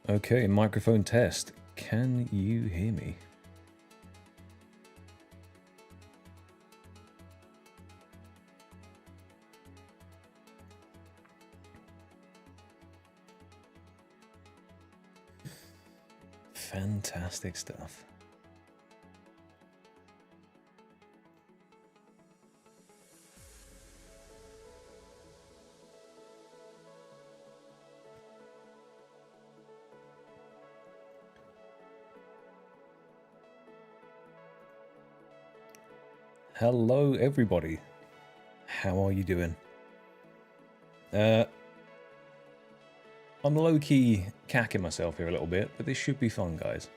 Okay, microphone test. Can you hear me? Fantastic stuff. Hello, everybody. How are you doing? I'm low-key cacking myself here a little bit, but this should be fun, guys.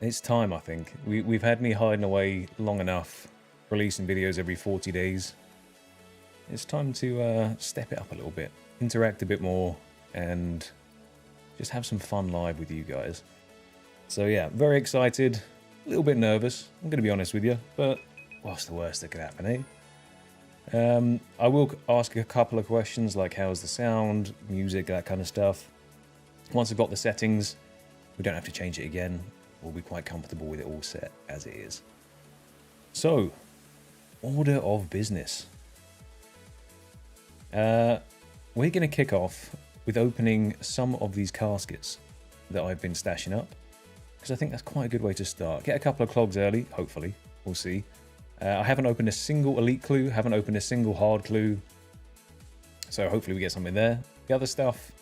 It's time, I think. We've had me hiding away long enough, releasing videos every 40 days. It's time to step it up a little bit, interact a bit more, and just have some fun live with you guys. So yeah, very excited, a little bit nervous, I'm going to be honest with you, but what's the worst that could happen, eh? I will ask a couple of questions like how's the sound, music, that kind of stuff. Once I've got the settings, we don't have to change it again. We'll be quite comfortable with it all set as it is. So, order of business. We're going to kick off with opening some of these caskets that I've been stashing up, because I think that's quite a good way to start. Get a couple of clogs early, hopefully. We'll see. I haven't opened a single elite clue, haven't opened a single hard clue, so hopefully we get something there. The other stuff,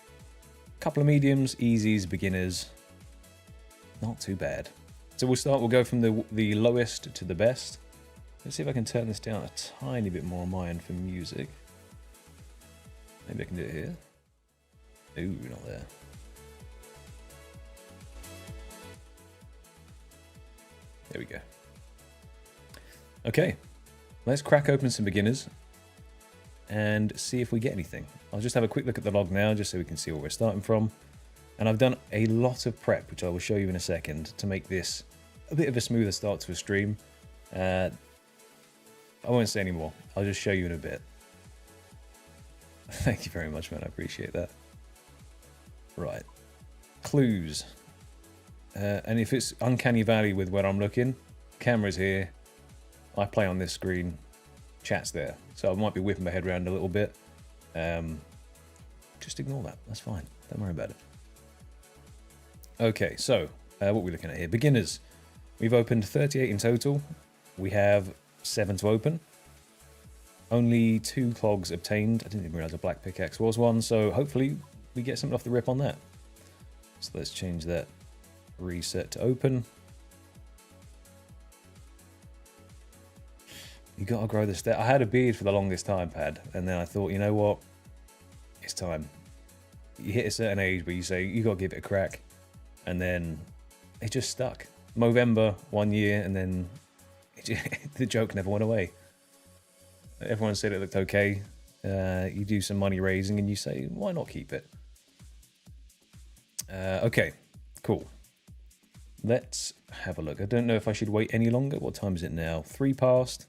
a couple of mediums, easies, beginners, not too bad. So we'll go from the lowest to the best. Let's see if I can turn this down a tiny bit more on my end for music. Maybe I can do it here. Ooh, not there. There we go. Okay, let's crack open some beginners and see if we get anything. I'll just have a quick look at the log now just so we can see where we're starting from. And I've done a lot of prep, which I will show you in a second, to make this a bit of a smoother start to a stream. I won't say any more. I'll just show you in a bit. Thank you very much, man. I appreciate that. Right. Clues. And if it's uncanny valley with where I'm looking, camera's here. I play on this screen. Chat's there. So I might be whipping my head around a little bit. Just ignore that. That's fine. Don't worry about it. Okay, so what are we looking at here? Beginners. We've opened 38 in total. We have 7 to open. Only 2 clogs obtained. I didn't even realize a black pickaxe was one, so hopefully we get something off the rip on that. So let's change that reset to open. You gotta grow the stat. I had a beard for the longest time, Pad, and then I thought, you know what? It's time. You hit a certain age where you say, you gotta give it a crack. And then it just stuck. Movember, 1 year, and then the joke never went away. Everyone said it looked okay. You do some money raising and you say, why not keep it? Okay, cool. Let's have a look. I don't know if I should wait any longer. What time is it now? 3 past.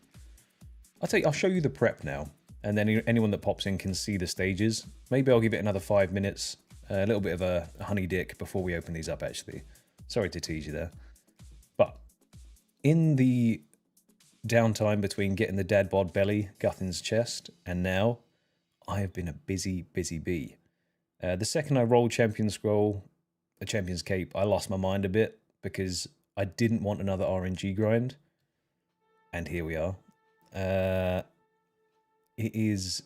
I'll show you the prep now. And then anyone that pops in can see the stages. Maybe I'll give it another 5 minutes. A little bit of a honey dick before we open these up, actually. Sorry to tease you there. But in the downtime between getting the dad bod belly, Guthin's chest, and now, I have been a busy, busy bee. The second I rolled Champion Scroll, a Champion's Cape, I lost my mind a bit because I didn't want another RNG grind. And here we are. It's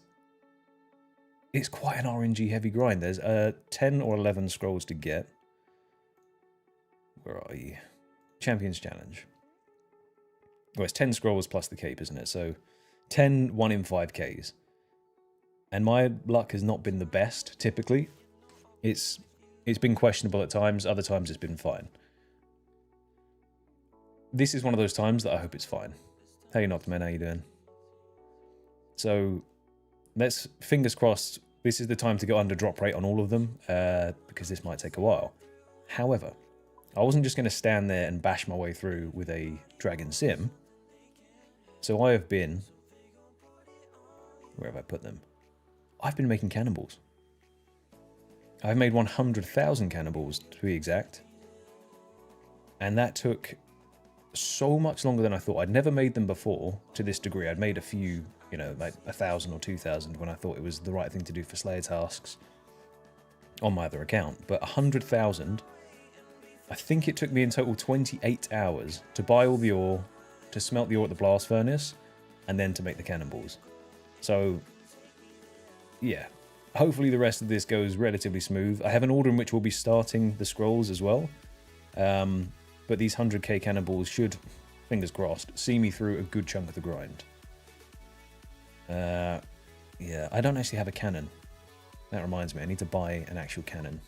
quite an RNG heavy grind. There's 10 or 11 scrolls to get. Where are you? Champions Challenge. Well, it's 10 scrolls plus the cape, isn't it? So 10 1 in 5Ks. And my luck has not been the best, typically. It's been questionable at times. Other times it's been fine. This is one of those times that I hope it's fine. Hey, Noctman, how you doing? So let's, fingers crossed, this is the time to go under drop rate on all of them, because this might take a while. However, I wasn't just going to stand there and bash my way through with a Dragon Sim. So I have been... Where have I put them? I've been making cannonballs. I've made 100,000 cannonballs, to be exact. And that took so much longer than I thought. I'd never made them before to this degree. I'd made a few, you know, like 1,000 or 2,000 when I thought it was the right thing to do for Slayer tasks on my other account. But 100,000, I think it took me in total 28 hours to buy all the ore, to smelt the ore at the blast furnace, and then to make the cannonballs. So, yeah. Hopefully the rest of this goes relatively smooth. I have an order in which we'll be starting the scrolls as well. But these 100k cannonballs should, fingers crossed, see me through a good chunk of the grind. Yeah, I don't actually have a cannon. That reminds me, I need to buy an actual cannon.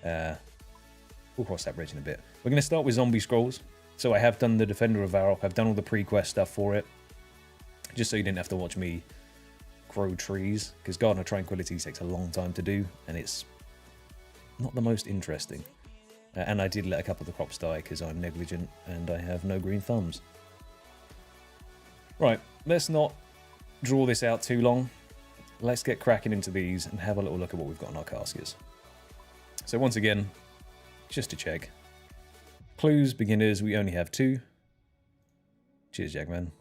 We'll cross that bridge in a bit. We're going to start with zombie scrolls. So I have done the Defender of Varrock. I've done all the pre-quest stuff for it. Just so you didn't have to watch me grow trees. Because Garden of Tranquility takes a long time to do. And it's not the most interesting. And I did let a couple of the crops die because I'm negligent and I have no green thumbs. Right, let's not draw this out too long. Let's get cracking into these and have a little look at what we've got in our caskets. So once again, just to check. Clues, beginners, we only have 2. Cheers, Jackman.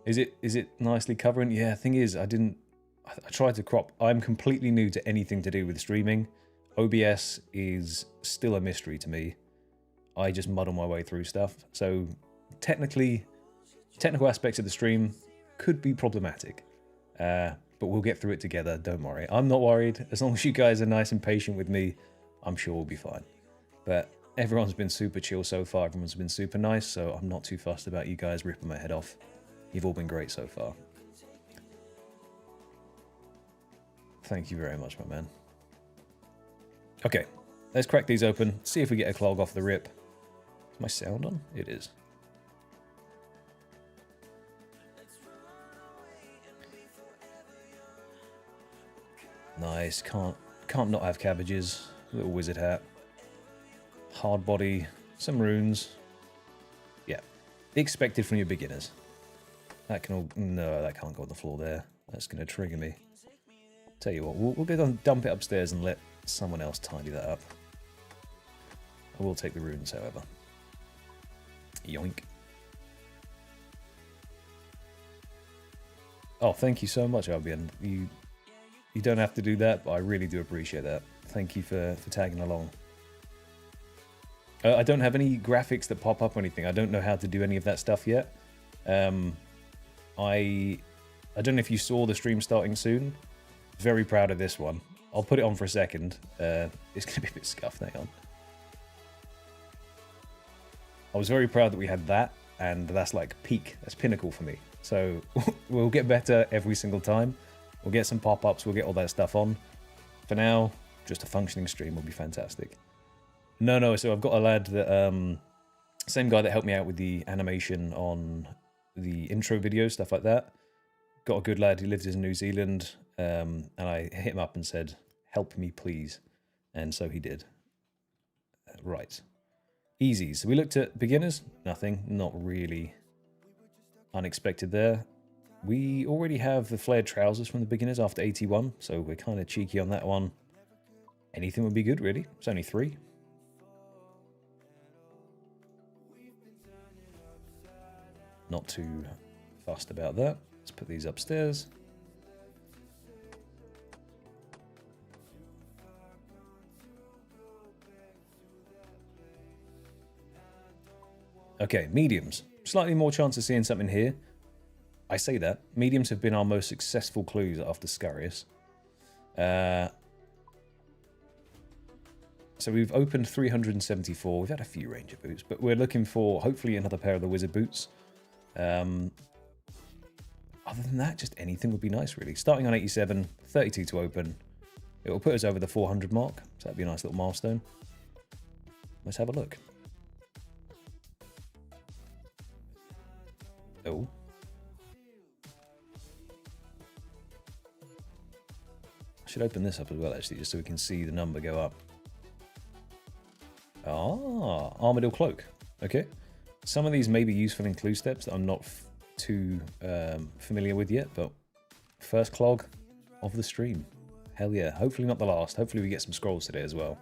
Is it nicely covering? Yeah, thing is, I tried to crop. I'm completely new to anything to do with streaming. OBS is still a mystery to me. I just muddle my way through stuff. So technical aspects of the stream could be problematic. But we'll get through it together, don't worry. I'm not worried. As long as you guys are nice and patient with me, I'm sure we'll be fine. But everyone's been super chill so far. Everyone's been super nice, so I'm not too fussed about you guys ripping my head off. You've all been great so far. Thank you very much, my man. Okay, let's crack these open, see if we get a clog off the rip. Is my sound on? It is. Nice, can't not have cabbages. Little wizard hat. Hard body, some runes. Yeah, expected from your beginners. That can all... No, that can't go on the floor there. That's going to trigger me. Tell you what, we'll go and dump it upstairs and let someone else tidy that up. I will take the runes, however. Yoink. Oh, thank you so much, Albion. You don't have to do that, but I really do appreciate that. Thank you for tagging along. I don't have any graphics that pop up or anything. I don't know how to do any of that stuff yet. I don't know if you saw the stream starting soon. Very proud of this one. I'll put it on for a second. It's going to be a bit scuffed. Hang on. I was very proud that we had that, and that's like peak. That's pinnacle for me. So we'll get better every single time. We'll get some pop-ups. We'll get all that stuff on. For now, just a functioning stream will be fantastic. No. So I've got a lad that... same guy that helped me out with the animation on the intro video, stuff like that. Got a good lad. He lives in New Zealand. And I hit him up and said, help me, please. And so he did. Right. Easy. So we looked at beginners. Nothing. Not really unexpected there. We already have the flared trousers from the beginners after 81. So we're kind of cheeky on that one. Anything would be good, really. It's only 3. Not too fussed about that. Let's put these upstairs. Okay, mediums. Slightly more chance of seeing something here. I say that. Mediums have been our most successful clues after Scarius. So we've opened 374. We've had a few Ranger boots, but we're looking for hopefully another pair of the Wizard boots. Other than that, just anything would be nice, really. Starting on 87, 32 to open. It will put us over the 400 mark, so that'd be a nice little milestone. Let's have a look. Oh. I should open this up as well, actually, just so we can see the number go up. Ah, Armadillo Cloak. Okay. Some of these may be useful in clue steps that I'm not too familiar with yet, but first clog, of the stream. Hell yeah. Hopefully not the last. Hopefully we get some scrolls today as well.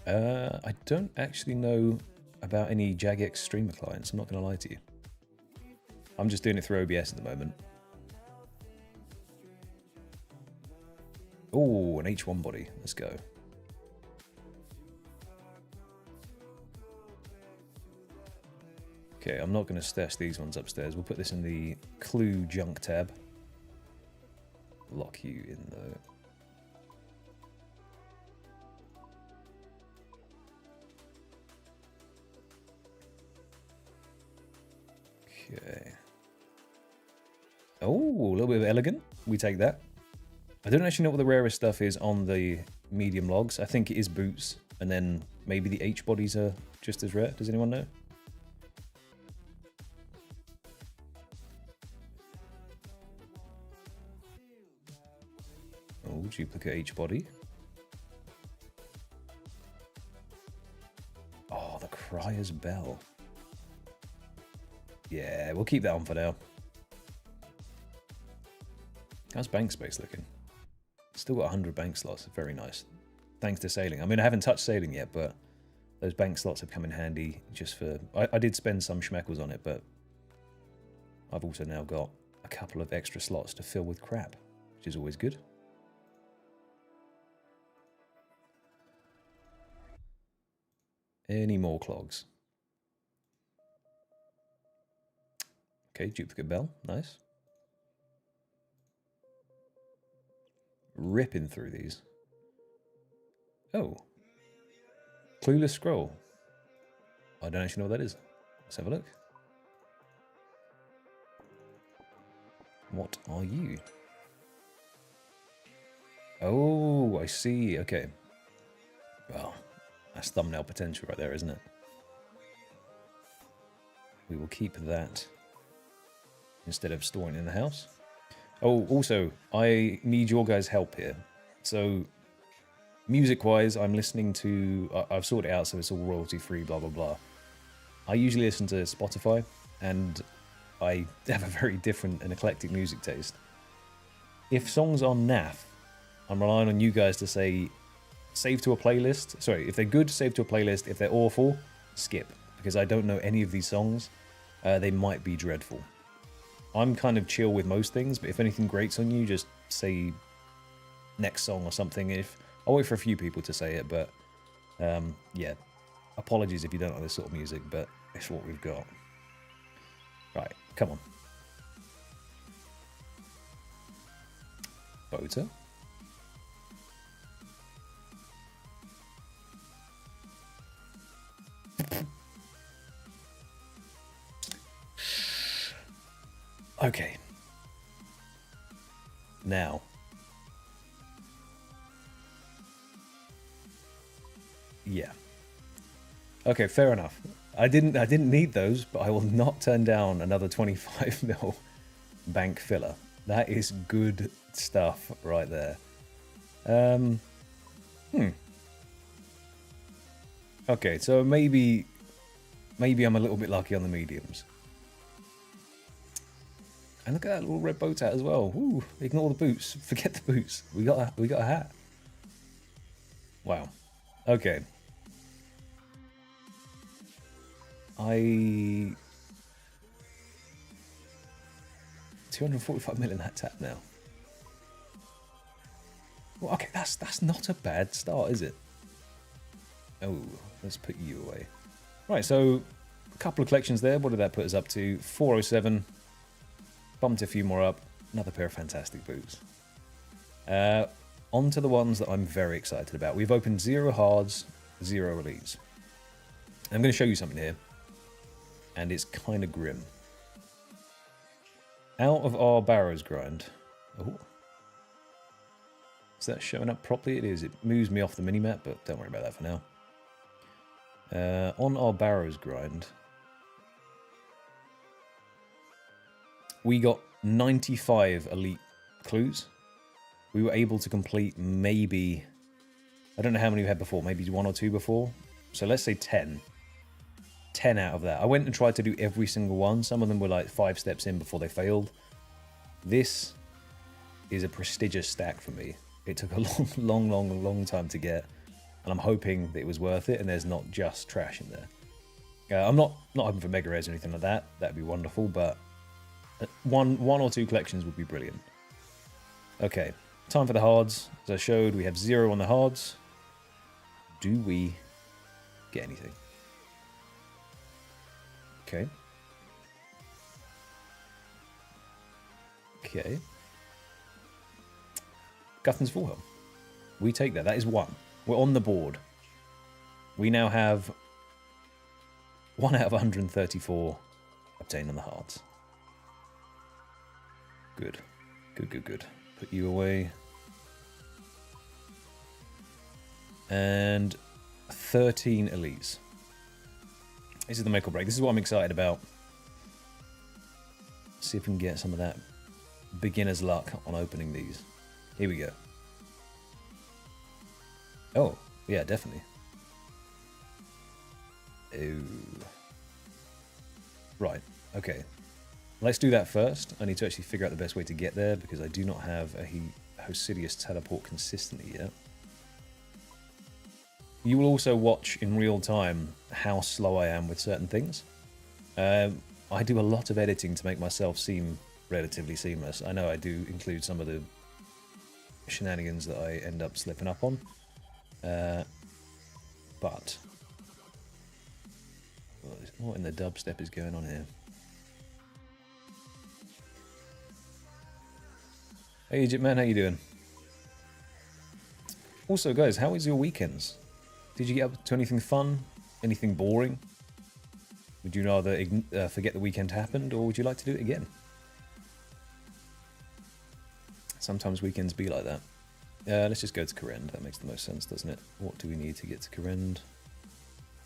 I don't actually know about any Jagex streamer clients. I'm not going to lie to you. I'm just doing it through OBS at the moment. Oh, an H1 body. Let's go. Okay, I'm not going to stash these ones upstairs. We'll put this in the clue junk tab. Lock you in though. Okay. Oh, a little bit of elegant. We take that. I don't actually know what the rarest stuff is on the medium logs. I think it is boots, and then maybe the H bodies are just as rare. Does anyone know? Oh, duplicate H body. Oh, the Crier's Bell. Yeah, we'll keep that on for now. How's bank space looking? Still got 100 bank slots. Very nice. Thanks to sailing. I mean, I haven't touched sailing yet, but those bank slots have come in handy just for... I did spend some schmeckles on it, but I've also now got a couple of extra slots to fill with crap, which is always good. Any more clogs? Okay, duplicate bell. Nice. Ripping through these. Oh. Clueless scroll. I don't actually know what that is. Let's have a look. What are you? Oh, I see. Okay. Well, that's thumbnail potential right there, isn't it? We will keep that instead of storing it in the house. Oh, also, I need your guys' help here. So, music-wise, I'm listening to... I've sorted it out so it's all royalty-free, blah, blah, blah. I usually listen to Spotify, and I have a very different and eclectic music taste. If songs are naff, I'm relying on you guys to say, save to a playlist. Sorry, if they're good, save to a playlist. If they're awful, skip. Because I don't know any of these songs. They might be dreadful. I'm kind of chill with most things, but if anything grates on you, just say next song or something. I'll wait for a few people to say it, but yeah. Apologies if you don't know this sort of music, but it's what we've got. Right, come on. Boater. Okay. Now. Yeah. Okay, fair enough. I didn't need those, but I will not turn down another 25 mil bank filler. That is good stuff right there. Okay, so maybe I'm a little bit lucky on the mediums. And look at that little red boat hat as well. Woo, ignore the boots. Forget the boots. We got a hat. Wow. Okay. 245 million that tap now. Well, okay, that's not a bad start, is it? Oh, let's put you away. Right, so a couple of collections there. What did that put us up to? 407. Bumped a few more up. Another pair of fantastic boots. On to the ones that I'm very excited about. We've opened 0 hards, 0 elites. I'm going to show you something here. And it's kind of grim. Out of our Barrows grind. Oh. Is that showing up properly? It is. It moves me off the minimap, but don't worry about that for now. On our Barrows grind, we got 95 elite clues. We were able to complete maybe... I don't know how many we had before. Maybe 1 or 2 before. So let's say 10. 10 out of that. I went and tried to do every single one. Some of them were like 5 steps in before they failed. This is a prestigious stack for me. It took a long time to get, and I'm hoping that it was worth it and there's not just trash in there. I'm not hoping for mega rares or anything like that. That'd be wonderful, but one or two collections would be brilliant. Okay, time for the hards. As I showed, we have 0 on the hards. Do we get anything? Okay. Okay. Guthan's Fulhelm. We take that. That is 1. We're on the board. We now have 1 out of 134 obtained on the hards. Good. Good. Put you away. And 13 elites. This is the make or break. This is what I'm excited about. See if we can get some of that beginner's luck on opening these. Here we go. Oh, yeah, definitely. Oh. Right, okay. Let's do that first. I need to actually figure out the best way to get there because I do not have a Hosidius teleport consistently yet. You will also watch in real time how slow I am with certain things. I do a lot of editing to make myself seem relatively seamless. I know I do include some of the shenanigans that I end up slipping up on. But what in the dubstep is going on here? Hey Egypt man, how you doing? Also guys, how is your weekends? Did you get up to anything fun? Anything boring? Would you rather forget the weekend happened, or would you like to do it again? Sometimes weekends be like that. Let's just go to Kourend. That makes the most sense, doesn't it? What do we need to get to Kourend?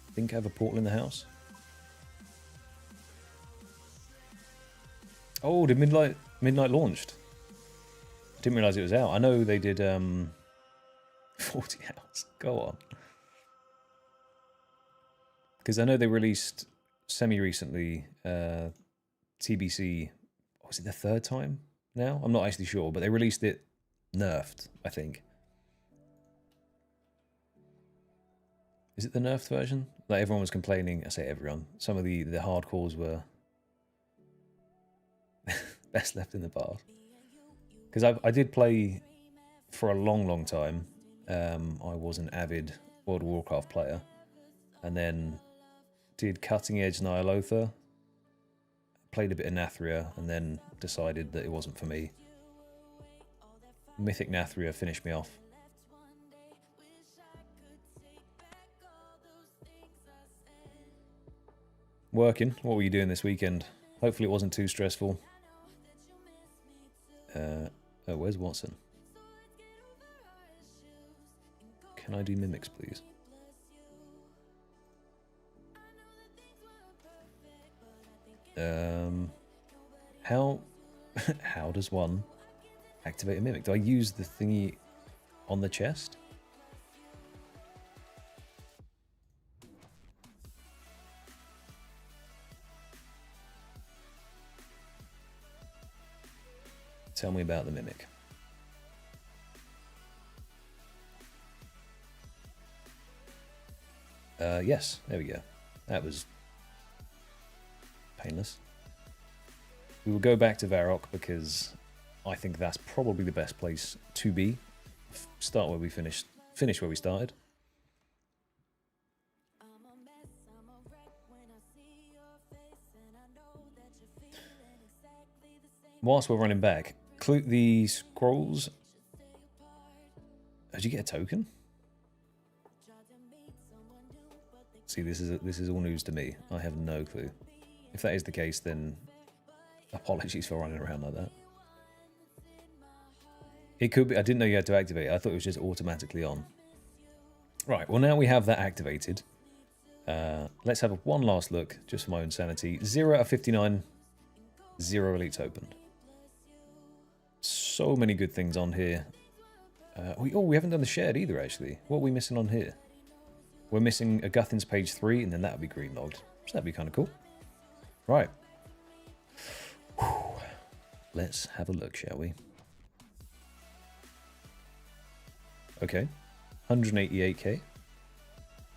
I think I have a portal in the house. Oh, did Midnight launched? I didn't realise it was out. I know they did 40 hours. Go on. Because I know they released semi-recently TBC, was it the 3rd time now? I'm not actually sure, but they released it nerfed, I think. Is it the nerfed version? Like everyone was complaining, I say everyone, some of the hardcores were best left in the past. Because I did play for a long time. I was an avid World of Warcraft player. And then did Cutting Edge Nyalotha. Played a bit of Nathria and then decided that it wasn't for me. Mythic Nathria finished me off. Working. What were you doing this weekend? Hopefully it wasn't too stressful. Oh, where's Watson? Can I do mimics, please? How does one activate a mimic? Do I use the thingy on the chest? Tell me about the mimic. Yes, there we go. That was painless. We will go back to Varrock because I think that's probably the best place to be. Start where we finished. Finish where we started. Whilst we're running back, the scrolls. Did you get a token? See, this is all news to me. I have no clue. If that is the case, then apologies for running around like that. It could be. I didn't know you had to activate it. I thought it was just automatically on. Right. Well, now we have that activated. Let's have one last look, just for my own sanity. 0 out of 59. 0 elites opened. So many good things on here. We haven't done the shared either, actually. What are we missing on here? We're missing a Guthan's page 3, and then that would be green logged. So that'd be kind of cool. Right. Whew. Let's have a look, shall we? Okay. 188k.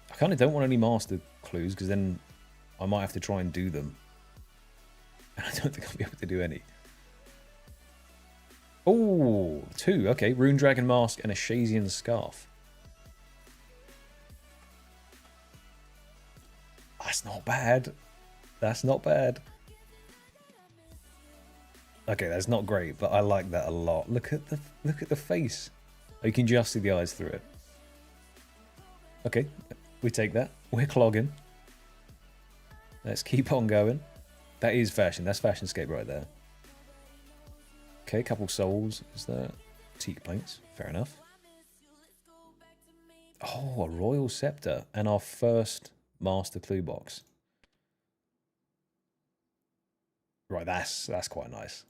I kind of don't want any master clues because then I might have to try and do them. And I don't think I'll be able to do any. Oh, 2. Okay. Rune Dragon Mask and a Shazian Scarf. That's not bad. That's not bad. Okay, that's not great, but I like that a lot. Look at the face. Oh, you can just see the eyes through it. Okay, we take that. We're clogging. Let's keep on going. That is fashion. That's Fashionscape right there. Okay, couple souls. Is that teak planks? Fair enough. Oh, a Royal Scepter and our first Master Clue box. Right, that's quite nice.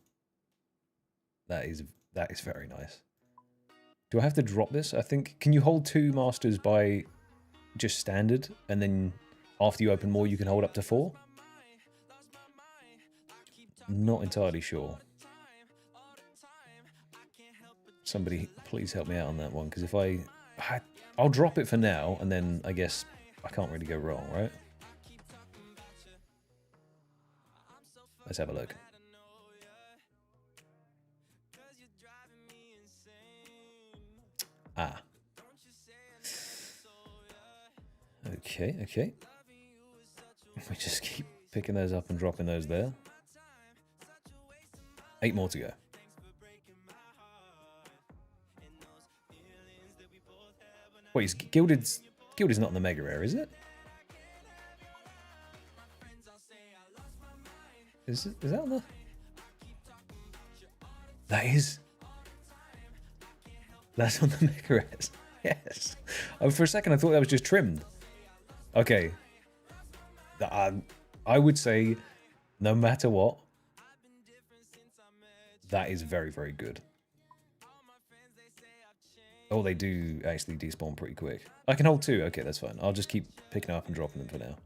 That is very nice. Do I have to drop this? I think, can you hold 2 masters by just standard, and then after you open more you can hold up to 4? Not entirely sure. Somebody please help me out on that one, because if I'll drop it for now, and then I guess I can't really go wrong, right? Let's have a look. Ah. Okay, okay. We just keep picking those up and dropping those there. 8 more to go. Wait, Gilded's not in the mega rare, is it? Is that on the... That's on the mega rares. Yes. Oh, for a second I thought that was just trimmed. Okay. I would say, no matter what, that is very, very good. Oh, they do actually despawn pretty quick. I can hold 2. Okay, that's fine. I'll just keep picking them up and dropping them for now.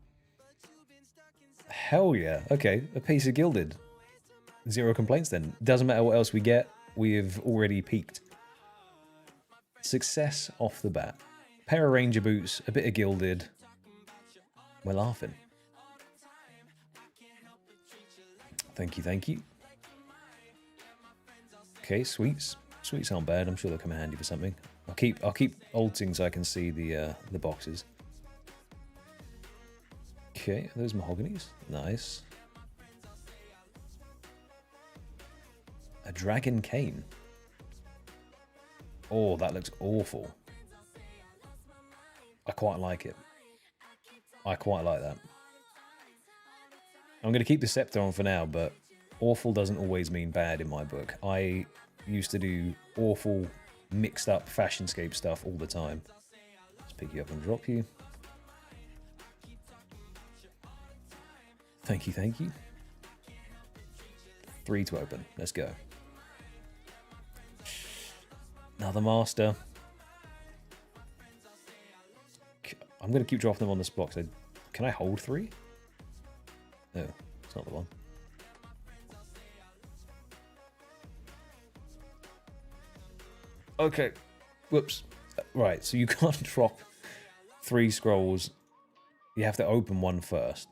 Hell yeah. Okay, a piece of Gilded. 0 complaints then. Doesn't matter what else we get. We've already peaked. Success off the bat. Pair of Ranger Boots, a bit of Gilded. We're laughing. Thank you, thank you. Okay, sweets. Sweets aren't bad. I'm sure they'll come in handy for something. I'll keep ulting so I can see the boxes. Okay, are those mahoganies? Nice. A dragon cane. Oh, that looks awful. I quite like it. I quite like that. I'm going to keep the scepter on for now, but awful doesn't always mean bad in my book. I used to do awful, mixed up Fashionscape stuff all the time. Let's pick you up and drop you. Thank you, thank you. 3 to open. Let's go. Another master. I'm going to keep dropping them on this box. Can I hold 3? No, it's not the one. Okay. Whoops. Right, so you can't drop 3 scrolls. You have to open one first.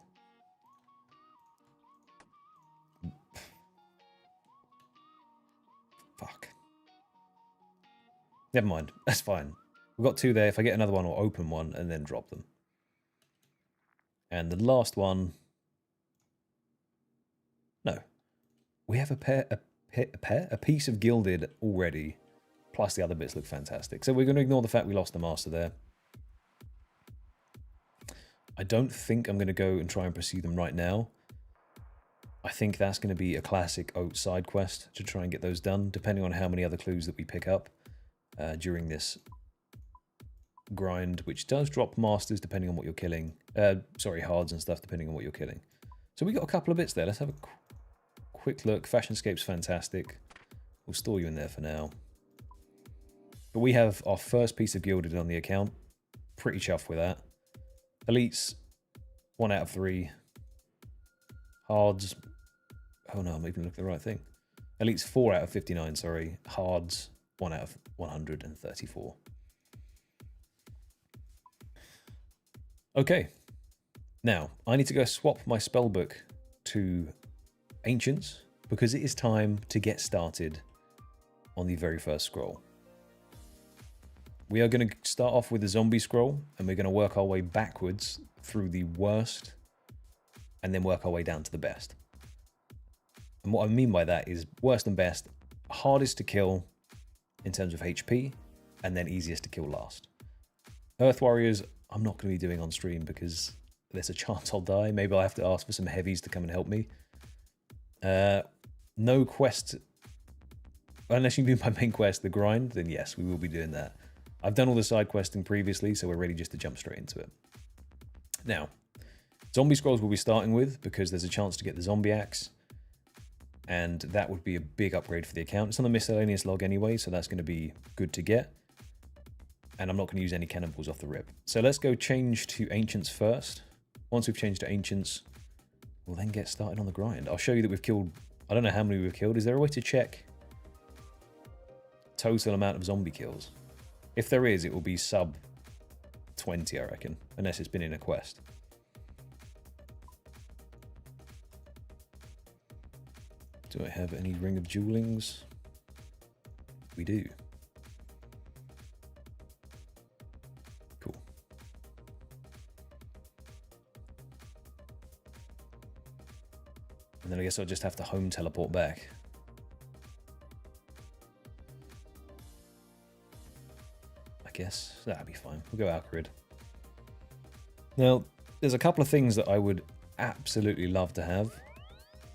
Fuck. Never mind. That's fine. We've got 2 there. If I get another one, I'll open one and then drop them. And the last one... No. We have a piece of Gilded already. Plus the other bits look fantastic. So we're going to ignore the fact we lost the master there. I don't think I'm going to go and try and pursue them right now. I think that's going to be a classic Oats side quest to try and get those done, depending on how many other clues that we pick up during this grind, which does drop masters depending on what you're killing. Sorry, hards and stuff depending on what you're killing. So we got a couple of bits there. Let's have a quick look. Fashionscape's fantastic. We'll store you in there for now. But we have our first piece of Gilded on the account. Pretty chuffed with that. Elites, 1 out of 3. Hards. Oh no, I'm even looking at the right thing. Elites 4 out of 59, sorry. Hards 1 out of 134. Okay. Now, I need to go swap my spellbook to Ancients because it is time to get started on the very first scroll. We are going to start off with the zombie scroll and we're going to work our way backwards through the worst and then work our way down to the best. And what I mean by that is worst and best, hardest to kill in terms of HP, and then easiest to kill last. Earth Warriors, I'm not going to be doing on stream because there's a chance I'll die. Maybe I'll have to ask for some heavies to come and help me. No quest, unless you do my main quest, the grind, then yes, we will be doing that. I've done all the side questing previously, so we're ready just to jump straight into it. Now, zombie scrolls we'll be starting with because there's a chance to get the zombie axe. And that would be a big upgrade for the account. It's on the miscellaneous log anyway, so that's going to be good to get. And I'm not going to use any cannonballs off the rip. So let's go change to Ancients first. Once we've changed to Ancients, we'll then get started on the grind. I'll show you that we've killed, I don't know how many we've killed. Is there a way to check total amount of zombie kills? If there is, it will be sub 20, I reckon, unless it's been in a quest. Do I have any Ring of Jewelings? We do. Cool. And then I guess I'll just have to home teleport back. I guess that'll be fine. We'll go Alcarid. Now, there's a couple of things that I would absolutely love to have.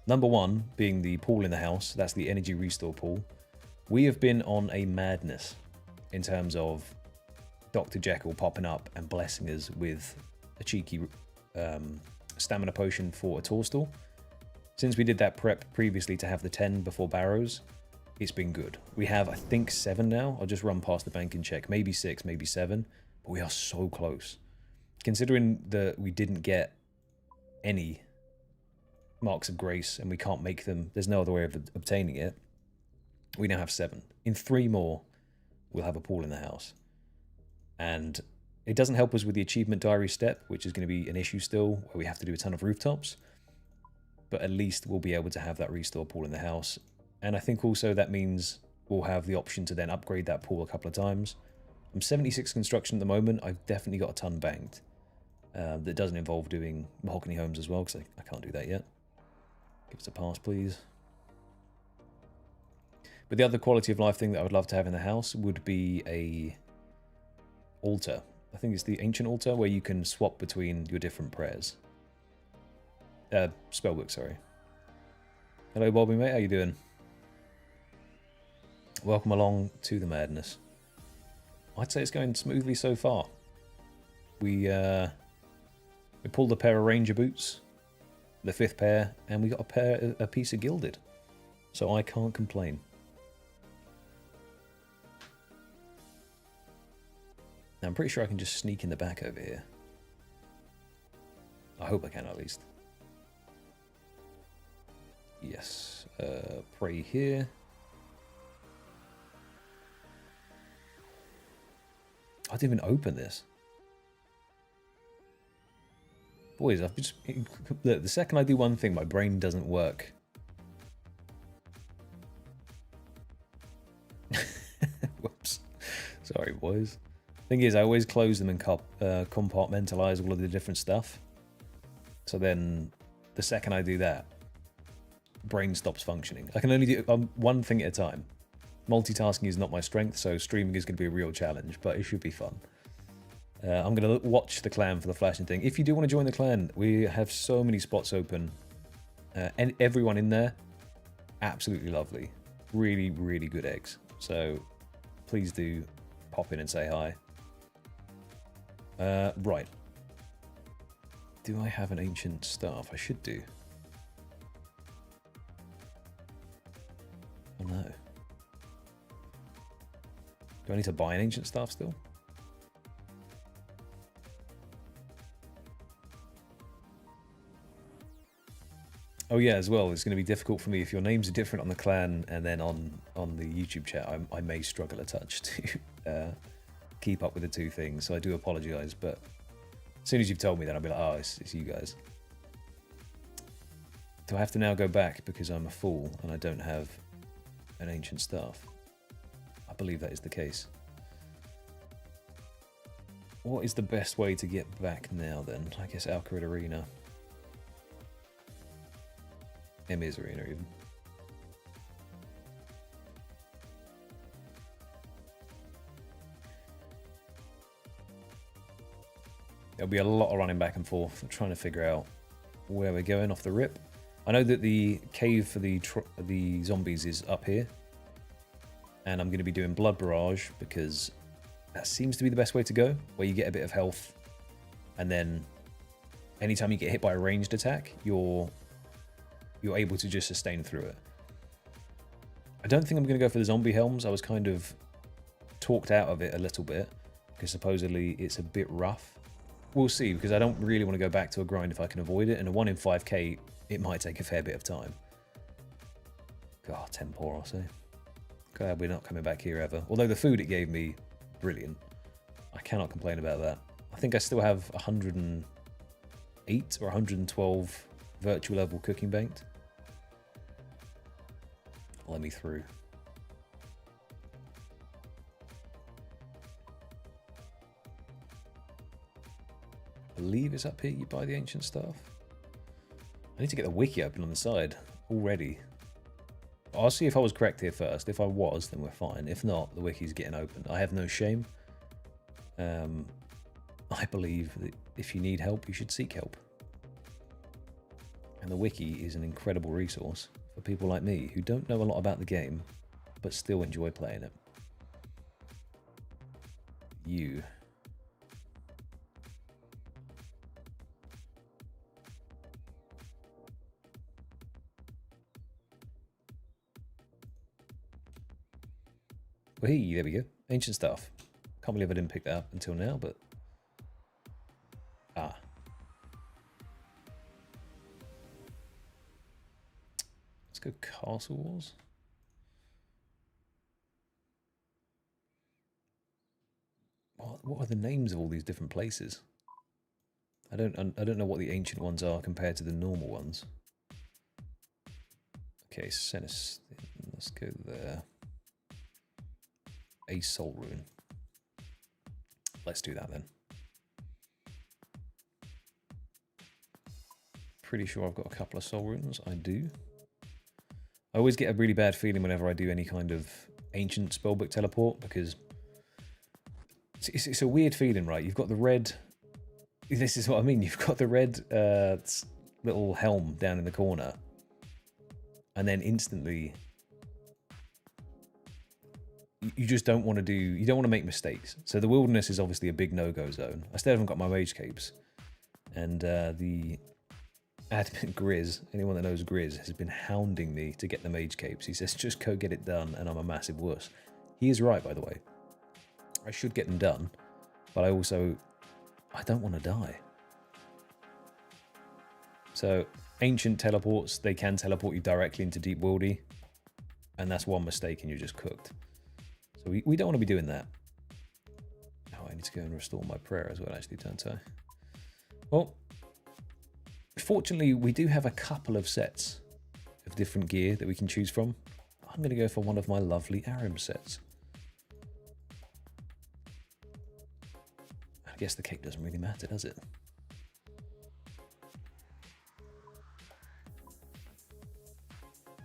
Number one being the pool in the house. That's the energy restore pool. We have been on a madness in terms of Dr. Jekyll popping up and blessing us with a cheeky stamina potion for a Torstal. Since we did that prep previously to have the 10 before Barrows, it's been good. We have, I think, 7 now. I'll just run past the bank and check. Maybe 6, maybe 7. But we are so close. Considering that we didn't get any Marks of Grace and we can't make them, there's no other way of obtaining it, we now have 7. In 3 more, we'll have a pool in the house. And it doesn't help us with the achievement diary step, which is going to be an issue still, where we have to do a ton of rooftops. But at least we'll be able to have that restore pool in the house. And I think also that means we'll have the option to then upgrade that pool a couple of times. I'm 76 construction at the moment. I've definitely got a ton banked. That doesn't involve doing mahogany homes as well, because I can't do that yet. Give us a pass, please. But the other quality of life thing that I would love to have in the house would be a altar. I think it's the ancient altar where you can swap between your different prayers. Spellbook, sorry. Hello, Bobby, mate. How you doing? Welcome along to the madness. I'd say it's going smoothly so far. We pulled a pair of Ranger boots, the 5th pair, and we got a piece of Gilded. So I can't complain. Now, I'm pretty sure I can just sneak in the back over here. I hope I can, at least. Yes. Pray here. I didn't even open this. Boys, I've just... Look, the second I do one thing, my brain doesn't work. Whoops. Sorry, boys. Thing is, I always close them and compartmentalize all of the different stuff. So then, the second I do that, brain stops functioning. I can only do one thing at a time. Multitasking is not my strength, so streaming is going to be a real challenge, but it should be fun. I'm going to watch the clan for the flashing thing. If you do want to join the clan, we have so many spots open. And everyone in there, absolutely lovely. Really, really good eggs. So please do pop in and say hi. Right. Do I have an ancient staff? I should do. Oh no. Do I need to buy an ancient staff still? Oh yeah, as well. It's going to be difficult for me if your names are different on the clan and then on the YouTube chat. I may struggle a touch to keep up with the two things. So I do apologise. But as soon as you've told me that, I'll be like, oh, it's you guys. Do I have to now go back because I'm a fool and I don't have an ancient staff? I believe that is the case. What is the best way to get back now then? I guess Alcarid Arena. Emir's Arena even. There'll be a lot of running back and forth, trying to figure out where we're going off the rip. I know that the cave for the zombies is up here. And I'm going to be doing Blood Barrage because that seems to be the best way to go, where you get a bit of health. And then anytime you get hit by a ranged attack, you're able to just sustain through it. I don't think I'm going to go for the zombie helms. I was kind of talked out of it a little bit because supposedly it's a bit rough. We'll see, because I don't really want to go back to a grind if I can avoid it. And a 1 in 5k, it might take a fair bit of time. God, 10 poor, I'll say. Glad we're not coming back here ever. Although the food it gave me, brilliant. I cannot complain about that. I think I still have 108 or 112 virtual level cooking banked. Let me through. I believe it's up here you buy the ancient stuff. I need to get the wiki open on the side already. I'll see if I was correct here first. If I was, then we're fine. If not, the wiki's getting open. I have no shame. I believe that if you need help, you should seek help. And the wiki is an incredible resource for people like me who don't know a lot about the game, but still enjoy playing it. You. Well, hey, there we go. Ancient stuff. Can't believe I didn't pick that up until now, but... Ah. Let's go Castle Wars. What are the names of all these different places? I don't know what the ancient ones are compared to the normal ones. Okay, Senis. Let's go there. A soul rune. Let's do that then. Pretty sure I've got a couple of soul runes. I do. I always get a really bad feeling whenever I do any kind of ancient spellbook teleport because it's a weird feeling, right? You've got the red. This is what I mean. You've got the red little helm down in the corner, and then instantly. You just don't want to do, you don't want to make mistakes. So the wilderness is obviously a big no-go zone. I still haven't got my mage capes. And the admin Grizz, anyone that knows Grizz, has been hounding me to get the mage capes. He says, just go get it done, and I'm a massive wuss. He is right, by the way. I should get them done, but I don't want to die. So ancient teleports, they can teleport you directly into Deep Wildy, and that's one mistake and you're just cooked. So we don't want to be doing that. Oh, I need to go and restore my prayer as well, actually, don't I? Well, fortunately, we do have a couple of sets of different gear that we can choose from. I'm going to go for one of my lovely Arim sets. I guess the cape doesn't really matter, does it?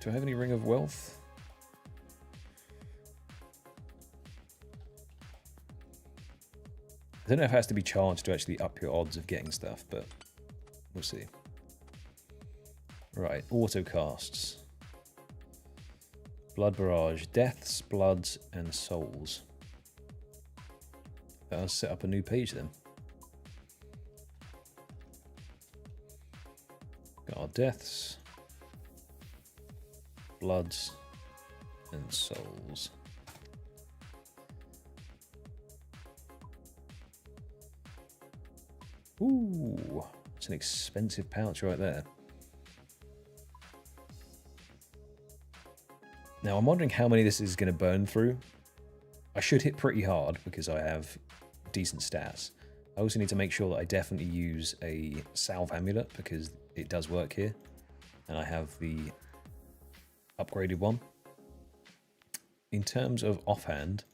Do I have any Ring of Wealth? I don't know if it has to be charged to actually up your odds of getting stuff, but we'll see. Right, auto casts. Blood Barrage, Deaths, Bloods, and Souls. I'll set up a new page then. Got our Deaths, Bloods, and Souls. Ooh, it's an expensive pouch right there. Now, I'm wondering how many this is going to burn through. I should hit pretty hard because I have decent stats. I also need to make sure that I definitely use a salve amulet because it does work here. And I have the upgraded one. In terms of offhand,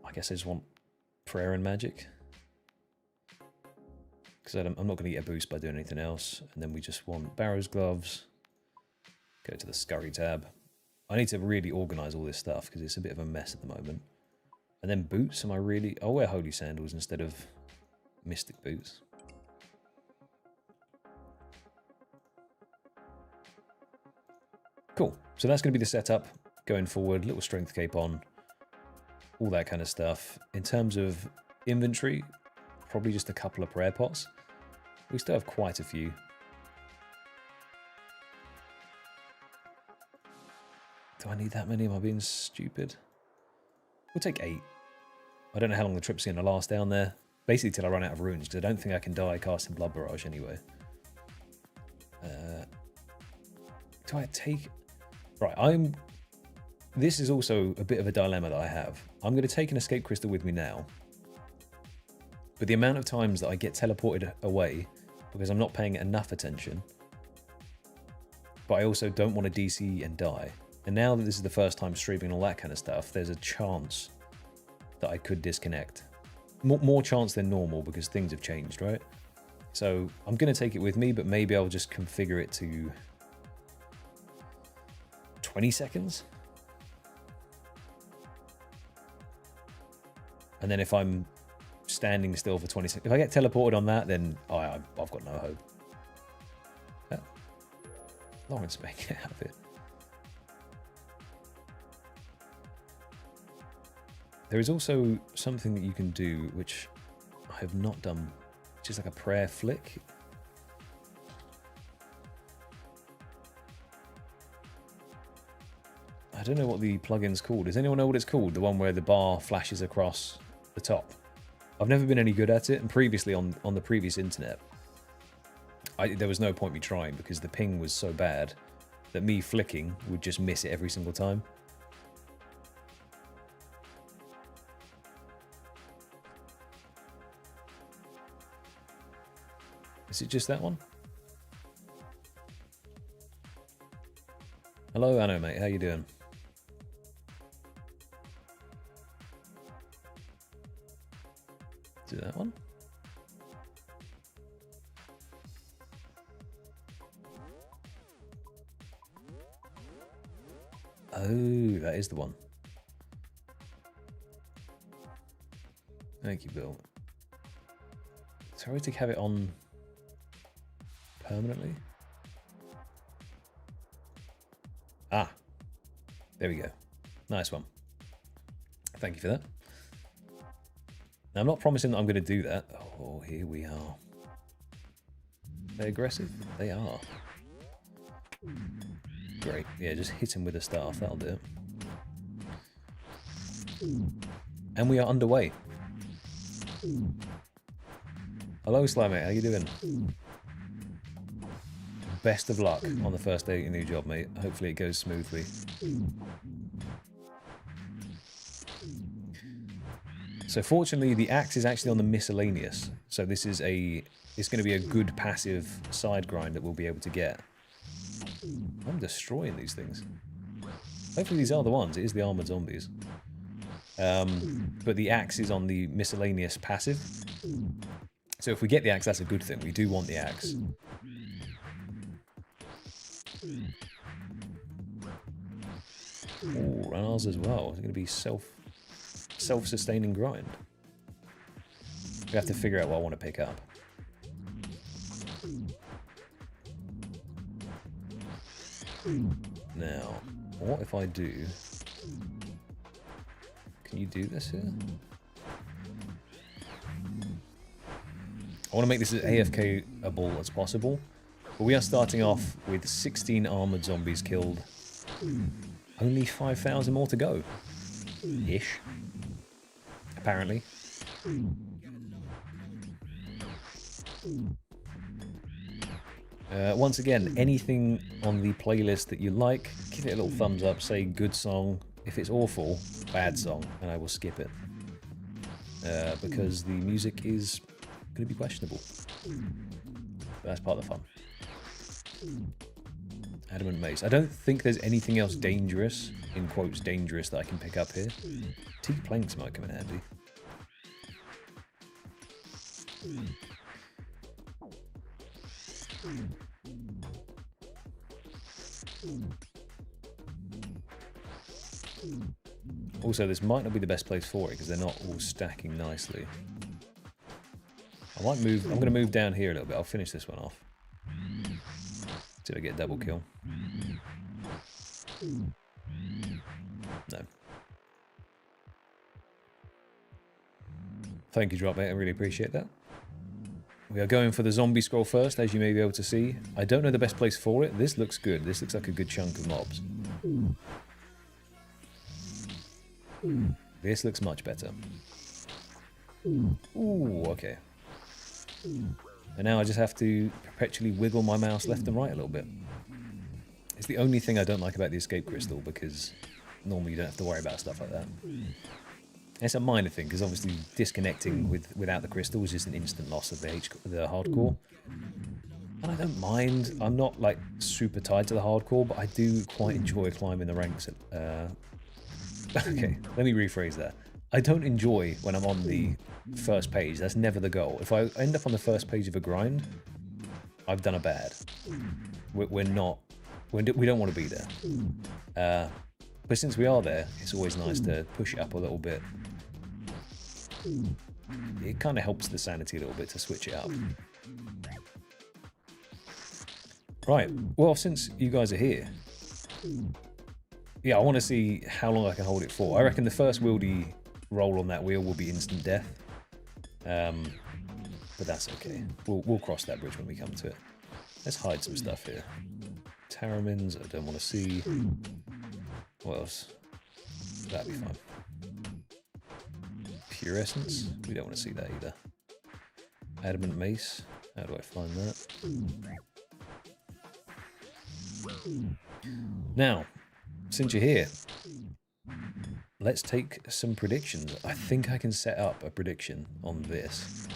I guess I just want prayer and magic. Because I'm not going to get a boost by doing anything else. And then we just want Barrow's gloves. Go to the scurry tab. I need to really organise all this stuff because it's a bit of a mess at the moment. And then boots, am I really... I'll wear holy sandals instead of mystic boots. Cool. So that's going to be the setup going forward. Little strength cape on. All that kind of stuff. In terms of inventory, probably just a couple of prayer pots. We still have quite a few. Do I need that many? Am I being stupid? We'll take 8. I don't know how long the trip's going to last down there. Basically till I run out of runes, because I don't think I can die casting Blood Barrage anyway. Do I take... Right, this is also a bit of a dilemma that I have. I'm going to take an escape crystal with me now. But the amount of times that I get teleported away because I'm not paying it enough attention. But I also don't want to DC and die. And now that this is the first time streaming and all that kind of stuff, there's a chance that I could disconnect. More chance than normal because things have changed, right? So I'm going to take it with me, but maybe I'll just configure it to 20 seconds. And then if I'm standing still for 20 seconds, if I get teleported on that, then I've got no hope. Yeah. Lawrence, make it out of it. There is also something that you can do, which I have not done, which is like a prayer flick. I don't know what the plugin's called. Does anyone know what it's called? The one where the bar flashes across the top. I've never been any good at it, and previously on the previous internet, there was no point me trying because the ping was so bad that me flicking would just miss it every single time. Is it just that one? Hello, Anno, mate. How you doing? Is it that one? Oh, that is the one. Thank you, Bill. Sorry to have it on permanently. Ah, there we go. Nice one. Thank you for that. Now, I'm not promising that I'm going to do that. Oh, here we are. They're aggressive? They are. Great. Yeah, just hit him with a staff. That'll do it. And we are underway. Hello, Slimate. How you doing? Best of luck on the first day of your new job, mate. Hopefully it goes smoothly. So fortunately, the axe is actually on the miscellaneous. So this is it's going to be a good passive side grind that we'll be able to get. I'm destroying these things. Hopefully these are the ones. It is the armored zombies. But the axe is on the miscellaneous passive. So if we get the axe, that's a good thing. We do want the axe. Oh, and ours as well. It's going to be self-sustaining grind. We have to figure out what I want to pick up. Now, what if I do... Can you do this here? I want to make this as AFK-able as possible. But we are starting off with 16 armored zombies killed. Only 5,000 more to go. Ish. Apparently. Once again, anything on the playlist that you like, give it a little thumbs up, say good song. If it's awful, bad song, and I will skip it. Because the music is going to be questionable. But that's part of the fun. Adamant mace. I don't think there's anything else dangerous, in quotes dangerous, that I can pick up here. Teak planks might come in handy. Also, this might not be the best place for it because they're not all stacking nicely. I might move. I'm going to move down here a little bit. I'll finish this one off. See if I get a double kill. No. Thank you, Dropmate. I really appreciate that. We are going for the zombie scroll first, as you may be able to see. I don't know the best place for it. This looks good. This looks like a good chunk of mobs. This looks much better. Ooh, okay. And now I just have to perpetually wiggle my mouse left and right a little bit. It's the only thing I don't like about the escape crystal, because normally you don't have to worry about stuff like that. It's a minor thing, because obviously disconnecting without the crystal is just an instant loss of the hardcore. And I don't mind. I'm not like super tied to the hardcore, but I do quite enjoy climbing the ranks. Okay, let me rephrase that. I don't enjoy when I'm on the first page. That's never the goal. If I end up on the first page of a grind, I've done a bad. We don't want to be there. But since we are there, it's always nice to push it up a little bit. It kind of helps the sanity a little bit to switch it up. Right, well, since you guys are here, yeah, I want to see how long I can hold it for. I reckon the first wieldy roll on that wheel will be instant death. But that's okay. We'll cross that bridge when we come to it. Let's hide some stuff here. Taramins, I don't want to see. What else? That'd be fine. Pure essence, we don't want to see that either. Adamant mace, how do I find that? Now, since you're here, let's take some predictions. I think I can set up a prediction on this.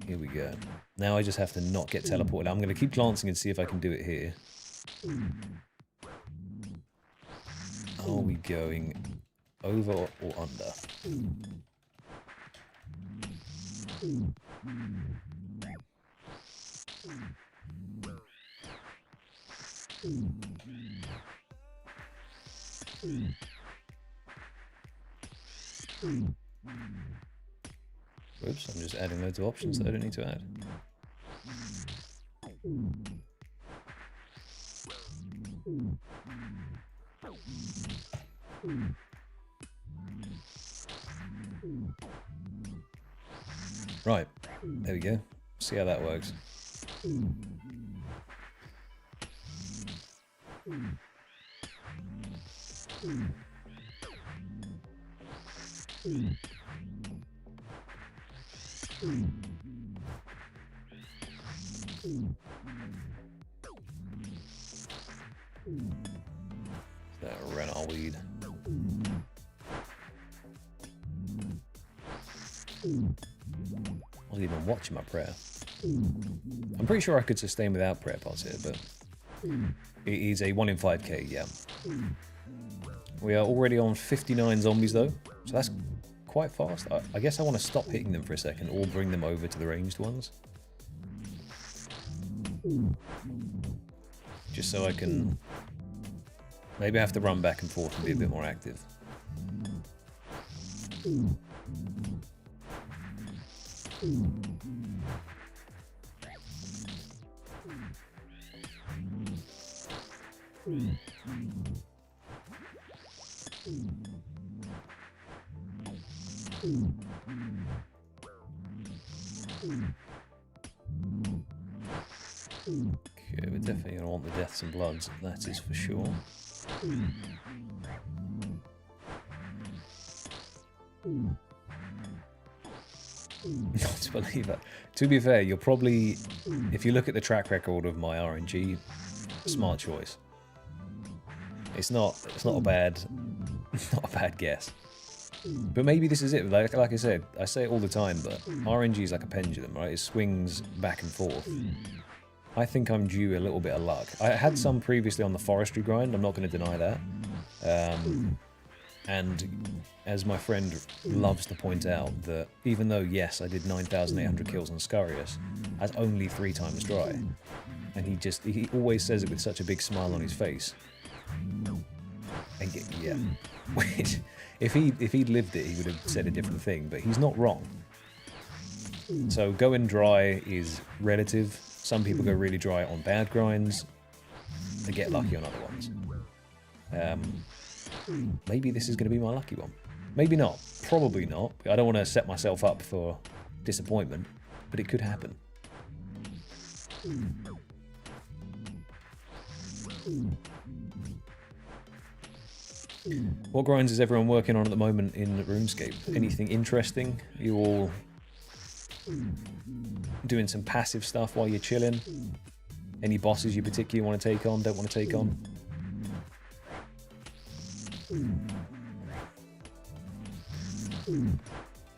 Here we go. Now I just have to not get teleported. I'm going to keep glancing and see if I can do it here. Are we going over or under? Whoops, I'm just adding loads of options that I don't need to add. Right, there we go. See how that works. That renal weed. I wasn't even watching my prayer. I'm pretty sure I could sustain without prayer pots here, but it is a 1 in 5k, yeah. We are already on 59 zombies though, so that's quite fast. I guess I want to stop hitting them for a second or bring them over to the ranged ones. Just so I can... Maybe I have to run back and forth and be a bit more active. Okay, we're definitely going to want the deaths and bloods, that is for sure. Not to believe it. To be fair, you're probably, if you look at the track record of my RNG, smart choice. It's not a bad, not a bad guess. But maybe this is it. Like I said, I say it all the time, but RNG is like a pendulum, right? It swings back and forth. I think I'm due a little bit of luck. I had some previously on the forestry grind, I'm not going to deny that. And as my friend loves to point out, that even though, yes, I did 9,800 kills on Scarius, that's only 3 times dry. And he always says it with such a big smile on his face. And yeah, which, if he'd lived it, he would have said a different thing, but he's not wrong. So going dry is relative. Some people go really dry on bad grinds. They get lucky on other ones. Maybe this is going to be my lucky one. Maybe not. Probably not. I don't want to set myself up for disappointment, but it could happen. What grinds is everyone working on at the moment in RuneScape? Anything interesting? You all doing some passive stuff while you're chilling? Any bosses you particularly want to take on, don't want to take on?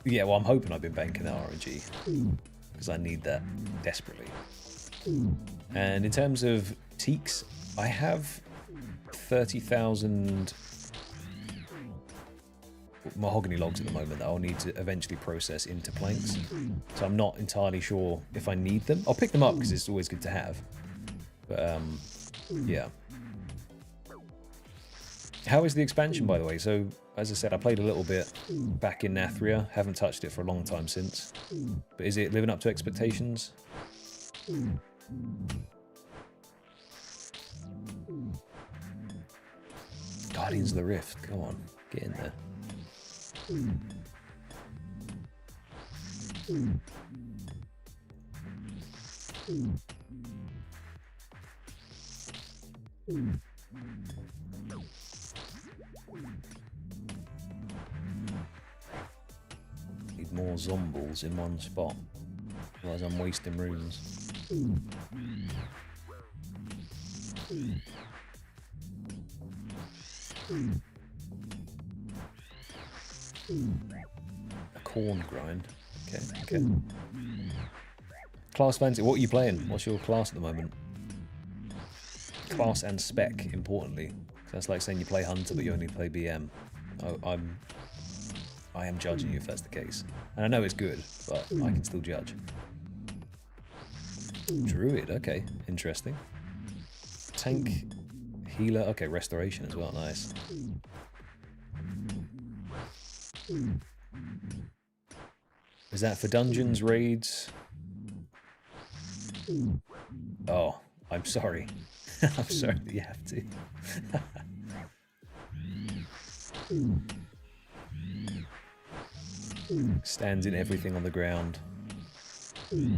Yeah, well, I'm hoping I've been banking that RNG, because I need that desperately. And in terms of teaks, I have 30,000 mahogany logs at the moment that I'll need to eventually process into planks. So I'm not entirely sure if I need them. I'll pick them up because it's always good to have. But yeah. How is the expansion, by the way? So, as I said, I played a little bit back in Nathria. Haven't touched it for a long time since. But is it living up to expectations? Guardians of the Rift. Come on, get in there. Need more zombies in one spot, otherwise I'm wasting runes. A corn grind. Okay. Class fancy. What are you playing? What's your class at the moment? Class and spec, importantly. That's like saying you play Hunter but you only play BM. I am judging you if that's the case. And I know it's good, but I can still judge. Druid, okay. Interesting. Tank, healer, okay, restoration as well, nice. Is that for dungeons, raids? Oh, I'm sorry. I'm sorry that you have to. Stands in everything on the ground. Is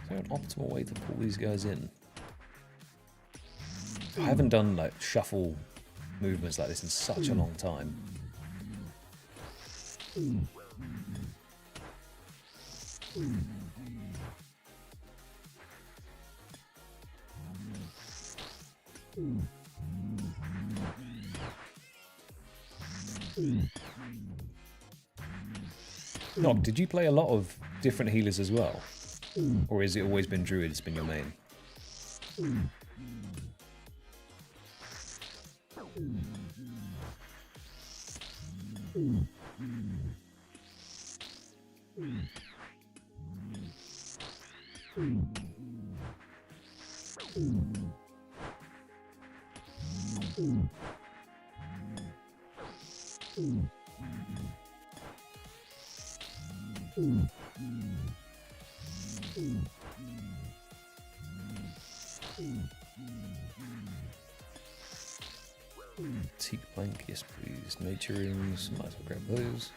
there an optimal way to pull these guys in? I haven't done like shuffle movements like this in such a long time. Nog, did you play a lot of different healers as well? Or has it always been Druid, it's been your main? Teak plank, yes please. Nature rooms, might as well grab those.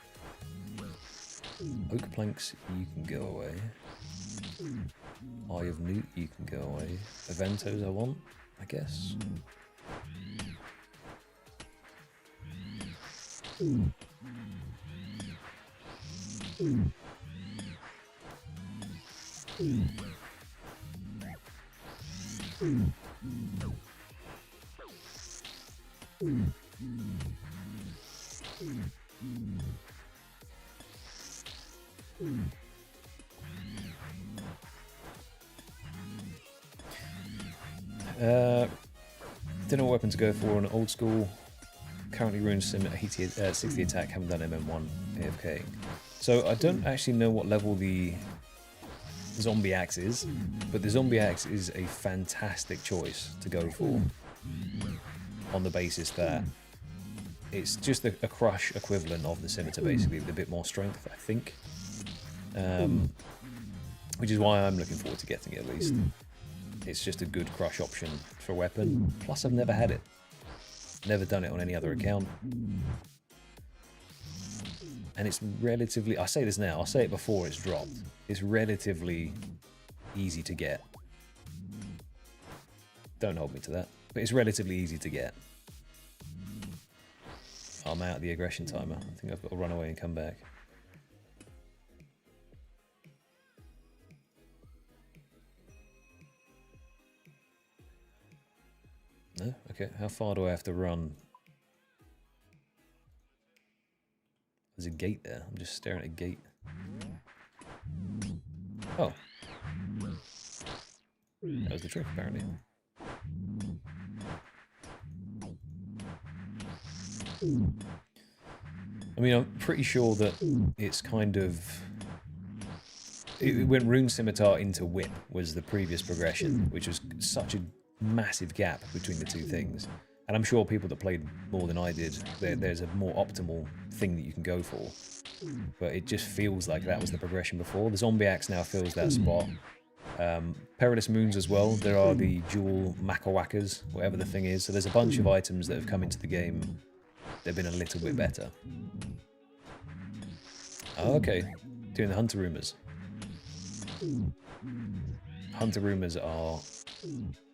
Oak planks, you can go away. Eye of Newt, you can go away. Eventos I want, I guess. Don't know what weapon to go for on old school. Currently rune sim at 60 attack, haven't done MM1 AFK. So I don't actually know what level the zombie axe is, but the zombie axe is a fantastic choice to go for on the basis that it's just a crush equivalent of the scimitar, basically, with a bit more strength, I think. Which is why I'm looking forward to getting it, at least. It's just a good crush option for a weapon. Plus, I've never had it. Never done it on any other account. And it's relatively... I say this now, I'll say it before it's dropped. It's relatively easy to get. Don't hold me to that. But it's relatively easy to get. I'm out of the aggression timer. I think I've got to run away and come back. No? Okay, how far do I have to run? There's a gate there. I'm just staring at a gate. Oh. That was the trick, apparently. I mean, I'm pretty sure that it's kind of... It went Rune Scimitar into Whip was the previous progression, which was such a massive gap between the two things. And I'm sure people that played more than I did, there's a more optimal thing that you can go for. But it just feels like that was the progression before. The Zombie Axe now fills that spot. Perilous Moons as well. There are the dual Makawakas, whatever the thing is. So there's a bunch of items that have come into the game that have been a little bit better. Oh, okay, doing the Hunter Rumors. Hunter Rumors are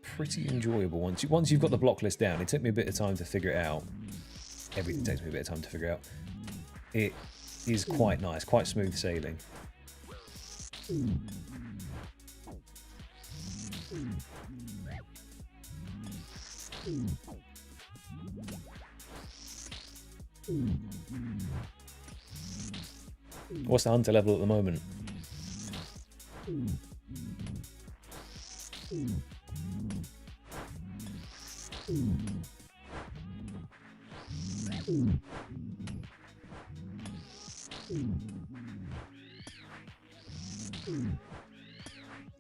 pretty enjoyable once you've got the block list down. It took me a bit of time to figure it out. Everything takes me a bit of time to figure out. It is quite nice, quite smooth sailing. What's the hunter level at the moment?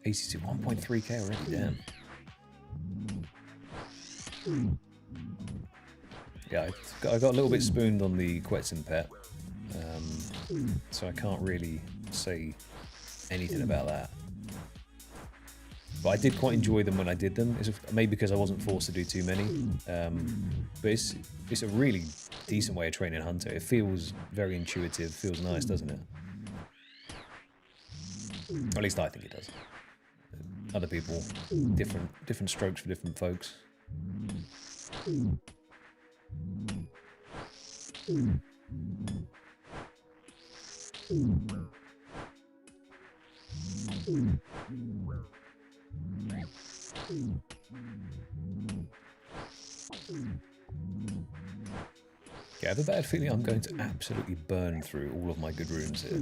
AC to 1.3k already, damn. Yeah, I got a little bit spooned on the Quetzin pet, so I can't really say anything about that. But I did quite enjoy them when I did them. It's maybe because I wasn't forced to do too many. But it's a really decent way of training Hunter. It feels very intuitive, feels nice, doesn't it? Or at least I think it does. Other people, different strokes for different folks. Yeah, I have a bad feeling I'm going to absolutely burn through all of my good runes here.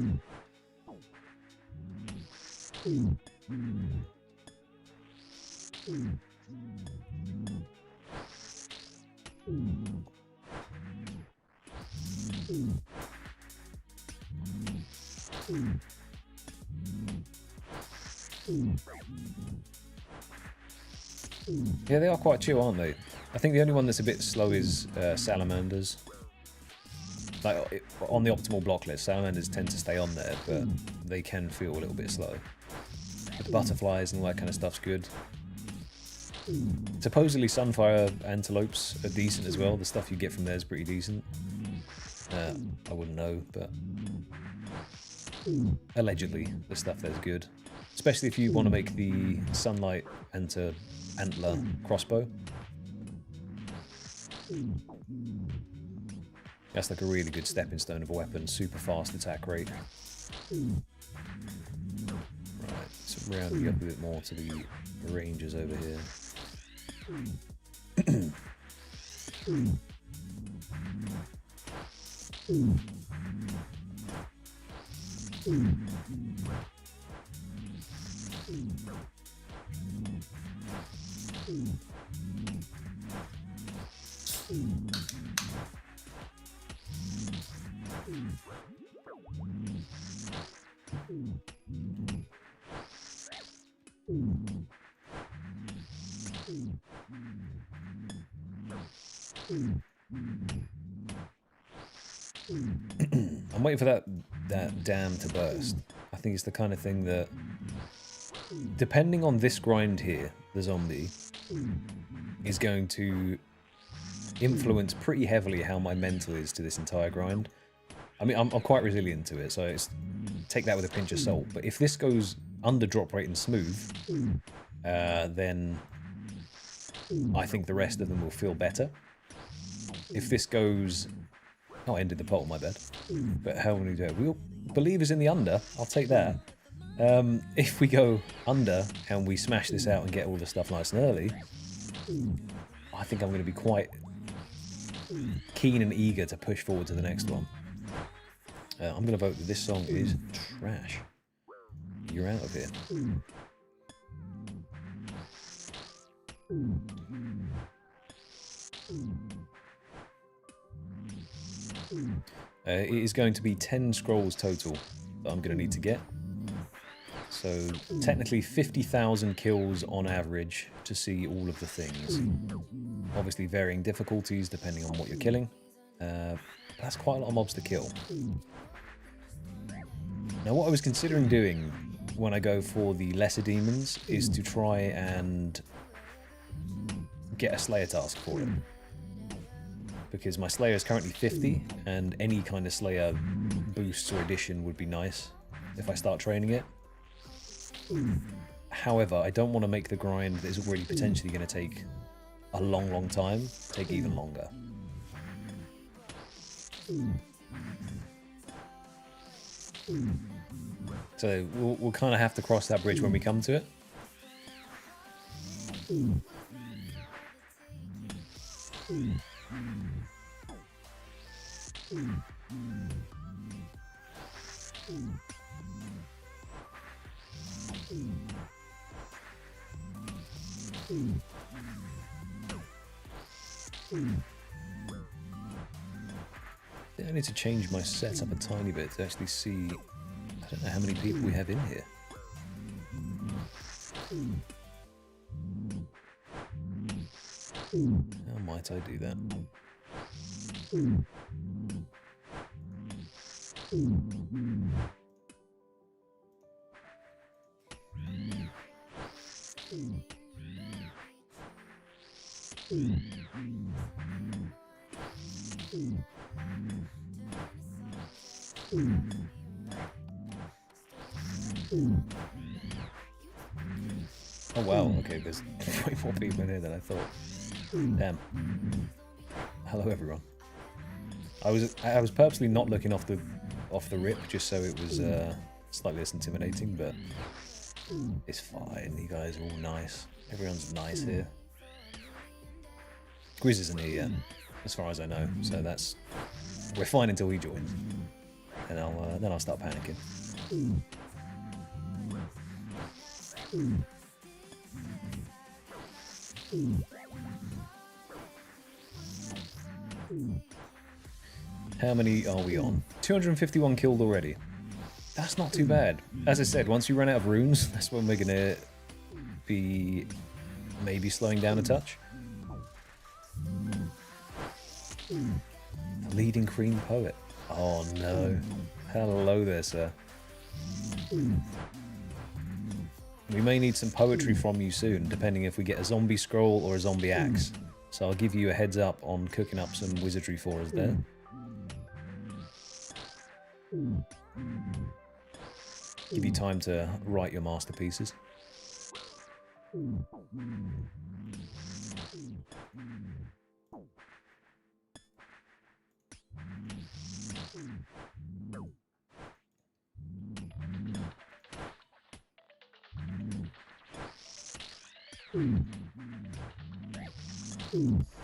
Yeah, they are quite chill, aren't they? I think the only one that's a bit slow is salamanders. Like on the optimal block list, salamanders tend to stay on there, but they can feel a little bit slow. But the butterflies and all that kind of stuff's good. Supposedly sunfire antelopes are decent as well. The stuff you get from there is pretty decent. I wouldn't know, but Allegedly, the stuff there's good. Especially if you want to make the sunlight enter antler crossbow. That's like a really good stepping stone of a weapon. Super fast attack rate. Right, let's round you up a bit more to the rangers over here. I'm waiting for that dam to burst. I think it's the kind of thing that, depending on this grind here, the zombie, is going to influence pretty heavily how my mental is to this entire grind. I mean, I'm quite resilient to it, so take that with a pinch of salt. But if this goes under drop rate and smooth, then I think the rest of them will feel better. If this goes... Oh, I ended the poll, my bad. But how many do we believers in the under? I'll take that. If we go under and we smash this out and get all the stuff nice and early, I think I'm going to be quite keen and eager to push forward to the next one. I'm going to vote that this song is trash. You're out of here. It is going to be 10 scrolls total that I'm going to need to get. So technically 50,000 kills on average to see all of the things. Obviously varying difficulties depending on what you're killing. That's quite a lot of mobs to kill. Now what I was considering doing when I go for the lesser demons is to try and get a Slayer task for it. Because my Slayer is currently 50, and any kind of Slayer boosts or addition would be nice if I start training it. However, I don't want to make the grind that is already potentially going to take a long time take even longer. So we'll kind of have to cross that bridge when we come to it. I need to change my setup a tiny bit to actually see. I don't know how many people we have in here. How might I do that? Oh wow, okay, there's way more people in here than I thought. Damn. Hello everyone. I was purposely not looking off the rip just so it was slightly less intimidating, but it's fine. You guys are all nice. Everyone's nice here. Grizz isn't here yet, as far as I know, so we're fine until he joins, and then I'll start panicking. How many are we on? 251 killed already. That's not too bad. As I said, once you run out of runes, that's when we're gonna be maybe slowing down a touch. The leading cream poet. Oh no. Hello there, sir. We may need some poetry from you soon, depending if we get a zombie scroll or a zombie axe. So I'll give you a heads up on cooking up some wizardry for us there. Give you time to write your masterpieces.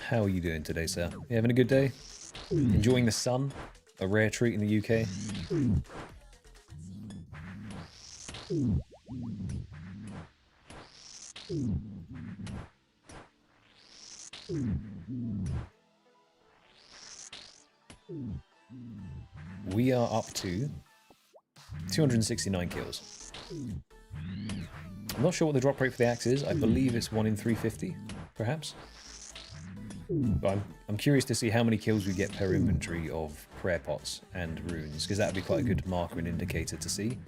How are you doing today, sir? You having a good day? Enjoying the sun? A rare treat in the UK? We are up to 269 kills. I'm not sure what the drop rate for the axe is. I believe it's 1 in 350, perhaps. But I'm curious to see how many kills we get per inventory of prayer pots and runes, because that would be quite a good marker and indicator to see.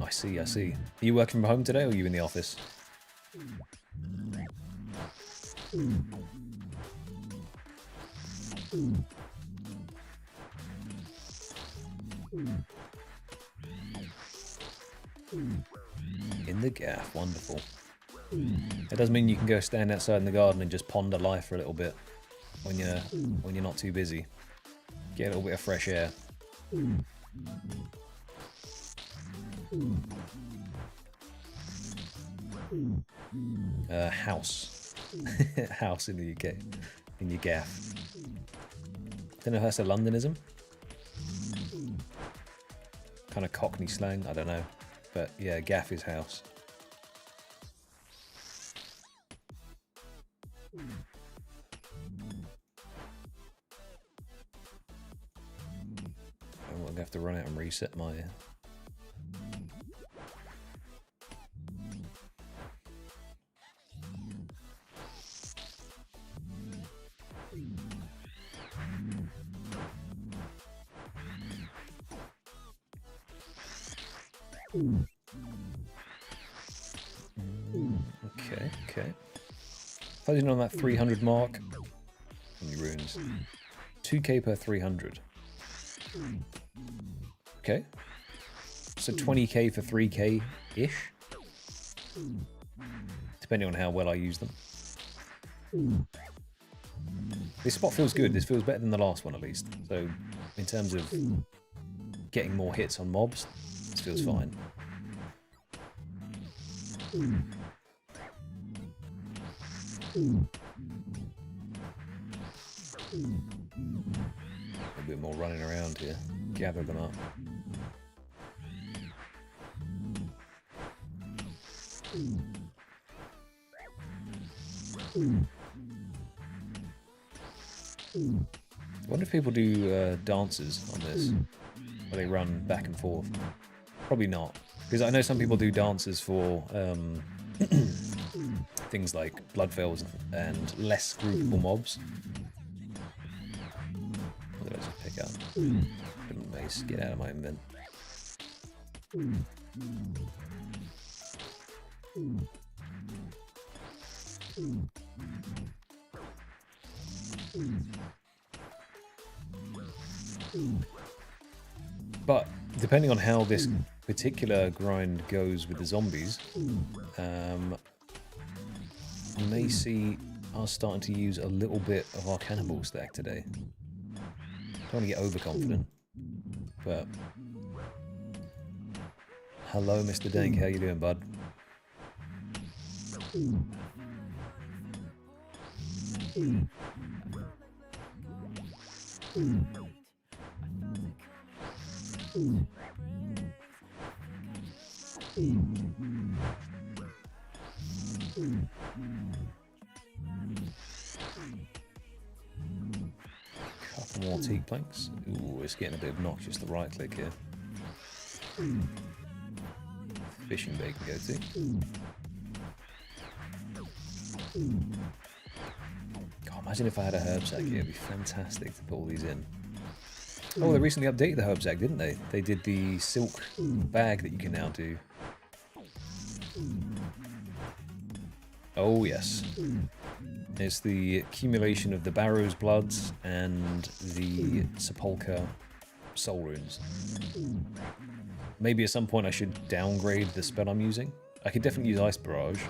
I see, I see. Are you working from home today, or are you in the office? In the gaff, wonderful. It does mean you can go stand outside in the garden and just ponder life for a little bit when you're not too busy. Get a little bit of fresh air. House. House in the UK. In your gaff. Don't know if that's a Londonism. Kind of Cockney slang, I don't know. But yeah, gaff is house. I'm going to have to run out and reset my... Okay. Closing on that 300 mark. How many runes? 2k per 300. Okay. So 20k for 3k-ish. Depending on how well I use them. This spot feels good. This feels better than the last one, at least. So, in terms of getting more hits on mobs, this feels fine. A bit more running around here. Gather them up. I wonder if people do dances on this, where they run back and forth. Probably not, because I know some people do dances for things like Bloodfells and less groupable mobs. What did I just pick up? Mace, get out of my invent. But depending on how this particular grind goes with the zombies, you may see us starting to use a little bit of our cannibal stack today. Don't want to get overconfident, but hello, Mr. Dank, how you doing, bud? Couple more teak planks. Ooh, it's getting a bit obnoxious, the right click here. Fishing bait can go to. God, imagine if I had a herb sack here, it'd be fantastic to put all these in. Oh, they recently updated the herb sack, didn't they? They did the silk bag that you can now do. Oh, yes. It's the accumulation of the Barrow's Bloods and the Sepulchre Soul Runes. Maybe at some point I should downgrade the spell I'm using. I could definitely use Ice Barrage,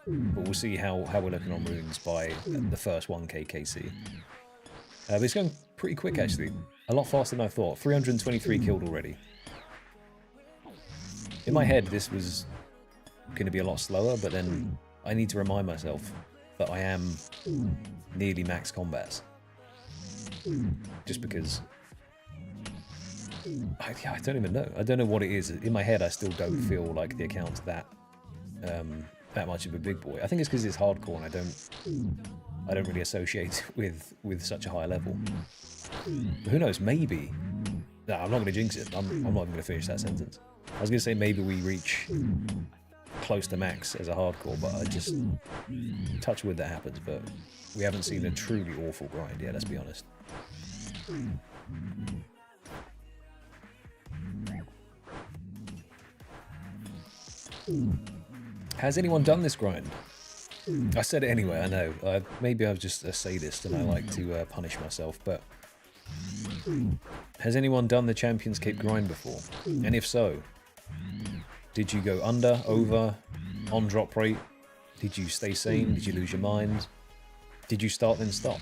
but we'll see how we're looking on runes by the first 1k KC. But it's going pretty quick, actually. A lot faster than I thought. 323 killed already. In my head, this was going to be a lot slower, but then I need to remind myself that I am nearly max combats. Just because... I don't even know. I don't know what it is. In my head, I still don't feel like the account's that much of a big boy. I think it's because it's hardcore and I don't really associate with such a high level. But who knows? Maybe. No, I'm not going to jinx it. I'm not even going to finish that sentence. I was going to say maybe we reach close to max as a hardcore, but I just touch wood that happens. But we haven't seen a truly awful grind yet. Let's be honest. Has anyone done this grind? I said it anyway, I know. Maybe I'm just a sadist and I like to punish myself, but... Has anyone done the Champions Cape grind before? And if so, did you go under, over, on drop rate? Did you stay sane? Did you lose your mind? Did you start then stop?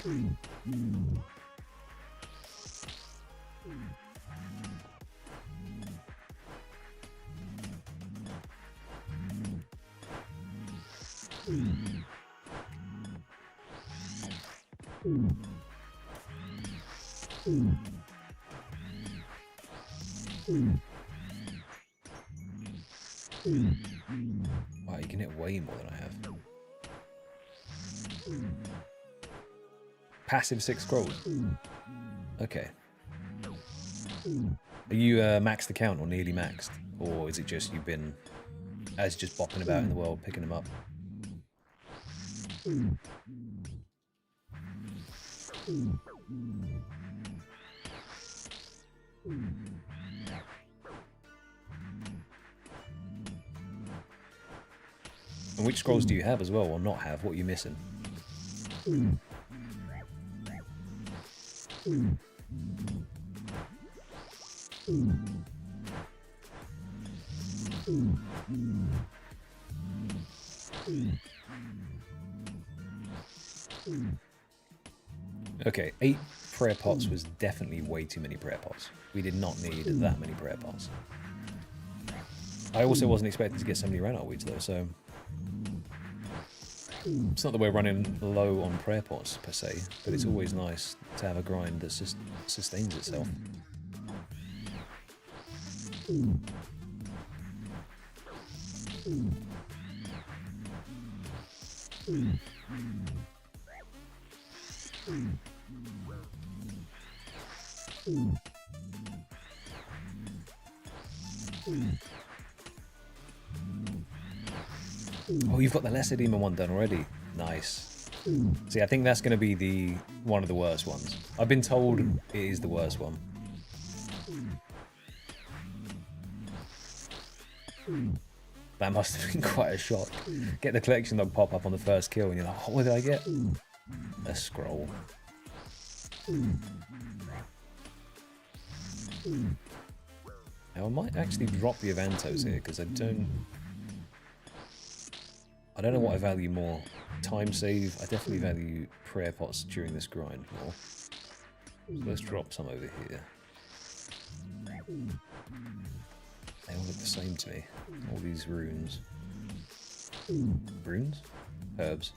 Wow, you can hit way more than I have. Passive 6 scrolls. Okay. Are you maxed the count or nearly maxed? Or is it just you've been just bopping about in the world, picking them up? And which scrolls do you have as well, or not have? What are you missing? Okay, 8 prayer pots was definitely way too many prayer pots. We did not need that many prayer pots. I also wasn't expecting to get so many Ranarr Weeds though, so... It's not that we're running low on prayer pots per se, but it's always nice to have a grind that just sustains itself. Oh, you've got the Lesser Demon one done already. Nice. See, I think that's going to be one of the worst ones. I've been told it is the worst one. That must have been quite a shock. Get the collection log pop up on the first kill and you're like, oh, what did I get? A scroll. Now I might actually drop the Avantos here because I don't know what I value more. Time save, I definitely value prayer pots during this grind more. So let's drop some over here. They all look the same to me. All these runes. Runes? Herbs.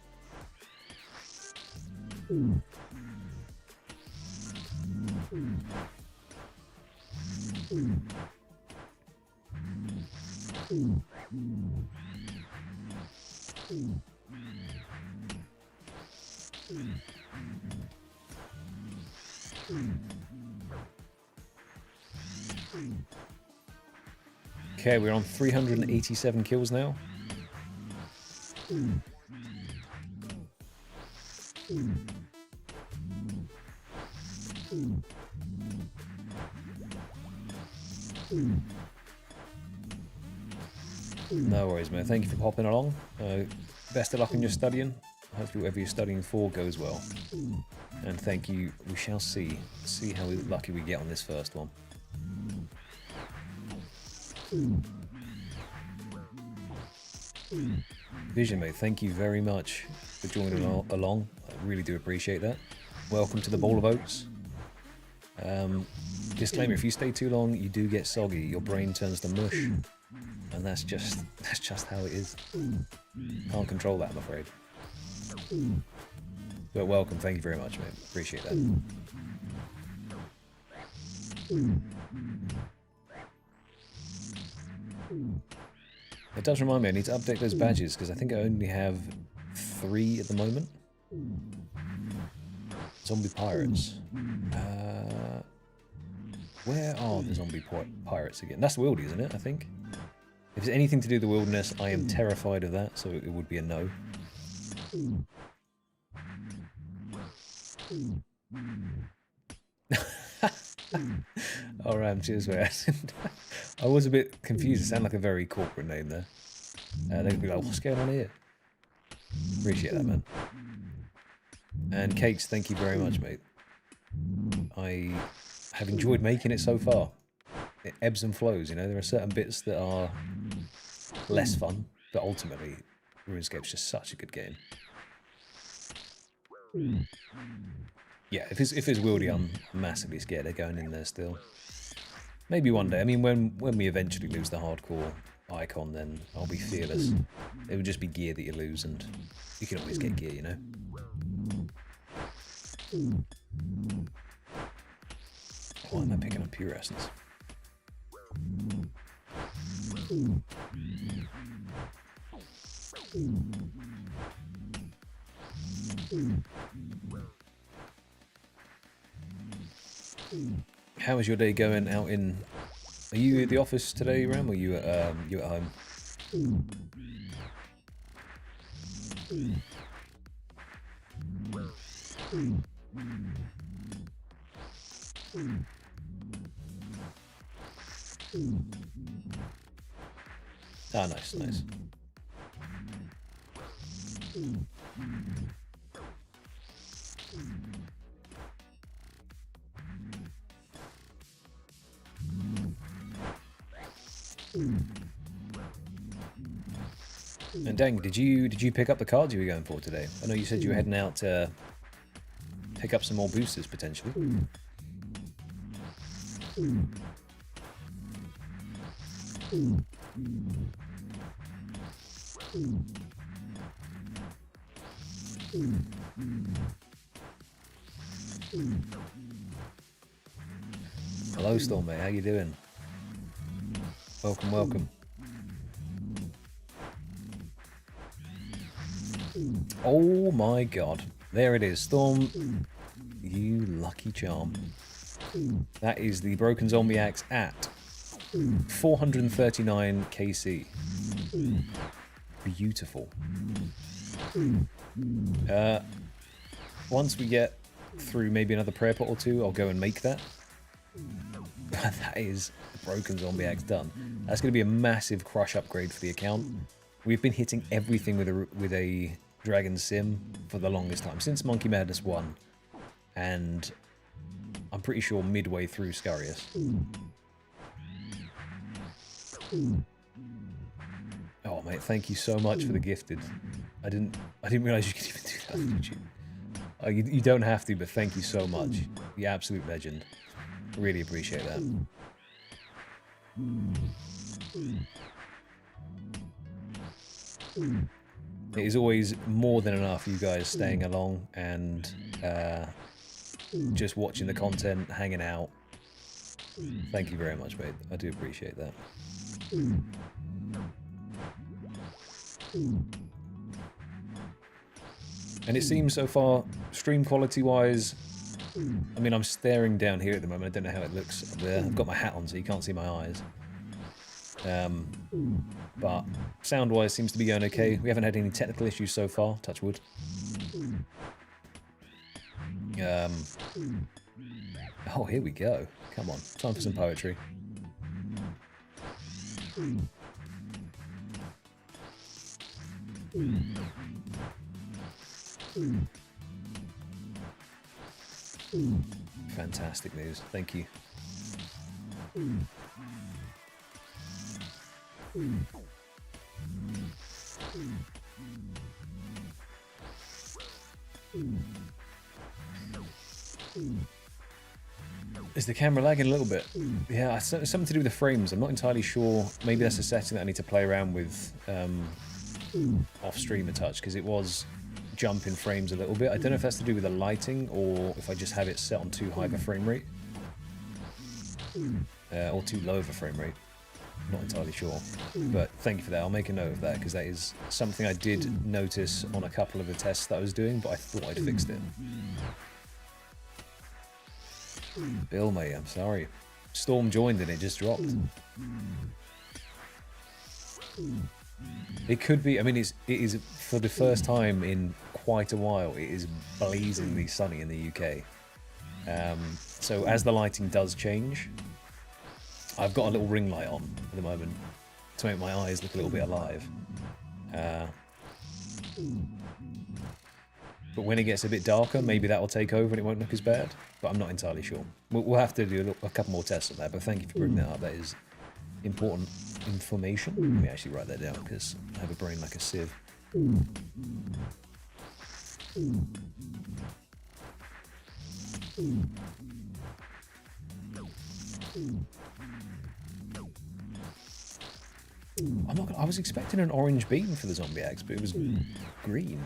Okay, we're on 387 kills now. No worries, man. Thank you for popping along. Best of luck in your studying. Hopefully whatever you're studying for goes well. And thank you. We shall see. See how lucky we get on this first one. Vision, mate, thank you very much for joining along. I really do appreciate that. Welcome to the bowl of oats. Disclaimer, if you stay too long, you do get soggy. Your brain turns to mush. And that's just how it is. Can't control that, I'm afraid. But welcome, thank you very much, mate. Appreciate that. It does remind me, I need to update those badges, because I think I only have 3 at the moment. Zombie pirates. Where are the zombie pirates again? That's Wildy, isn't it, I think? If it's anything to do with the wilderness, I am terrified of that, so it would be a no. Alright, cheers, mate. I was a bit confused. It sounded like a very corporate name there. They'd be like, what's going on here? Appreciate that, man. And Cakes, thank you very much, mate. I have enjoyed making it so far. It ebbs and flows, you know. There are certain bits that are less fun, but ultimately, RuneScape's just such a good game. Yeah, if it's Wildy, I'm massively scared of going in there still. Maybe one day. I mean, when we eventually lose the hardcore icon, then I'll be fearless. It would just be gear that you lose, and you can always get gear, you know. Why am I picking up pure essence? How is your day going out in... Are you at the office today, Ram, or you at home? Ah, nice, nice. And Dang, did you pick up the cards you were going for today? I know you said you were heading out to pick up some more boosters potentially. Hello, Stormy. How you doing? Welcome, welcome. Oh my god. There it is. Storm, you lucky charm. That is the Broken Zombie Axe at 439 KC. Beautiful. Once we get through maybe another prayer pot or two, I'll go and make that. But that is the Broken Zombie Axe done. That's going to be a massive crush upgrade for the account. We've been hitting everything with a Dragon Sim for the longest time, since Monkey Madness 1, and I'm pretty sure midway through Scarius. Oh mate, thank you so much for the gifted. I didn't realise you could even do that on YouTube. You don't have to, but thank you so much. The absolute legend. Really appreciate that. It is always more than enough, you guys staying along and just watching the content, hanging out. Thank you very much, mate. I do appreciate that. And it seems so far, stream quality wise, I mean, I'm staring down here at the moment. I don't know how it looks up there. I've got my hat on so you can't see my eyes. But sound-wise seems to be going okay. We haven't had any technical issues so far, touch wood. Oh, here we go. Come on, time for some poetry. Fantastic news. Thank you. Is the camera lagging a little bit? Yeah, it's something to do with the frames. I'm not entirely sure. Maybe that's a setting that I need to play around with off stream a touch, because it was jumping frames a little bit. I don't know if that's to do with the lighting or if I just have it set on too high of a frame rate. Or too low of a frame rate. Not entirely sure. But thank you for that. I'll make a note of that, because that is something I did notice on a couple of the tests that I was doing, but I thought I'd fixed it. Bill, mate, I'm sorry. Storm joined and it just dropped. It could be, I mean, it is for the first time in quite a while, it is blazingly sunny in the UK. So as the lighting does change, I've got a little ring light on at the moment to make my eyes look a little bit alive. But when it gets a bit darker, maybe that will take over and it won't look as bad. But I'm not entirely sure. We'll have to do a couple more tests on that. But thank you for bringing that up. That is important information. Let me actually write that down, because I have a brain like a sieve. I was expecting an orange beam for the zombie axe, but it was green.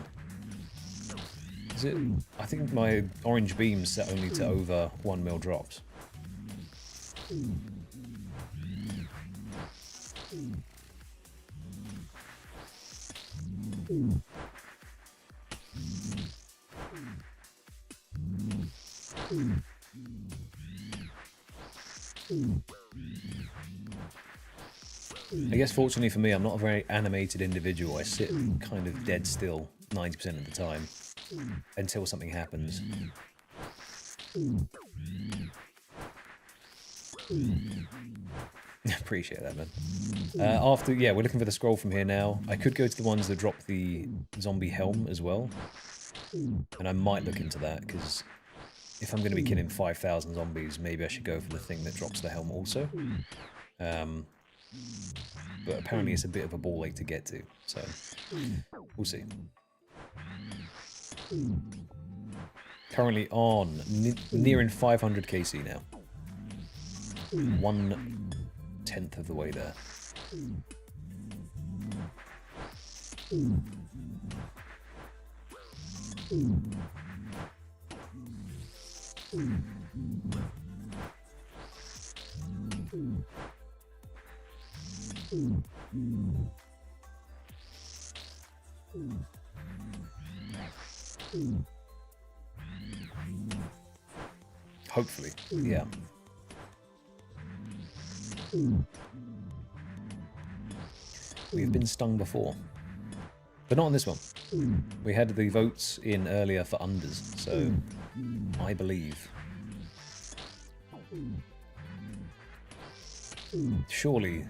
Is it? I think my orange beam's set only to over 1 mil drops. I guess fortunately for me, I'm not a very animated individual. I sit kind of dead still 90% of the time until something happens. Appreciate that, man. Yeah, we're looking for the scroll from here now. I could go to the ones that drop the zombie helm as well. And I might look into that, because if I'm going to be killing 5,000 zombies, maybe I should go for the thing that drops the helm also. But apparently it's a bit of a ball ache to get to, so we'll see. Currently on nearing 500 KC now. 1/10 of the way there. Hopefully, yeah. We've been stung before, but not on this one. We had the votes in earlier for unders, so I believe. Surely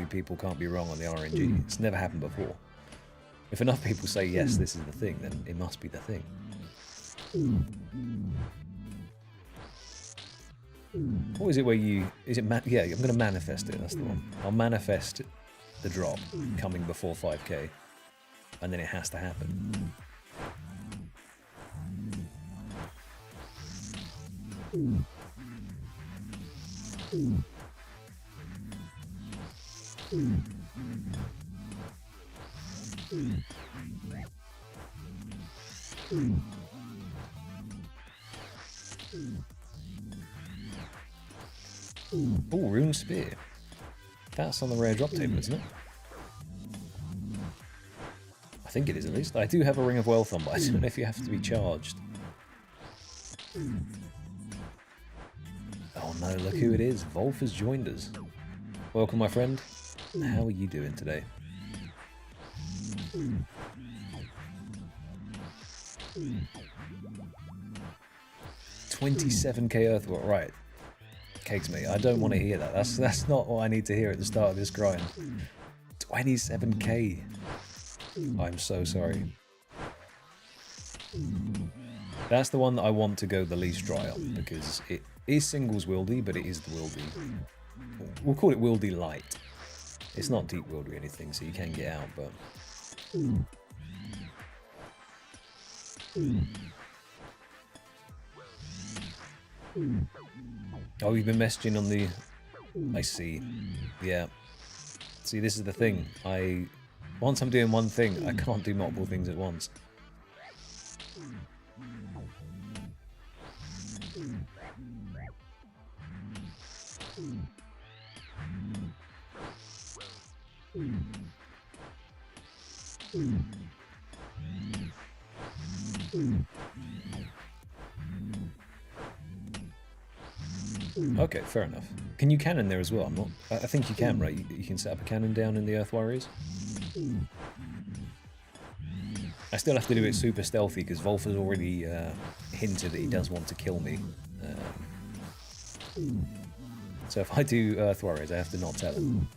people can't be wrong on the RNG. It's never happened before. If enough people say yes, this is the thing, then it must be the thing. What is it where you... yeah, I'm going to manifest it, that's the one. I'll manifest the drop coming before 5k, and then it has to happen. Oh, rune spear. That's on the rare drop table, isn't it? I think it is, at least. I do have a ring of wealth on, but I don't know if you have to be charged. Oh no, look who it is. Wolf has joined us. Welcome, my friend. How are you doing today? 27k earthwork, right. Cakes me. I don't want to hear that. That's not what I need to hear at the start of this grind. 27k. I'm so sorry. That's the one that I want to go the least dry on, because it is singles wildy, but it is the wildy. We'll call it wildy light. It's not deep wildy or anything, so you can get out, but... Oh, you've been messaging on the... I see. Yeah. See, this is the thing. Once I'm doing one thing, I can't do multiple things at once. Okay, fair enough. Can you cannon there as well? I think you can, right? You can set up a cannon down in the Earth Warriors. I still have to do it super stealthy because Wolf has already hinted that he does want to kill me. So if I do Earth Warriors, I have to not tell him.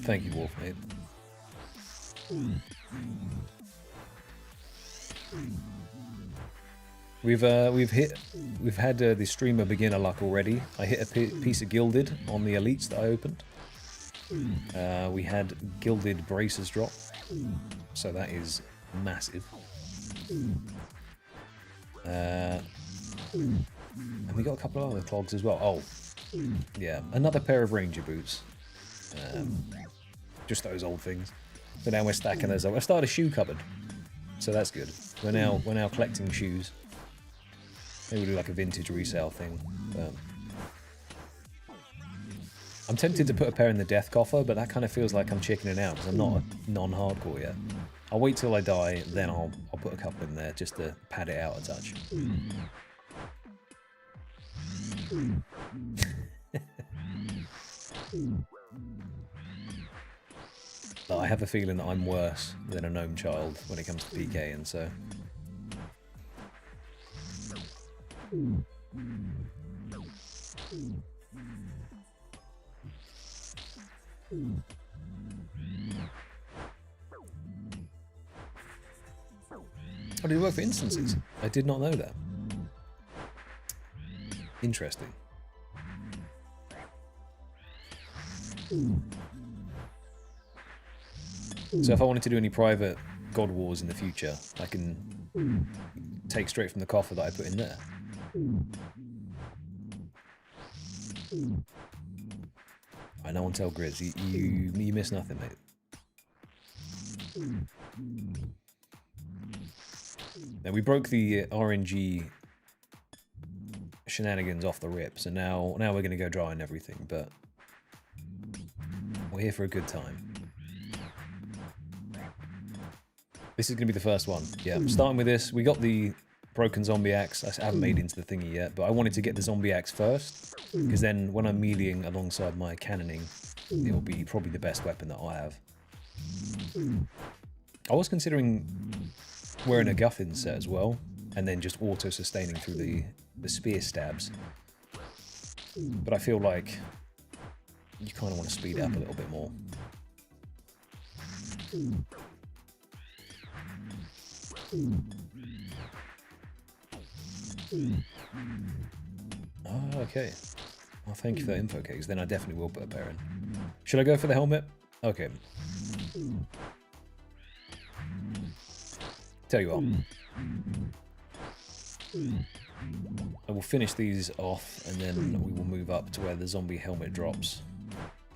Thank you, Wolf, mate. We've had the streamer beginner luck already. I hit a piece of gilded on the elites that I opened. We had gilded braces drop, so that is massive. And we got a couple of other clogs as well. Oh, yeah, another pair of ranger boots. Just those old things. So now we're stacking those up. I started a shoe cupboard, so that's good. We're now collecting shoes. Maybe we'll do like a vintage resale thing. But I'm tempted to put a pair in the death coffer, but that kind of feels like I'm chickening out because I'm not a non-hardcore yet. I'll wait till I die, then I'll put a couple in there just to pad it out a touch. But I have a feeling that I'm worse than a gnome child when it comes to PK, and so... Oh, did it work for instances? I did not know that. Interesting. So if I wanted to do any private God Wars in the future, I can take straight from the coffer that I put in there. I no one tell Grizz, you miss nothing, mate. Now we broke the RNG shenanigans off the rip, so now we're gonna go dry and everything, but we're here for a good time. This is gonna be the first one. Yeah, starting with this, we got the broken zombie axe. I haven't made into the thingy yet, but I wanted to get the zombie axe first, because then when I'm meleeing alongside my cannoning, it will be probably the best weapon that I have. I was considering wearing a Guffin set as well, and then just auto-sustaining through the spear stabs. But I feel like you kind of want to speed it up a little bit more. Oh, okay. Well, thank you for the info, Cakes. Then I definitely will put a pair in. Should I go for the helmet? Okay. Tell you what. I will finish these off, and then we will move up to where the zombie helmet drops.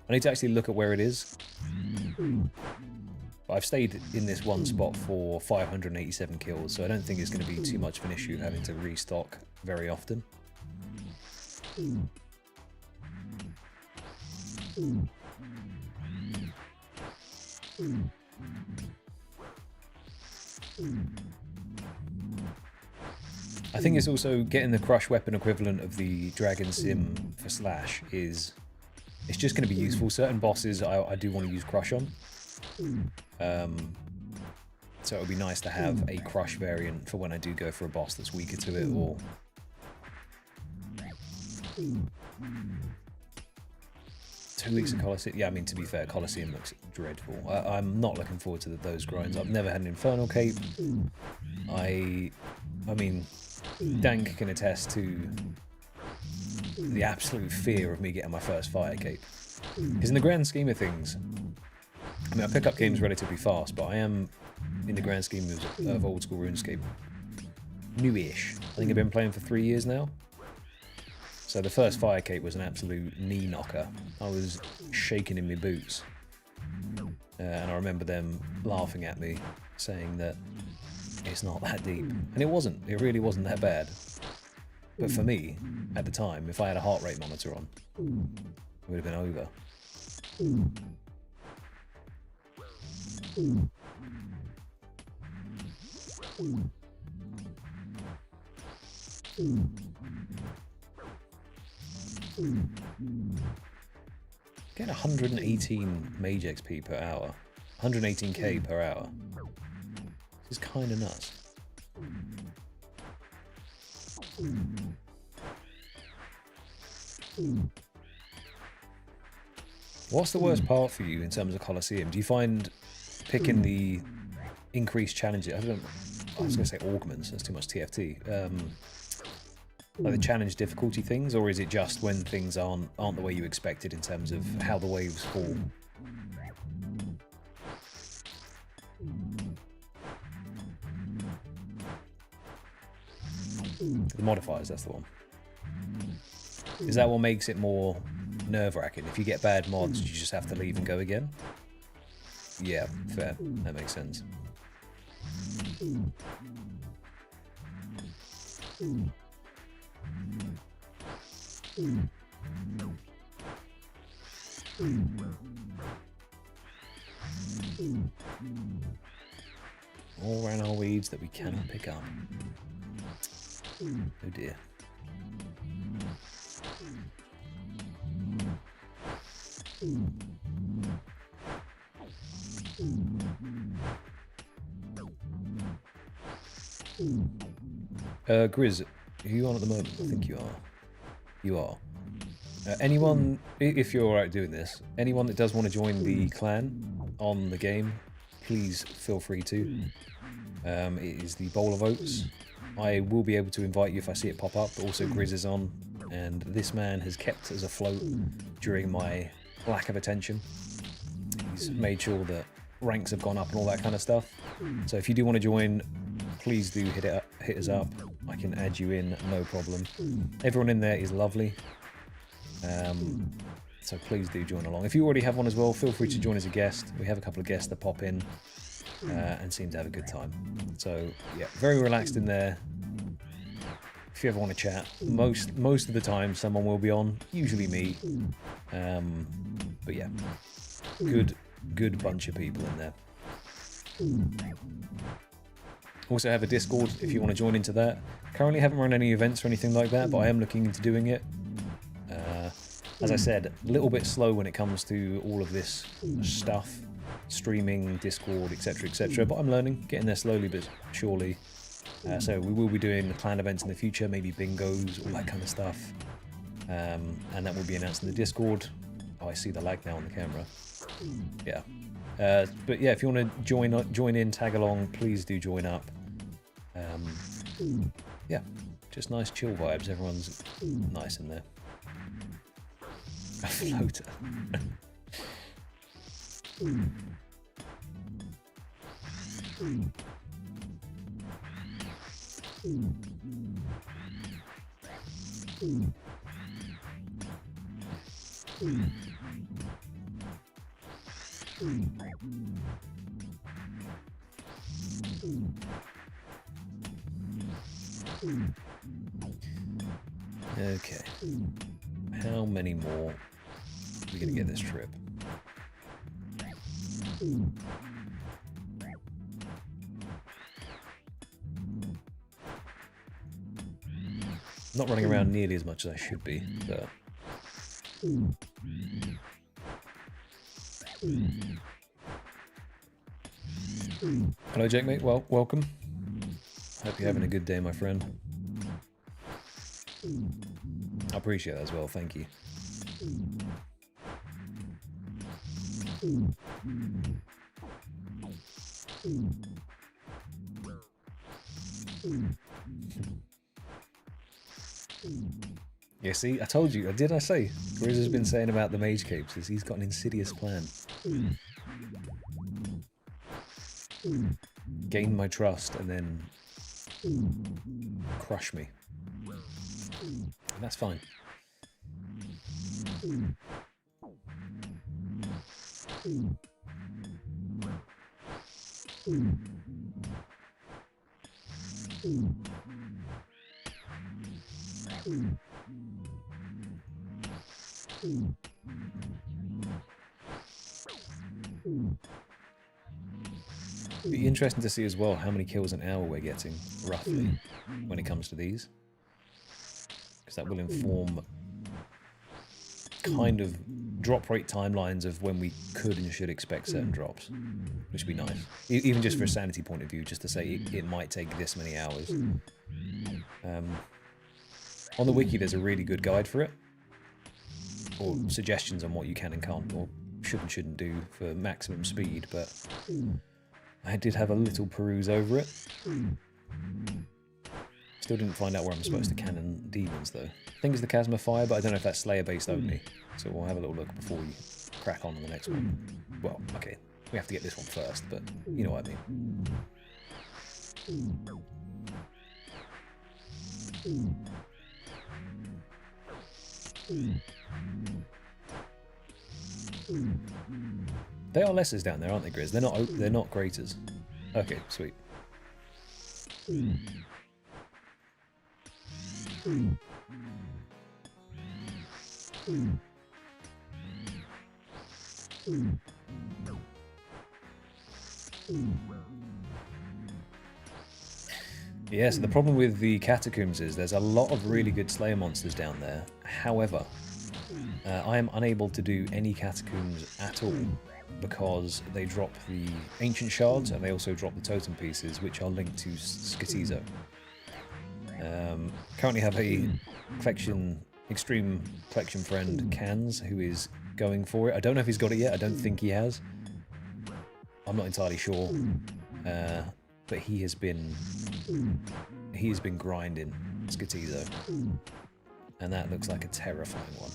I need to actually look at where it is. But I've stayed in this one spot for 587 kills, so I don't think it's going to be too much of an issue having to restock very often. I think it's also getting the crush weapon equivalent of the Dragon Sim for Slash it's just going to be useful. Certain bosses I do want to use crush on. So it would be nice to have a crush variant for when I do go for a boss that's weaker to it, or... 2 weeks of Colosseum. Yeah, I mean, to be fair, Colosseum looks dreadful. I'm not looking forward to those grinds. I've never had an Infernal Cape. I mean, Dank can attest to the absolute fear of me getting my first Fire Cape. Because in the grand scheme of things, I mean, I pick up games relatively fast, but I am, in the grand scheme of old school RuneScape, newish. I think I've been playing for 3 years now. So the first Fire Cape was an absolute knee knocker. I was shaking in my boots. And I remember them laughing at me, saying that it's not that deep. And it wasn't. It really wasn't that bad. But for me, at the time, if I had a heart rate monitor on, it would have been over. Get 118 Mage XP per hour. 118k per hour. This is kind of nuts. What's the worst part for you in terms of Colosseum? Do you find picking the increased challenges? I was going to say augments. That's too much TFT. Like the challenge difficulty things, or is it just when things aren't the way you expected in terms of how the waves fall? The modifiers, that's the one. Is that what makes it more nerve-wracking? If you get bad mods, you just have to leave and go again? Yeah, fair. That makes sense. All around our weeds that we cannot pick up. Oh dear. Grizz, are you on at the moment? I think you are. You are. Anyone, if you're alright doing this, anyone that does want to join the clan on the game, please feel free to. It is the Bowl of Oats. I will be able to invite you if I see it pop up, but also Grizz is on, and this man has kept us afloat during my lack of attention. He's made sure that ranks have gone up and all that kind of stuff. So if you do want to join, please do hit us up. I can add you in, no problem. Everyone in there is lovely. So please do join along. If you already have one as well, feel free to join as a guest. We have a couple of guests that pop in and seem to have a good time. So yeah, very relaxed in there. If you ever want to chat, most of the time someone will be on, usually me. But yeah, good bunch of people in there. Also have a Discord if you want to join into that. Currently haven't run any events or anything like that, but I am looking into doing it. As I said, a little bit slow when it comes to all of this stuff, streaming, Discord, etc., but I'm learning, getting there slowly but surely. So we will be doing the clan events in the future, maybe bingos, all that kind of stuff, and that will be announced in the Discord. Oh, I see the lag now on the camera. Yeah, but yeah, if you want to join in, tag along, please do join up. Yeah, just nice chill vibes. Everyone's nice in there. A floater. Okay. How many more are we going to get this trip? Not running around nearly as much as I should be, but... Hello, Jake, mate. Well, welcome. Hope you're having a good day, my friend. I appreciate that as well, thank you. Yeah, see, I told you. Did I say? Grizz has been saying about the mage capes is he's got an insidious plan. Gain my trust and then crush me. And that's fine. Be interesting to see as well how many kills an hour we're getting, roughly, when it comes to these. Because that will inform kind of drop rate timelines of when we could and should expect certain drops, which would be nice. Even just for a sanity point of view, just to say it might take this many hours. On the wiki, there's a really good guide for it, or suggestions on what you can and can't, or should and shouldn't do for maximum speed, but I did have a little peruse over it. Still didn't find out where I'm supposed to cannon demons, though. I think it's the Chasm of Fire, but I don't know if that's Slayer-based only. So we'll have a little look before we crack on the next one. Well, okay, we have to get this one first, but you know what I mean. They are lessers down there, aren't they, Grizz? They're not greaters. Okay, sweet. Yeah, so the problem with the catacombs is there's a lot of really good Slayer monsters down there. However, I am unable to do any catacombs at all because they drop the ancient shards and they also drop the totem pieces, which are linked to Skatizo. Currently have a extreme collection friend, Cans, who is going for it. I don't know if he's got it yet. I don't think he has. I'm not entirely sure, but he has been grinding Skatizo, and that looks like a terrifying one.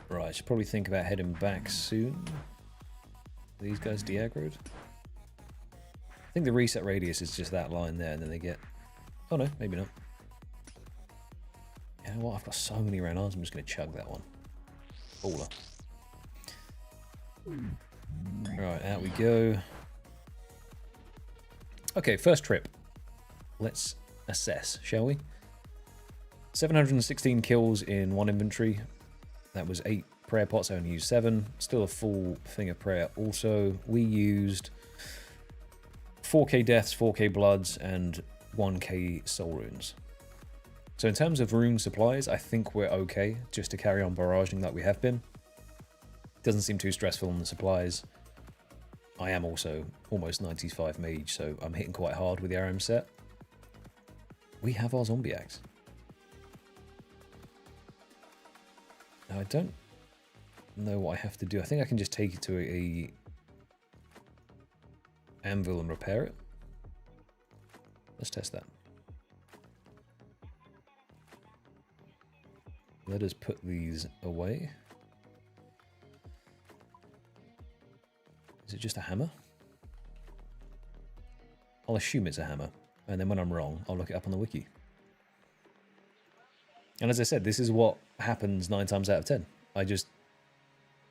Right, I should probably think about heading back soon. Are these guys de-aggroed? I think the reset radius is just that line there, and then they get... Oh no, maybe not. You know what, I've got so many round-arms, I'm just going to chug that one. Baller. Right, out we go. Okay, first trip. Let's assess, shall we? 716 kills in one inventory. That was 8 prayer pots, I only used 7. Still a full thing of prayer. Also, we used 4k deaths, 4k bloods, and 1k soul runes. So in terms of rune supplies, I think we're okay just to carry on barraging like we have been. Doesn't seem too stressful on the supplies. I am also almost 95 mage, so I'm hitting quite hard with the RM set. We have our zombie axe. Now I don't know what I have to do. I think I can just take it to a anvil and repair it. Let's test that. Let us put these away. Is it just a hammer? I'll assume it's a hammer, and then when I'm wrong, I'll look it up on the wiki. And as I said, this is what happens 9 times out of 10.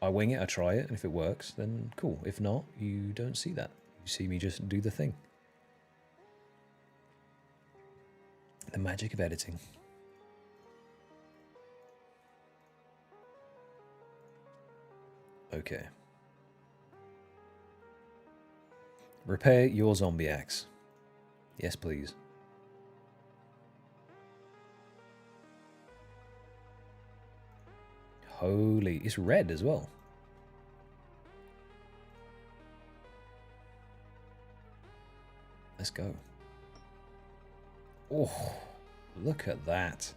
I wing it, I try it, and if it works, then cool. If not, you don't see that. You see me just do the thing. The magic of editing. Okay. Repair your zombie axe. Yes, please. Holy, it's red as well. Let's go. Oh, look at that.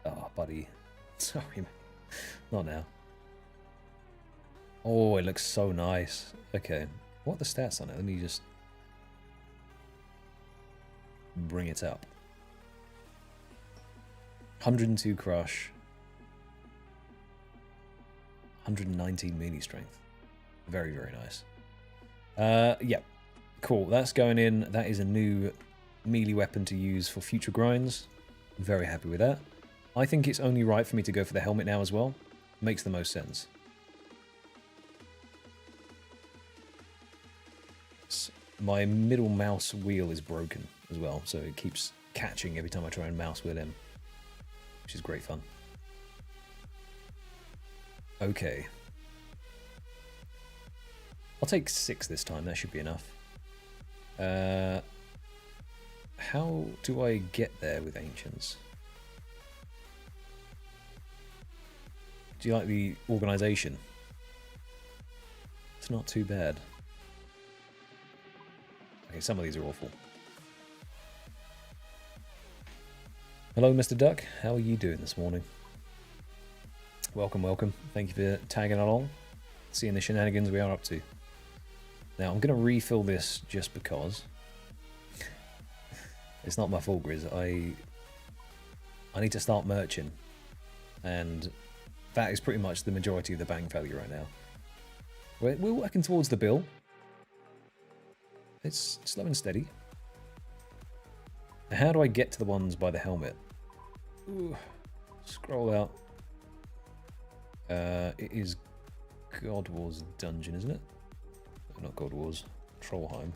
Oh, buddy. Sorry, man. Not now. Oh, it looks so nice. Okay. What are the stats on it? Let me just bring it up. 102 crush. 119 melee strength. Very, very nice. Yeah. Cool. That's going in. That is a new melee weapon to use for future grinds. Very happy with that. I think it's only right for me to go for the helmet now as well. Makes the most sense. My middle mouse wheel is broken as well, so it keeps catching every time I try and mouse wheel in, which is great fun. Okay. I'll take 6 this time, that should be enough. How do I get there with Ancients? Do you like the organisation? It's not too bad. Okay, some of these are awful. Hello, Mr. Duck. How are you doing this morning? Welcome, welcome. Thank you for tagging along, seeing the shenanigans we are up to. Now, I'm going to refill this just because. It's not my fault, Grizz. I need to start merching. And that is pretty much the majority of the bank value right now. We're working towards the bill. It's slow and steady. Now, how do I get to the ones by the helmet? Ooh, scroll out. It is God Wars dungeon, isn't it? No, not God Wars. Trollheim.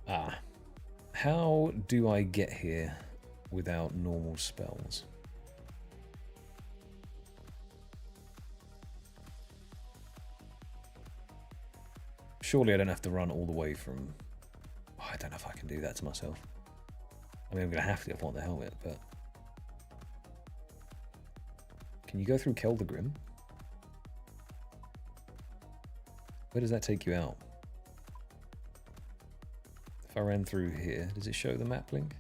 Ah. How do I get here without normal spells? Surely I don't have to run all the way from... Oh, I don't know if I can do that to myself. I mean, I'm going to have to if I want the helmet, but... Can you go through Keldagrim? Where does that take you out? If I ran through here, does it show the map link?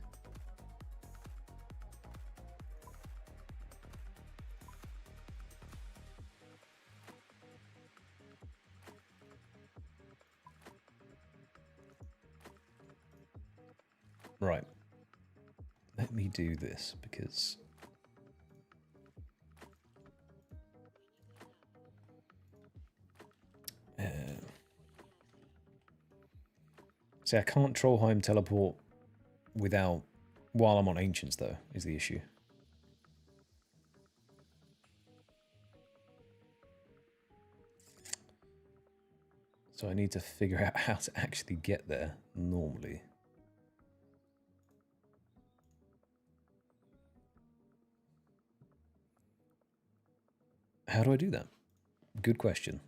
Right. Let me do this because... See, I can't Trollheim teleport without... While I'm on Ancients, though, is the issue. So I need to figure out how to actually get there normally. How do I do that? Good question.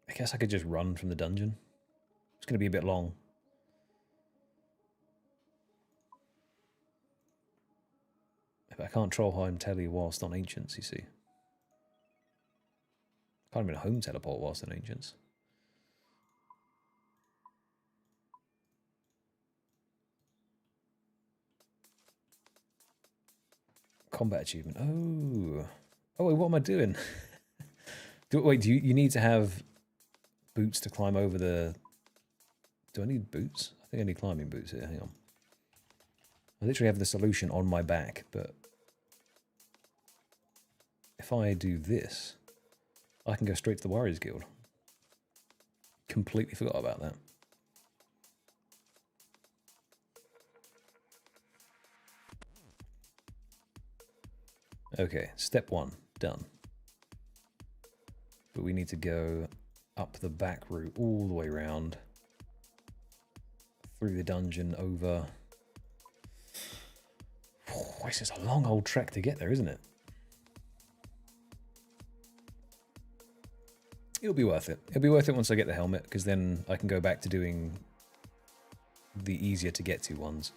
I guess I could just run from the dungeon. It's going to be a bit long. But I can't Trollheim telly whilst on Ancients, you see. Can't even home teleport whilst on Ancients. Combat achievement. Oh. Oh, wait, what am I doing? Wait, do you need to have boots to climb over the... Do I need boots? I think I need climbing boots here. Hang on. I literally have the solution on my back, but... If I do this, I can go straight to the Warriors Guild. Completely forgot about that. Okay, step 1, done. But we need to go up the back route all the way around. through the dungeon over. Oh, this is a long old trek to get there, isn't it? It'll be worth it. It'll be worth it once I get the helmet, because then I can go back to doing the easier to get to ones.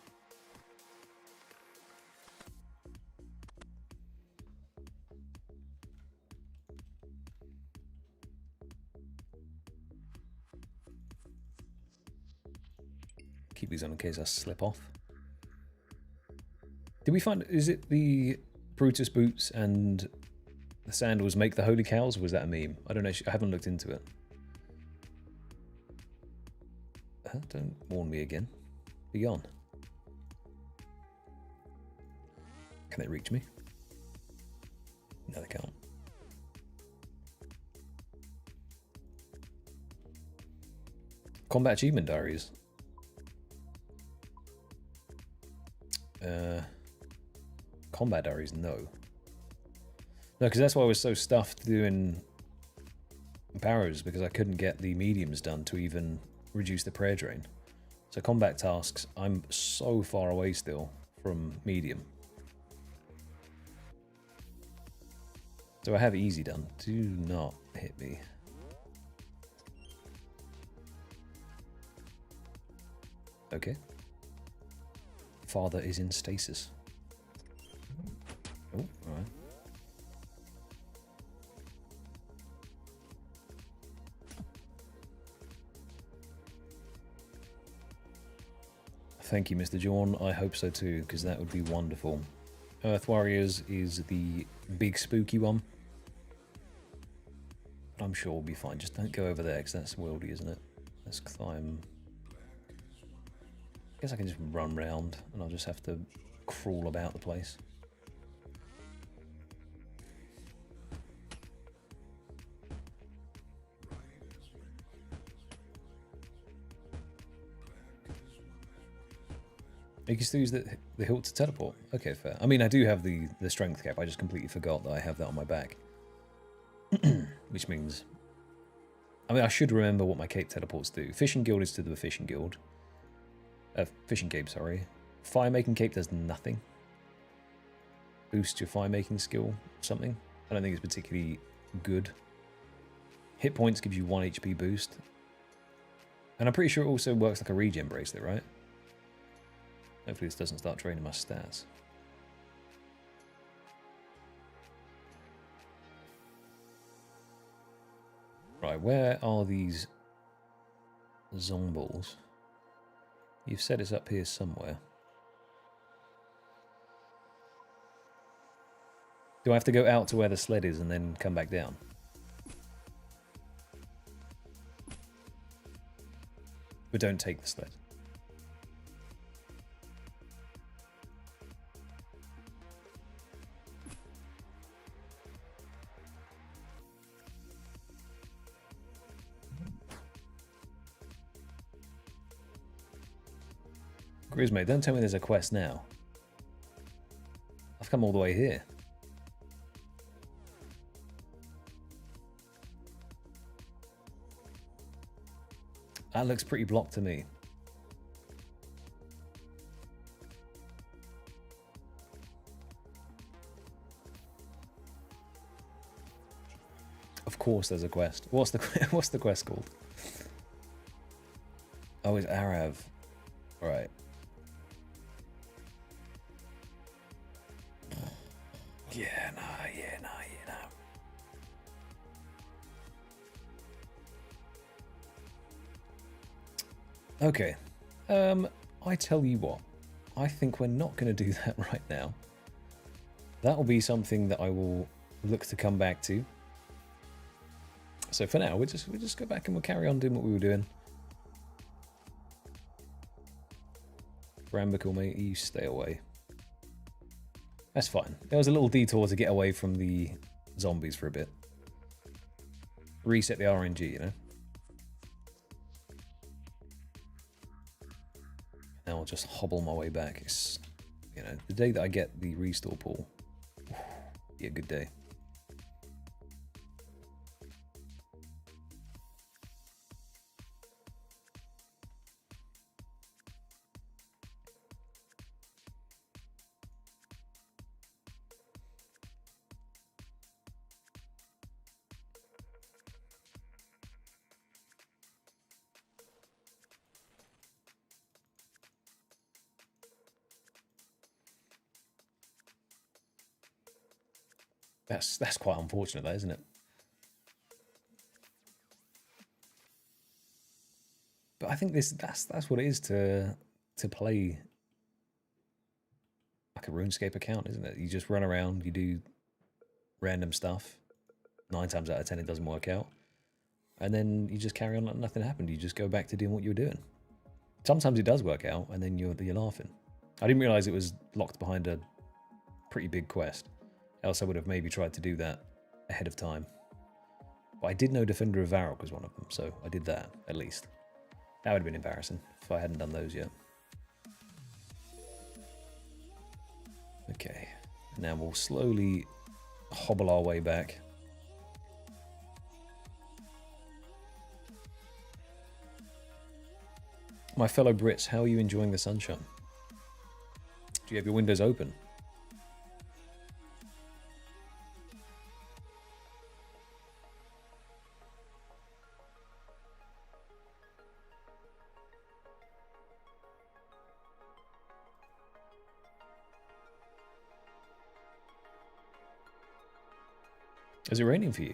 Keep these on in case I slip off. Did we find, is it the Brutus boots and the sandals make the holy cows, or was that a meme? I don't know, I haven't looked into it. Don't warn me again. Be gone. Can they reach me? No, they can't. Combat achievement diaries. Combat diaries, no. No, because that's why I was so stuffed doing barrows, because I couldn't get the mediums done to even reduce the prayer drain. So combat tasks, I'm so far away still from medium. So I have easy done. Do not hit me. Okay. Father is in stasis. Oh, alright. Thank you, Mr. John. I hope so too, because that would be wonderful. Earth Warriors is the big spooky one. I'm sure we'll be fine. Just don't go over there, because that's worldy, isn't it? Let's climb. I guess I can just run round, and I'll just have to crawl about the place. You can still use the hilt to teleport. Okay, fair. I mean, I do have the strength cap. I just completely forgot that I have that on my back. Which means... I mean, I should remember what my cape teleports do. Fishing Guild is to the Fishing Guild. Fishing cape, sorry. Fire making cape does nothing. Boost your fire making skill or something. I don't think it's particularly good. Hit points gives you 1 HP boost. And I'm pretty sure it also works like a regen bracelet, right? Hopefully this doesn't start draining my stats. Right, where are these zombies? You've said it's up here somewhere. Do I have to go out to where the sled is and then come back down? But don't take the sled. Grizmo, don't tell me there's a quest now. I've come all the way here. That looks pretty blocked to me. Of course there's a quest. What's the quest called? Oh, it's Arav. Right. Yeah, nah. Okay. I tell you what. I think we're not going to do that right now. That will be something that I will look to come back to. So for now, we'll just go back and we'll carry on doing what we were doing. Rambical, mate, you stay away. That's fine. There was a little detour to get away from the zombies for a bit. Reset the RNG, you know? Now I'll just hobble my way back. It's, you know, the day that I get the restore pool, be a good day. That's quite unfortunate, though, isn't it? But I think that's what it is to play like a RuneScape account, isn't it? You just run around, you do random stuff. 9 times out of 10, it doesn't work out, and then you just carry on like nothing happened. You just go back to doing what you were doing. Sometimes it does work out, and then you're laughing. I didn't realize it was locked behind a pretty big quest. Else I would have maybe tried to do that ahead of time. But I did know Defender of Varrock was one of them, so I did that at least. That would have been embarrassing if I hadn't done those yet. Okay, now we'll slowly hobble our way back. My fellow Brits, how are you enjoying the sunshine? Do you have your windows open? Is it raining for you?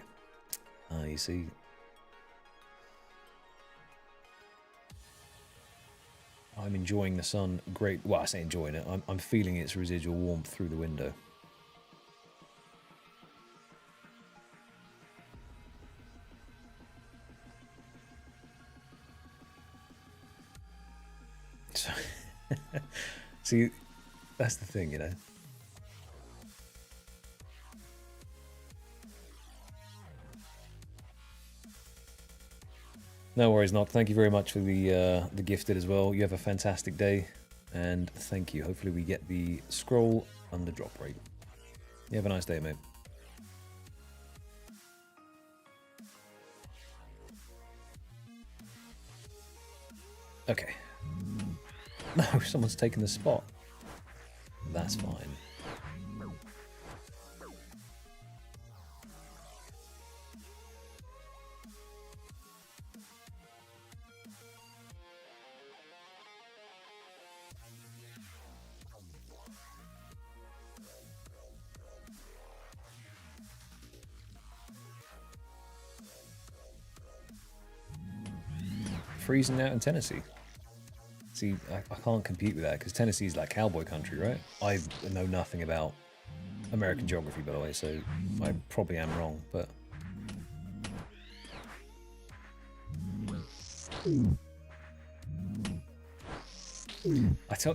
Ah, you see. I'm enjoying the sun. Great. Well, I say enjoying it. I'm feeling its residual warmth through the window. So, see, that's the thing, you know. No worries, not. Thank you very much for the gifted as well. You have a fantastic day, and thank you. Hopefully we get the scroll under drop rate. You have a nice day, mate. Okay. No, someone's taken the spot. That's fine. Freezing out in Tennessee. See, I can't compete with that because Tennessee's like cowboy country, right? I know nothing about American geography, by the way, so I probably am wrong, but...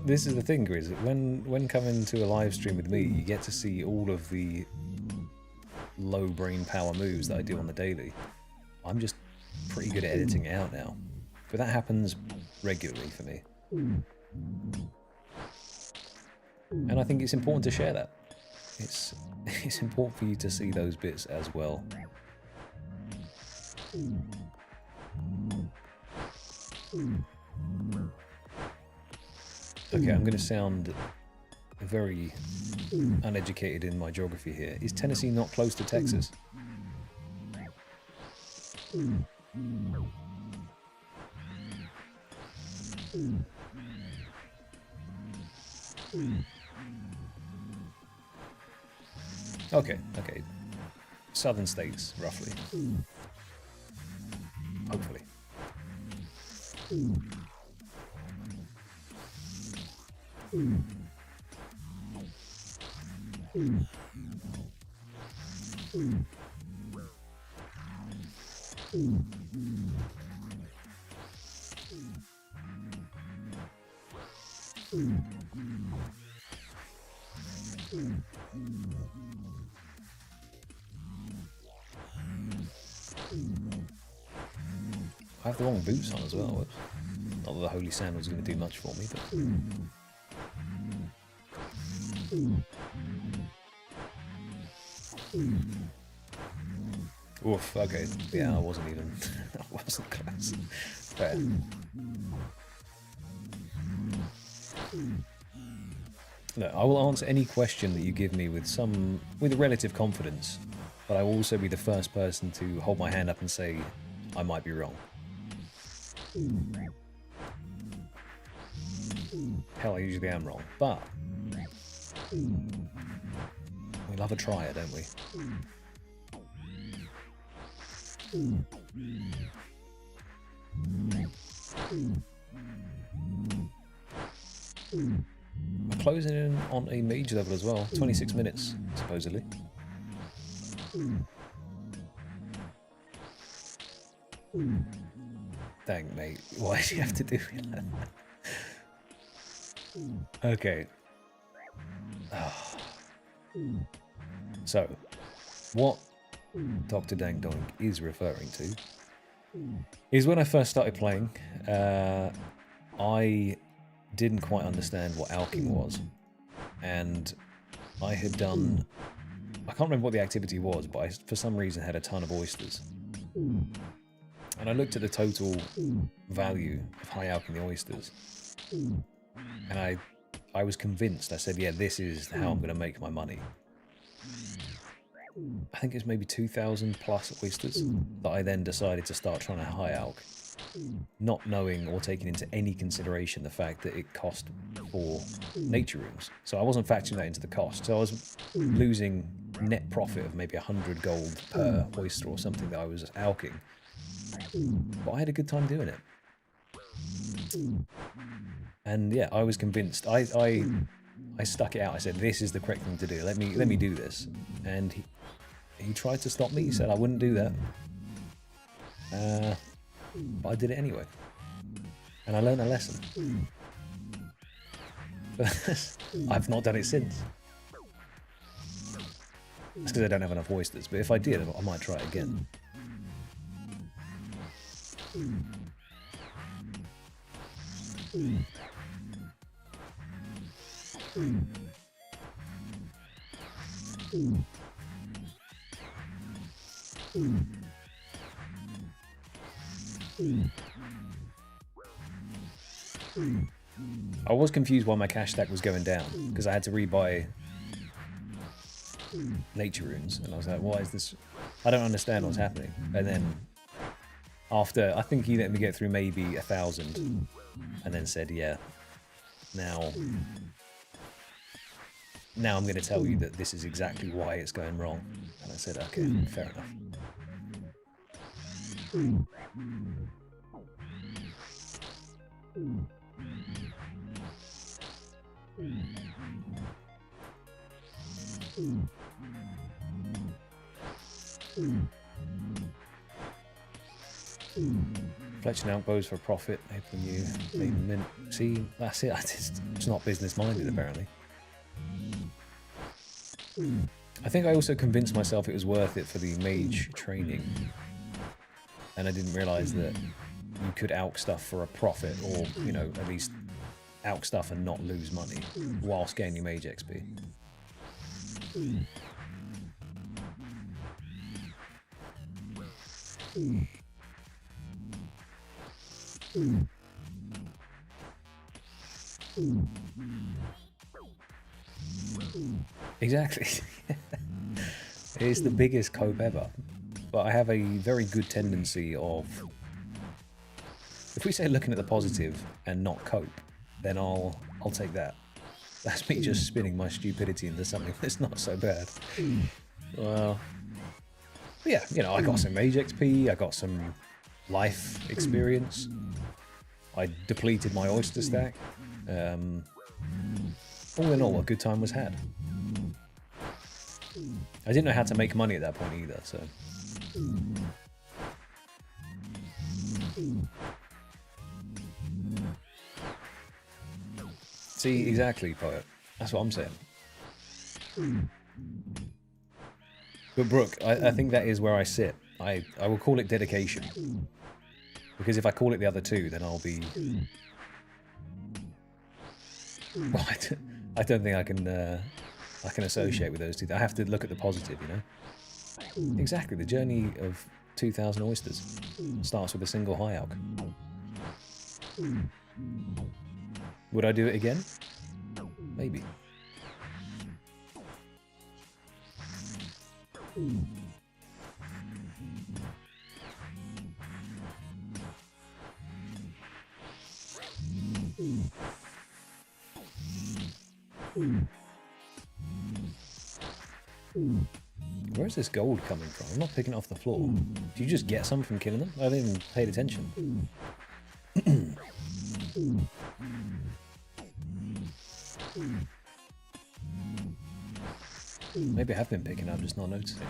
This is the thing, Grizz. When coming to a live stream with me, you get to see all of the low brain power moves that I do on the daily. I'm just pretty good at editing it out now. But that happens regularly for me. And I think it's important to share that. It's important for you to see those bits as well. Okay, I'm going to sound very uneducated in my geography here. Is Tennessee not close to Texas? Okay. Southern states, roughly. Hopefully. I have the wrong boots on as well. Not that the holy sandal's going to do much for me, but... Oof, okay. Yeah, I wasn't even... I wasn't close. Fair. Look, I will answer any question that you give me with relative confidence, but I will also be the first person to hold my hand up and say, I might be wrong. Hell, I usually am wrong, but we'll love a trier, don't we? We're closing in on a mage level as well. 26 minutes, supposedly. Dang, mate. Why do you have to do that? Okay. So, what Dr. Dang Dong is referring to is when I first started playing, I didn't quite understand what alking was. And I had done... I can't remember what the activity was, but I, for some reason, had a ton of oysters. And I looked at the total value of high alking the oysters. And I was convinced. I said, yeah, this is how I'm going to make my money. I think it was maybe 2,000 plus oysters that I then decided to start trying to high alk, not knowing or taking into any consideration the fact that it cost for nature rooms. So I wasn't factoring that into the cost. So I was losing net profit of maybe 100 gold per oyster or something that I was alking. But I had a good time doing it. And yeah, I was convinced. I stuck it out. I said, this is the correct thing to do. Let me do this. And he tried to stop me. He said I wouldn't do that. But I did it anyway. And I learned a lesson. I've not done it since. It's because I don't have enough oysters. But if I did, I might try it again. I was confused why my cash stack was going down, because I had to rebuy nature runes, and I was like, why is this? I don't understand what's happening. And then after, I think he let me get through maybe 1,000, and then said, yeah, now I'm going to tell you that this is exactly why it's going wrong. And I said, okay, fair enough. Fletching out bows for profit, helping you make mint. See, that's it. It's not business minded, apparently. I think I also convinced myself it was worth it for the mage training, and I didn't realise that you could alk stuff for a profit, or, you know, at least alk stuff and not lose money whilst gaining mage XP. Exactly. It's the biggest cope ever. But I have a very good tendency of... If we say looking at the positive and not cope, then I'll take that. That's me just spinning my stupidity into something that's not so bad. Well... Yeah, you know, I got some mage XP, I got some life experience. I depleted my oyster stack. All in all, a good time was had. I didn't know how to make money at that point either, so... See, exactly, Poet. That's what I'm saying. But Brooke, I think that is where I sit. I will call it dedication. Because if I call it the other two, then I'll be... Well, I don't think I can associate with those two. I have to look at the positive, you know? Exactly, the journey of 2,000 oysters starts with a single high alk. Would I do it again? Maybe. Where's this gold coming from? I'm not picking it off the floor. Do you just get some from killing them? I haven't even paid attention. Maybe I have been picking up, just not noticing.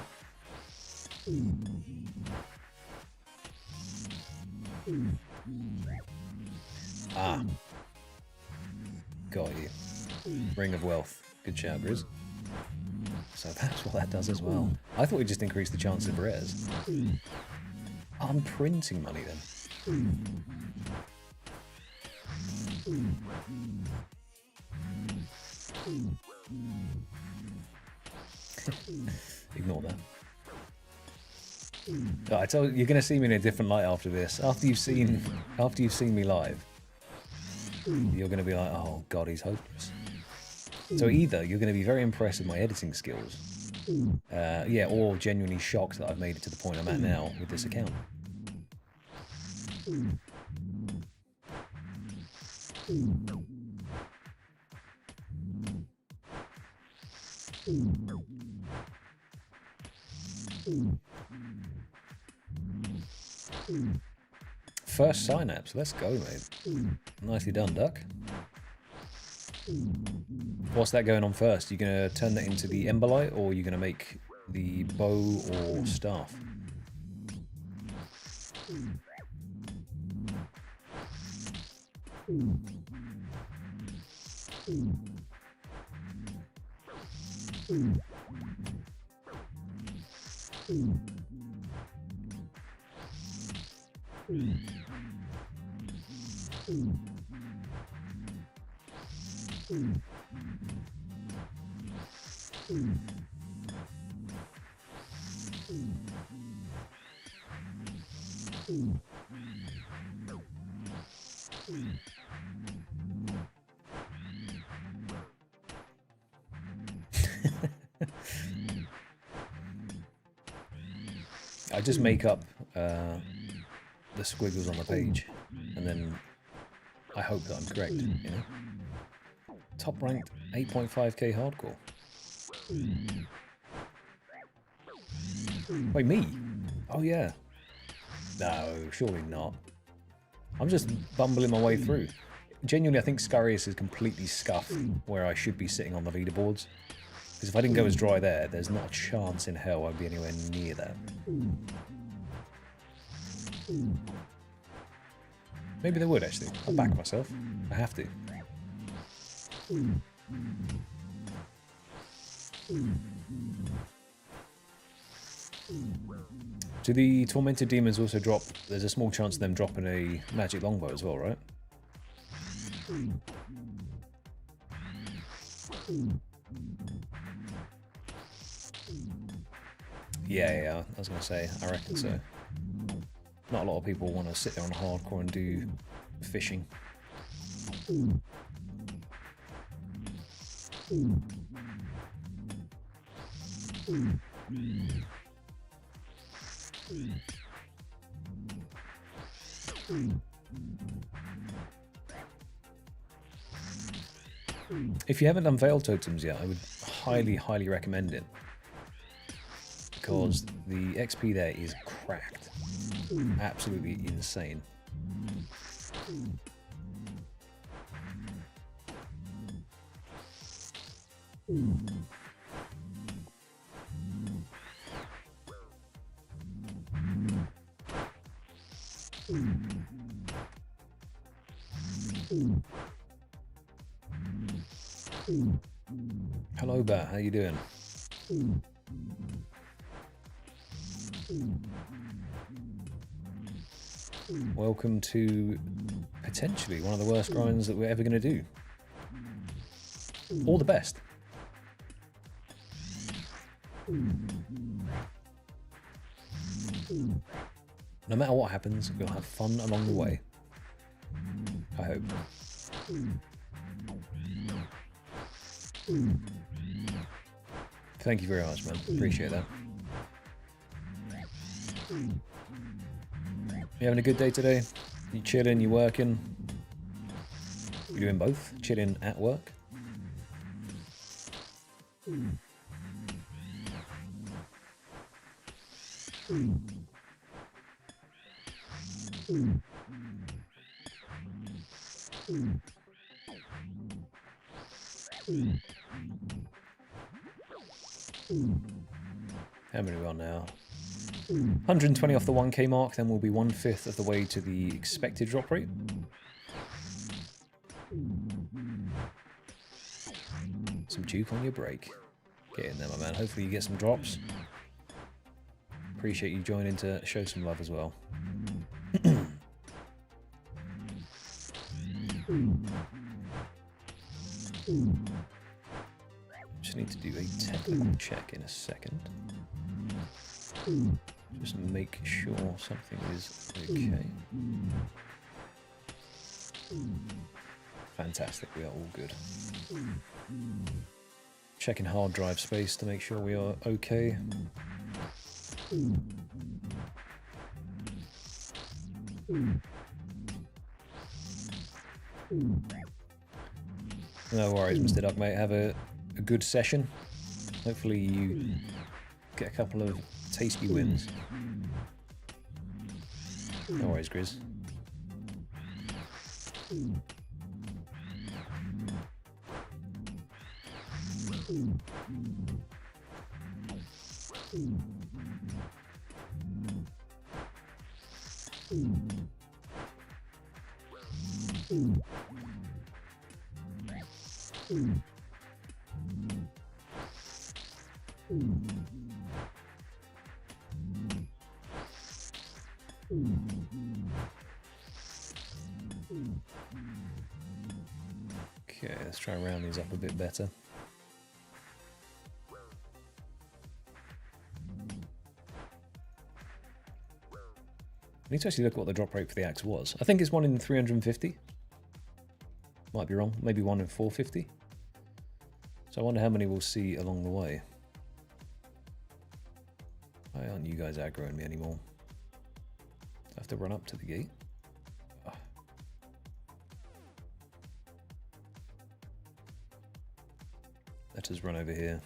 Ah. Got you. Ring of Wealth. Good shout, Grizz. So that's what that does as well. I thought it just increased the chance of rares. I'm printing money then. Ignore that. Oh, I told you, you're going to see me in a different light after this. After you've seen me live, you're going to be like, oh god, he's hopeless. So either you're going to be very impressed with my editing skills, yeah, or genuinely shocked that I've made it to the point I'm at now with this account. First synapse, let's go, mate. Nicely done, Duck. What's that going on first? You gonna turn that into the emberlight, or are you gonna make the bow or staff? I just make up the squiggles on the page, and then I hope that I'm correct, you know? Top ranked 8.5k hardcore. Wait, me? Oh yeah. No, surely not. I'm just bumbling my way through. Genuinely, I think Scarius is completely scuffed where I should be sitting on the leaderboards. Because if I didn't go as dry there, there's not a chance in hell I'd be anywhere near that. Maybe they would, actually. I'll back myself. I have to. Do the Tormented Demons also drop... There's a small chance of them dropping a magic longbow as well, right? Yeah, I was going to say, I reckon so. Not a lot of people want to sit there on hardcore and do fishing. If you haven't done Veil Totems yet, I would highly, highly recommend it. Because the XP there is cracked. Absolutely insane. Hello, Bat. How you doing? Welcome to potentially one of the worst grinds that we're ever going to do. All the best. No matter what happens, we'll have fun along the way. I hope. Thank you very much, man. Appreciate that. You having a good day today? You chilling? You working? You doing both? Chilling at work? How many are we on now? 120 off the 1k mark, then we'll be 1/5 of the way to the expected drop rate. Some juke on your brake. Get in there, my man. Hopefully you get some drops. Appreciate you joining to show some love as well. Just need to do a technical check in a second. Just make sure something is okay. Fantastic, we are all good. Checking hard drive space to make sure we are okay. No worries, Mr. Duck, mate. Have a good session. Hopefully you get a couple of tasty wins. No worries, Grizz. Okay, let's try and round these up a bit better. I need to actually look at what the drop rate for the axe was. I think it's 1 in 350. Might be wrong. Maybe 1 in 450. So I wonder how many we'll see along the way. Why aren't you guys aggroing me anymore? I have to run up to the gate. Oh. Let us run over here.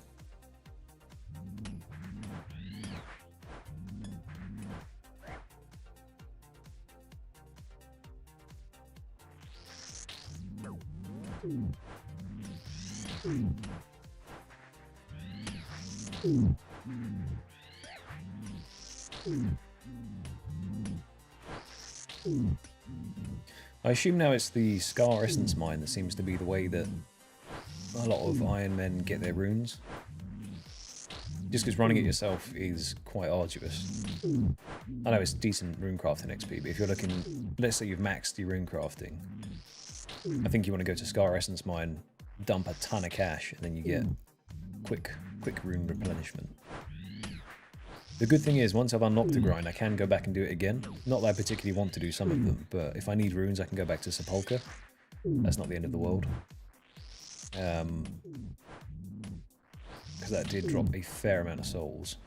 I assume now it's the Scar Essence mine that seems to be the way that a lot of Iron Men get their runes. Just because running it yourself is quite arduous. I know it's decent rune crafting XP, but if you're looking, let's say you've maxed your rune crafting, I think you want to go to Scar Essence mine, dump a ton of cash, and then you get quick rune replenishment. The good thing is, once I've unlocked the grind, I can go back and do it again. Not that I particularly want to do some of them, but if I need runes, I can go back to Sepulchre. That's not the end of the world. Because that did drop a fair amount of souls.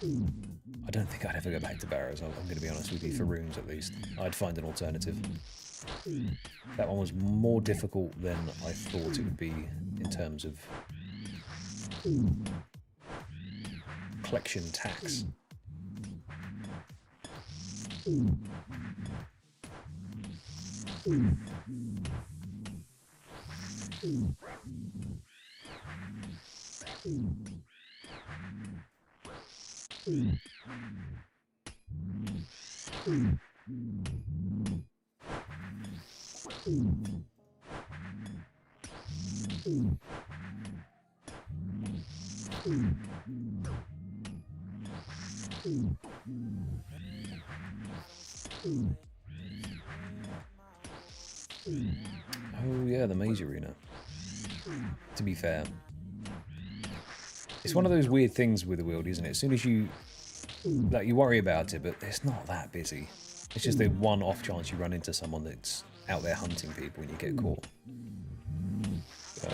I don't think I'd ever go back to Barrows, I'm going to be honest with you, for runes at least. I'd find an alternative. That one was more difficult than I thought it would be in terms of collection tax. Oh yeah, the Maze Arena. To be fair, it's one of those weird things with the world, isn't it? As soon as you you worry about it, but it's not that busy. It's just the one off chance you run into someone that's out there hunting people and you get caught. But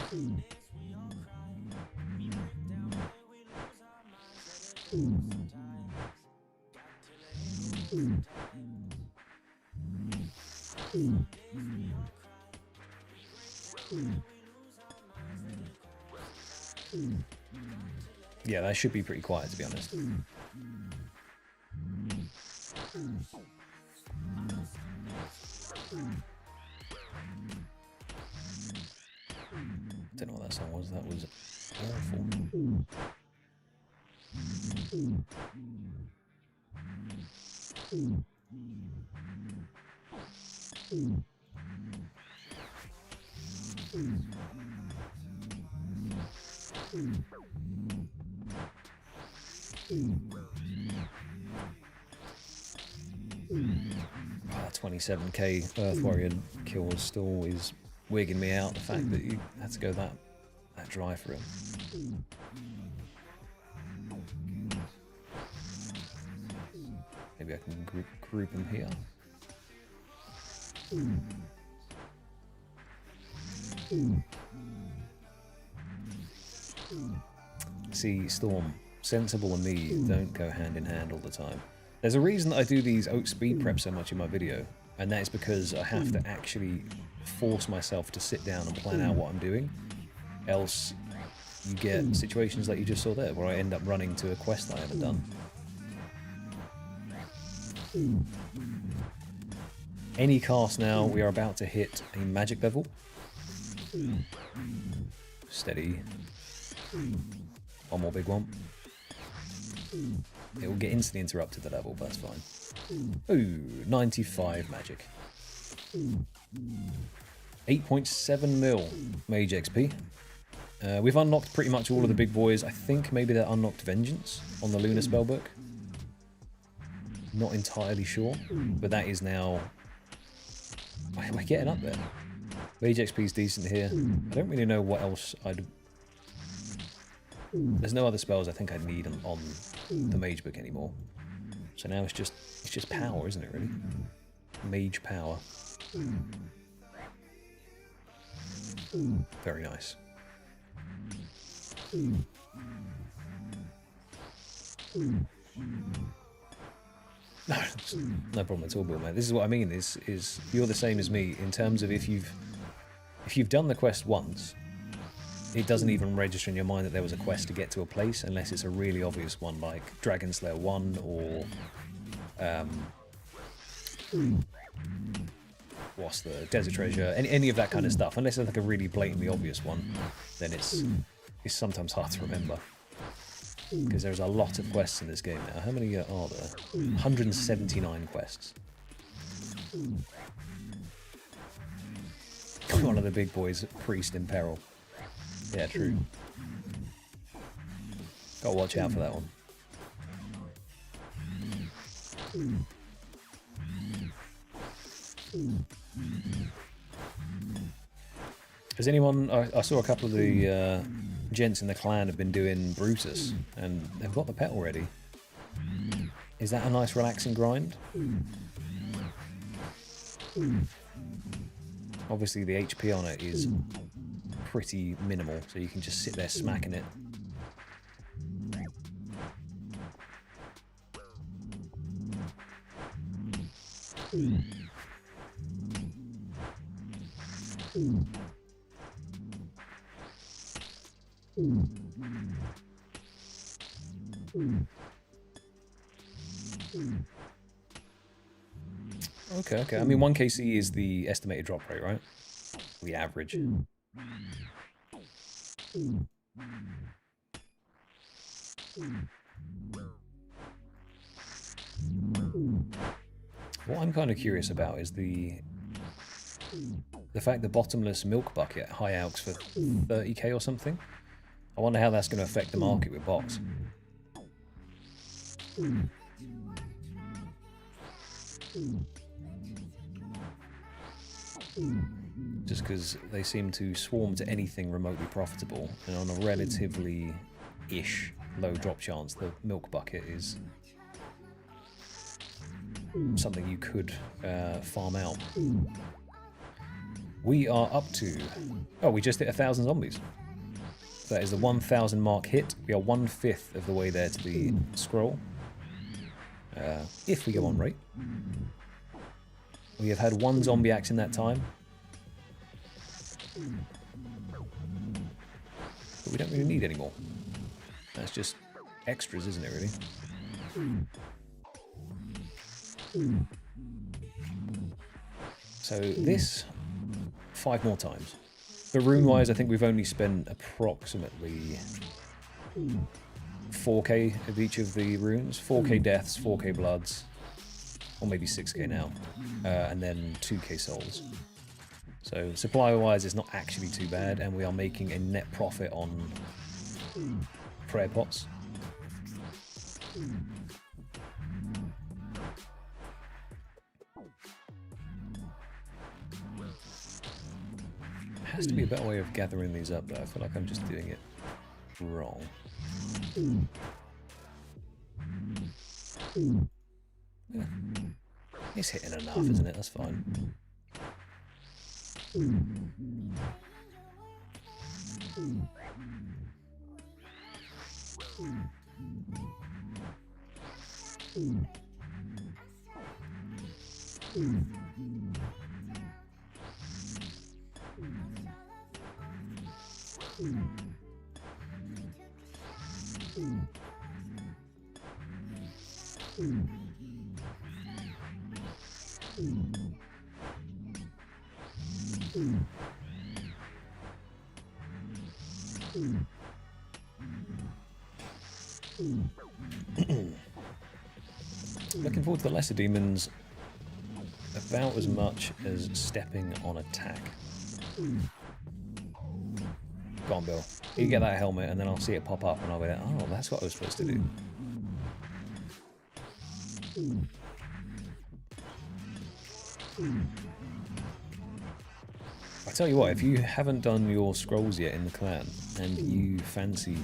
yeah, that should be pretty quiet, to be honest. Don't know what that song was. That was awful. Ah, 27k Earth Warrior kill still is wigging me out. The fact that you had to go that dry for it. Maybe I can group them here. See, Storm, Sensible and me don't go hand in hand all the time. There's a reason that I do these Oats speed prep so much in my video, and that is because I have to actually force myself to sit down and plan out what I'm doing. Else, you get situations like you just saw there, where I end up running to a quest I haven't done. Any cast now, we are about to hit a magic level. Steady. One more big one. It will get instantly interrupted the level, but that's fine. Ooh, 95 magic. 8.7 mil mage XP. We've unlocked pretty much all of the big boys. I think maybe that unlocked Vengeance on the Lunar spellbook. Not entirely sure, but that is now... Am I getting up there? Mage XP is decent here. I don't really know what else I'd... There's no other spells I think I'd need on the mage book anymore. So now it's just power, isn't it, really? Mage power. Very nice. No problem at all, Bill, man. This is what I mean, is you're the same as me in terms of if you've done the quest once, it doesn't even register in your mind that there was a quest to get to a place unless it's a really obvious one, like Dragon Slayer 1 or what's the Desert Treasure, any of that kind of stuff. Unless it's like a really blatantly obvious one, then it's sometimes hard to remember. Because there's a lot of quests in this game now. How many are there? 179 quests. One of the big boys, Priest in Peril. Yeah, true. Gotta watch out for that one. Has anyone... I saw a couple of the gents in the clan have been doing Brutus, and they've got the pet already. Is that a nice relaxing grind? Obviously the HP on it is pretty minimal, so you can just sit there smacking it. Okay. I mean, 1 KC is the estimated drop rate, right? The average. What I'm kind of curious about is the fact the bottomless milk bucket high alks for 30k or something. I wonder how that's going to affect the market with bots. Just because they seem to swarm to anything remotely profitable, and on a relatively-ish low drop chance, the milk bucket is something you could farm out. We are up to... Oh, we just hit 1,000 zombies. That is the 1,000 mark hit. We are 1/5 of the way there to the scroll. If we go on rate. We have had 1 zombie axe in that time. But we don't really need any more. That's just extras, isn't it, really? So this 5 more times. But rune-wise, I think we've only spent approximately 4k of each of the runes. 4k deaths, 4k bloods, or maybe 6k now, and then 2k souls. So supply-wise, it's not actually too bad, and we are making a net profit on prayer pots. There has to be a better way of gathering these up, though. I feel like I'm just doing it wrong. Yeah. It's hitting enough, isn't it? That's fine. Looking forward to the lesser demons about as much as stepping on attack. Go on, Bill. You get that helmet and then I'll see it pop up and I'll be like, oh, that's what I was supposed to do. I tell you what, if you haven't done your scrolls yet in the clan and you fancy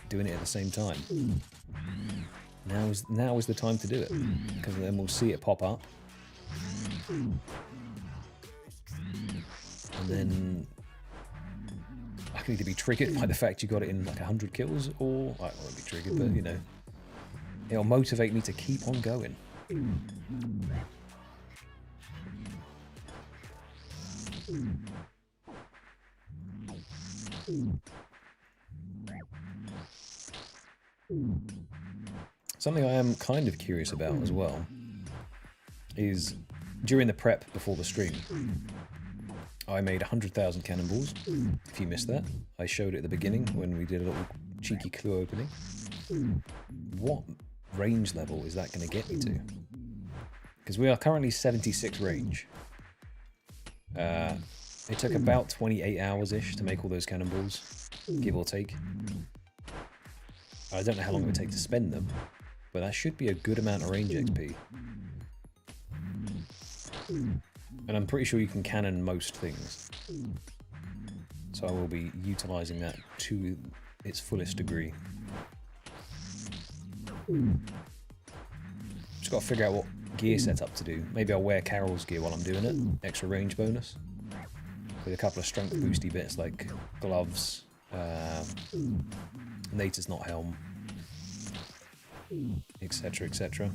doing it at the same time, now is the time to do it, because then we'll see it pop up, and then I can either be triggered by the fact you got it in like 100 kills, or I won't be triggered, but you know, it'll motivate me to keep on going. Something I am kind of curious about as well is during the prep before the stream, I made 100,000 cannonballs. If you missed that, I showed it at the beginning when we did a little cheeky clue opening. What range level is that going to get me to? Because we are currently 76 range. It took about 28 hours-ish to make all those cannonballs, give or take. I don't know how long it would take to spend them, but that should be a good amount of range XP. And I'm pretty sure you can cannon most things. So I will be utilising that to its fullest degree. Just got to figure out what gear setup to do. Maybe I'll wear Carol's gear while I'm doing it, extra range bonus. With a couple of strength boosty bits like gloves, Nature's Not helm, etc, etc.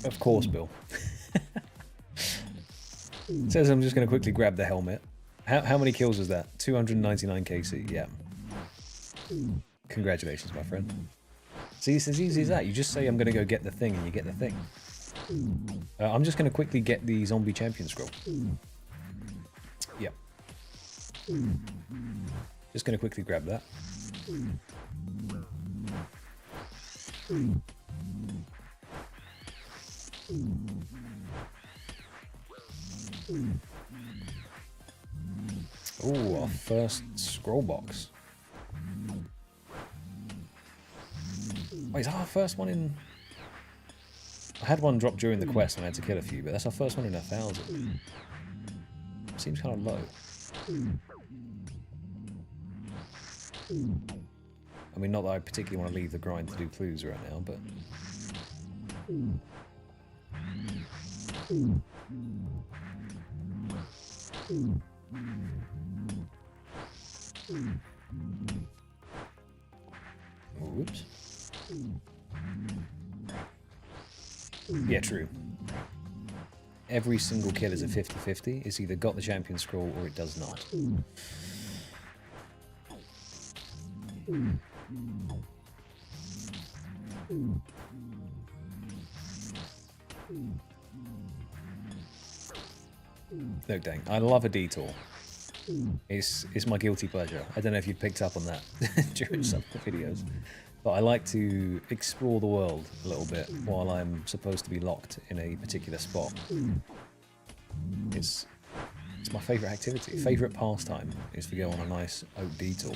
Of course, Bill. It says I'm just going to quickly grab the helmet. How many kills was that? 299 KC, yeah. Congratulations, my friend. See, it's as easy as that. You just say I'm going to go get the thing and you get the thing. I'm just going to quickly get the zombie champion scroll. Yep. Just going to quickly grab that. Oh, our first scroll box. Wait, is that our first one in... I had one drop during the quest and I had to kill a few, but that's our first one in 1,000. Seems kind of low. I mean, not that I particularly want to leave the grind to do clues right now, but... Oops. Yeah, true. Every single kill is a 50-50. It's either got the champion scroll or it does not. No, dang. I love a detour. It's my guilty pleasure. I don't know if you picked up on that during some of the videos. But I like to explore the world a little bit while I'm supposed to be locked in a particular spot. It's my favourite activity. Favourite pastime is to go on a nice oat detour.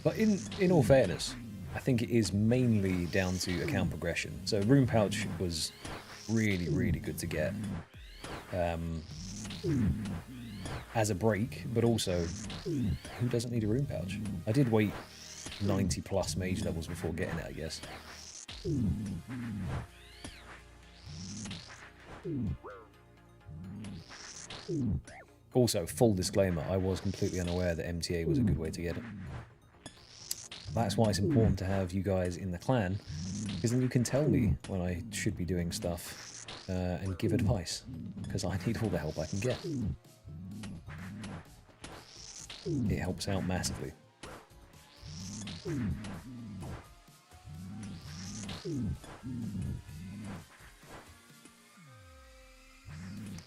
But in all fairness, I think it is mainly down to account progression. So Rune Pouch was really, really good to get as a break, but also, who doesn't need a Rune Pouch? I did wait 90 plus mage levels before getting it, I guess. Also, full disclaimer, I was completely unaware that MTA was a good way to get it. That's why it's important to have you guys in the clan, because then you can tell me when I should be doing stuff and give advice, because I need all the help I can get. It helps out massively.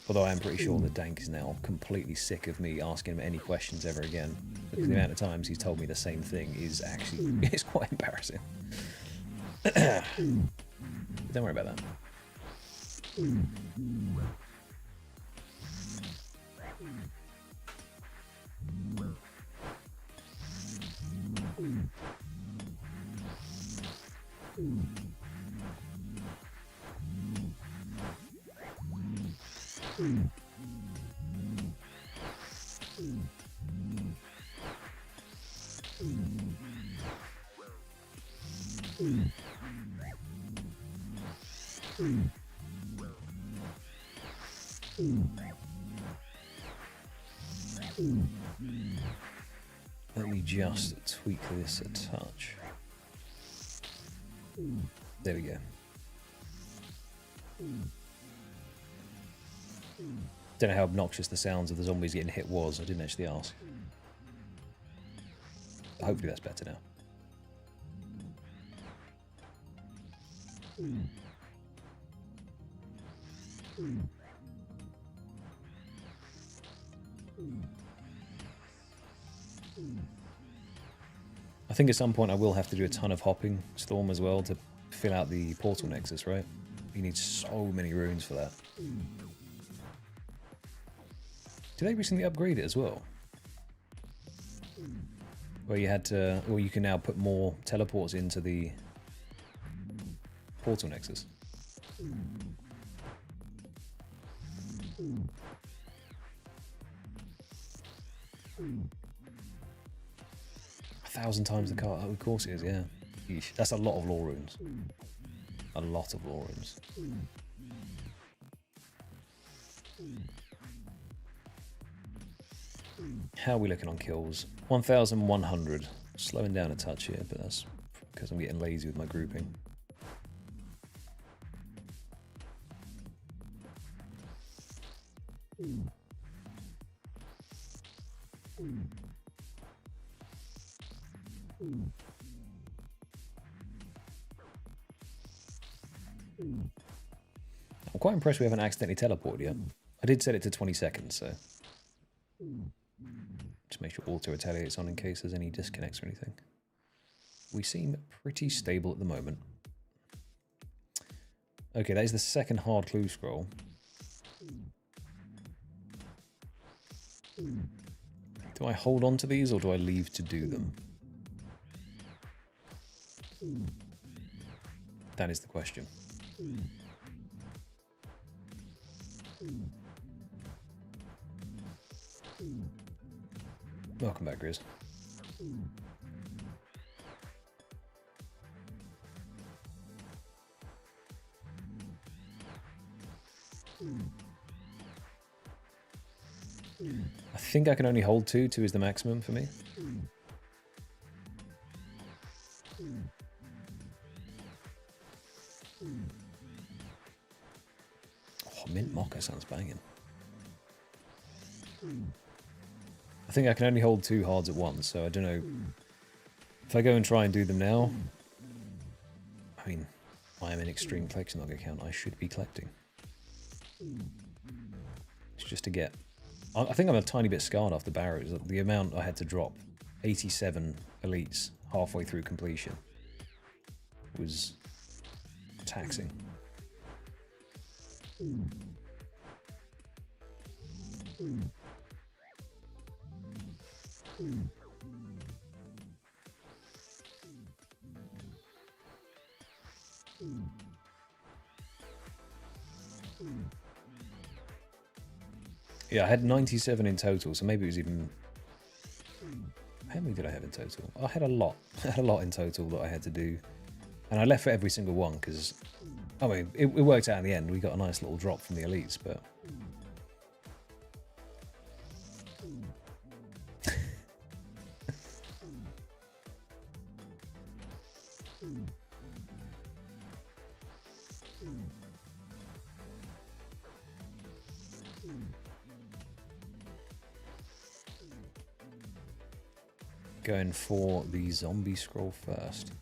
Although I am pretty sure that Dank is now completely sick of me asking him any questions ever again, because the amount of times he's told me the same thing is actually it's quite embarrassing. Don't worry about that. Let me just tweak this a touch. There we go. Don't know how obnoxious the sounds of the zombies getting hit was. I didn't actually ask. Hopefully that's better now. I think at some point I will have to do a ton of hopping Storm as well to fill out the portal nexus, right? You need so many runes for that. Did they recently upgrade it as well? Where you had to, or you can now put more teleports into the portal nexus. 1,000 times the car. Oh, of course it is, yeah. Yeesh. That's a lot of lore runes. A lot of lore runes. How are we looking on kills? 1,100. Slowing down a touch here, but that's because I'm getting lazy with my grouping. I'm quite impressed we haven't accidentally teleported yet. I did set it to 20 seconds, so just make sure auto retaliates on in case there's any disconnects or anything. We seem pretty stable at the moment. Okay, that is the second hard clue scroll. Do I hold on to these or do I leave to do them? That is the question. Welcome back, Grizz. I think I can only hold two. Two is the maximum for me. Oh, mint mocha sounds banging. I think I can only hold 2 hards at once, so I don't know. If I go and try and do them now, I mean, I am an extreme collection log account. I should be collecting. It's just to get... I think I'm a tiny bit scarred after Barrows. The amount I had to drop, 87 elites halfway through completion, was taxing. Yeah, I had 97 in total, so maybe it was even... How many did I have in total? I had a lot. I had a lot in total that I had to do. And I left for every single one, because... I mean, it worked out in the end. We got a nice little drop from the elites, but... Going for the zombie scroll first.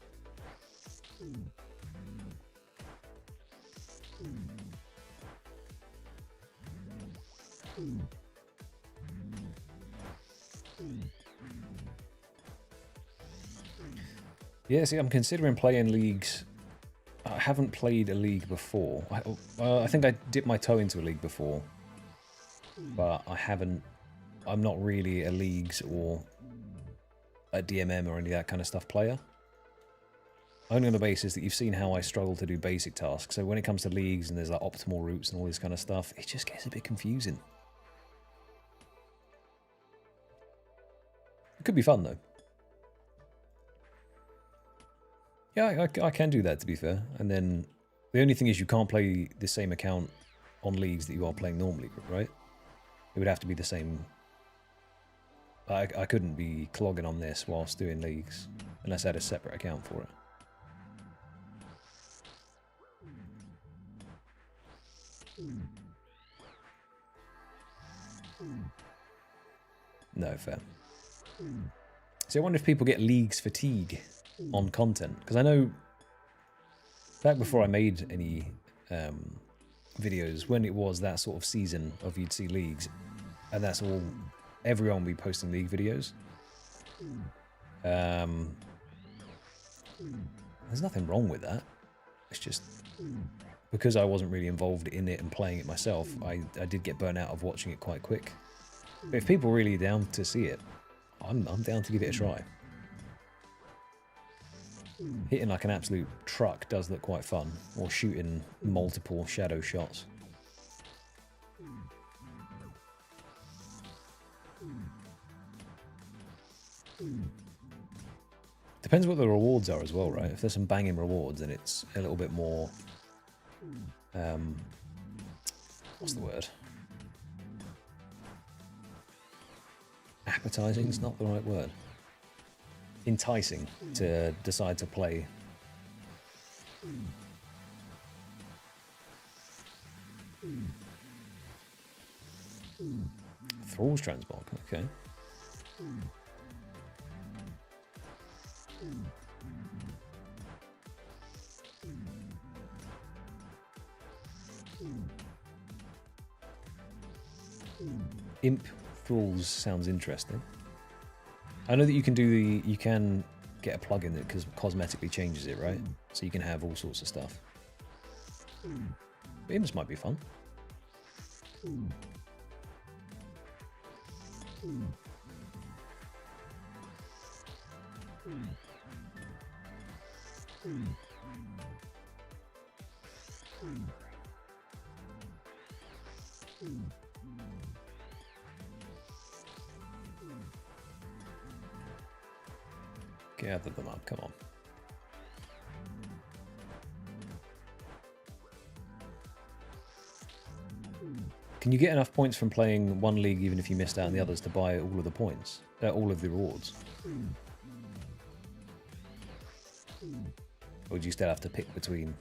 Yeah, see, I'm considering playing leagues. I haven't played a league before. I think I dipped my toe into a league before, but I haven't. I'm not really a leagues or a DMM or any of that kind of stuff player. Only on the basis that you've seen how I struggle to do basic tasks. So when it comes to leagues and there's like optimal routes and all this kind of stuff, it just gets a bit confusing. It could be fun though. Yeah, I can do that, to be fair. And then the only thing is you can't play the same account on leagues that you are playing normally, right? It would have to be the same. I couldn't be clogging on this whilst doing leagues unless I had a separate account for it. No, fair. So I wonder if people get leagues fatigue on content, because I know back before I made any videos, when it was that sort of season of you'd see leagues, and that's all, everyone would be posting league videos. There's nothing wrong with that. It's just because I wasn't really involved in it and playing it myself, I did get burnt out of watching it quite quick. But if people are really down to see it, I'm down to give it a try. Hitting like an absolute truck does look quite fun, or shooting multiple shadow shots. Depends what the rewards are as well, right? If there's some banging rewards, then it's a little bit more... what's the word? Appetizing is not the right word. Enticing to decide to play. Thrall's transmog, okay. Imp Thralls sounds interesting. I know that you can do you can get a plugin that cosmetically changes it, right? So you can have all sorts of stuff. But imps might be fun. Gather them up, come on. Can you get enough points from playing one league even if you missed out on the others to buy all of the points? All of the rewards? Or do you still have to pick between?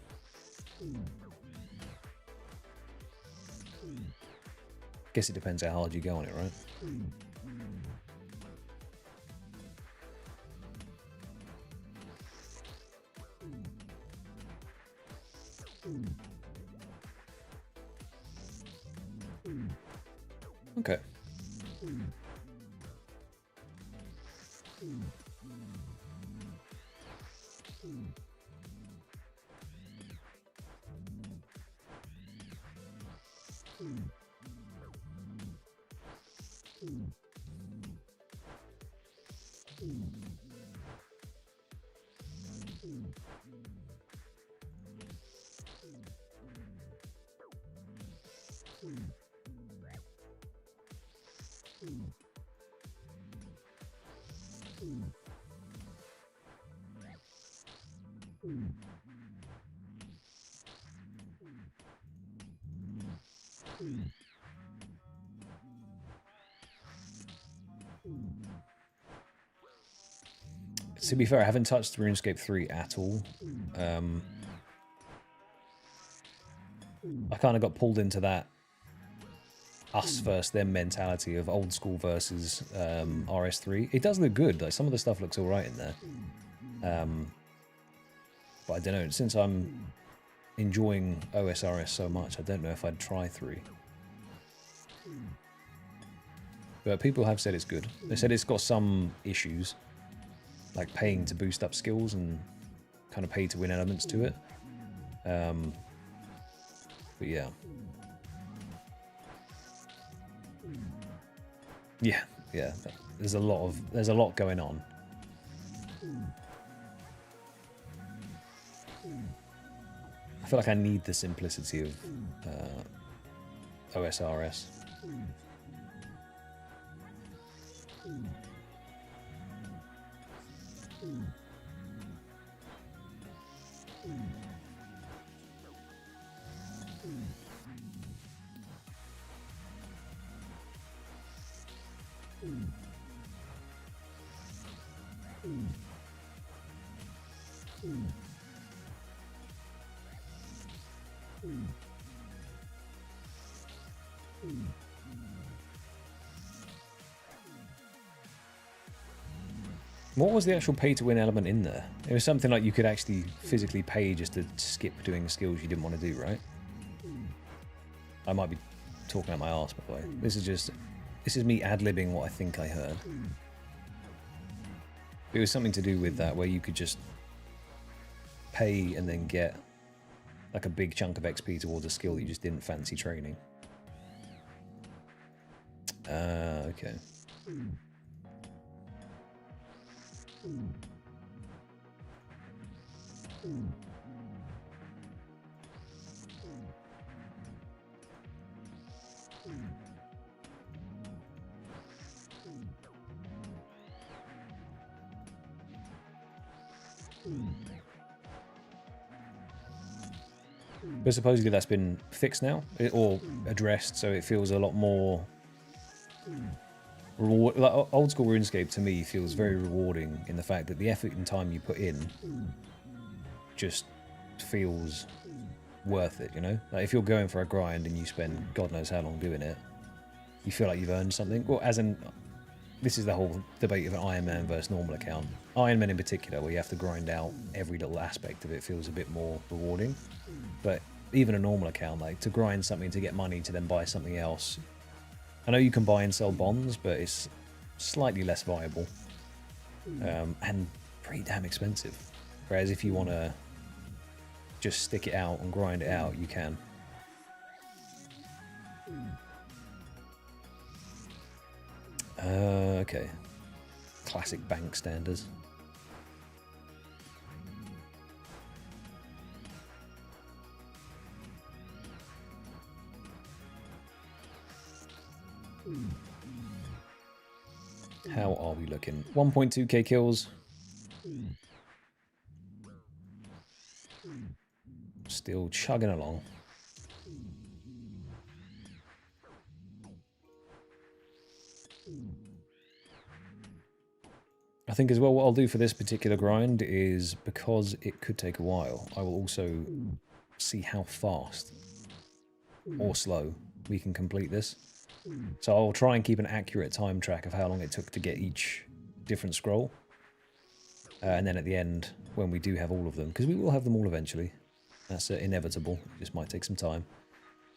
Guess it depends how hard you go on it, right? Okay. To be fair, I haven't touched RuneScape 3 at all. I kind of got pulled into that us versus them mentality of old school versus RS3. It does look good. Like, some of the stuff looks all right in there. But I don't know. Since I'm enjoying OSRS so much, I don't know if I'd try 3. But people have said it's good. They said it's got some issues, like paying to boost up skills and kind of pay to win elements to it. But yeah. Yeah. There's a lot going on. I feel like I need the simplicity of OSRS. What was the actual pay-to-win element in there? It was something like you could actually physically pay just to skip doing skills you didn't want to do, right? I might be talking out my arse, by the way. This is me ad-libbing what I think I heard. It was something to do with that, where you could just pay and then get like a big chunk of XP towards a skill that you just didn't fancy training. Okay. But supposedly that's been fixed now, or addressed, so it feels a lot more reward. Like, old school RuneScape to me feels very rewarding in the fact that the effort and time you put in just feels worth it, you know? Like, if you're going for a grind and you spend God knows how long doing it, you feel like you've earned something. Well, as in, this is the whole debate of an Iron Man versus normal account. Iron Man in particular, where you have to grind out every little aspect of it, feels a bit more rewarding. But even a normal account, like, to grind something to get money to then buy something else, I know you can buy and sell bonds, but it's slightly less viable and pretty damn expensive. Whereas if you want to just stick it out and grind it out, you can. Okay. Classic bank standards. How are we looking? 1.2k kills. Still chugging along. I think as well what I'll do for this particular grind is, because it could take a while, I will also see how fast or slow we can complete this. So I'll try and keep an accurate time track of how long it took to get each different scroll. And then at the end, when we do have all of them, because we will have them all eventually, that's inevitable, it just might take some time,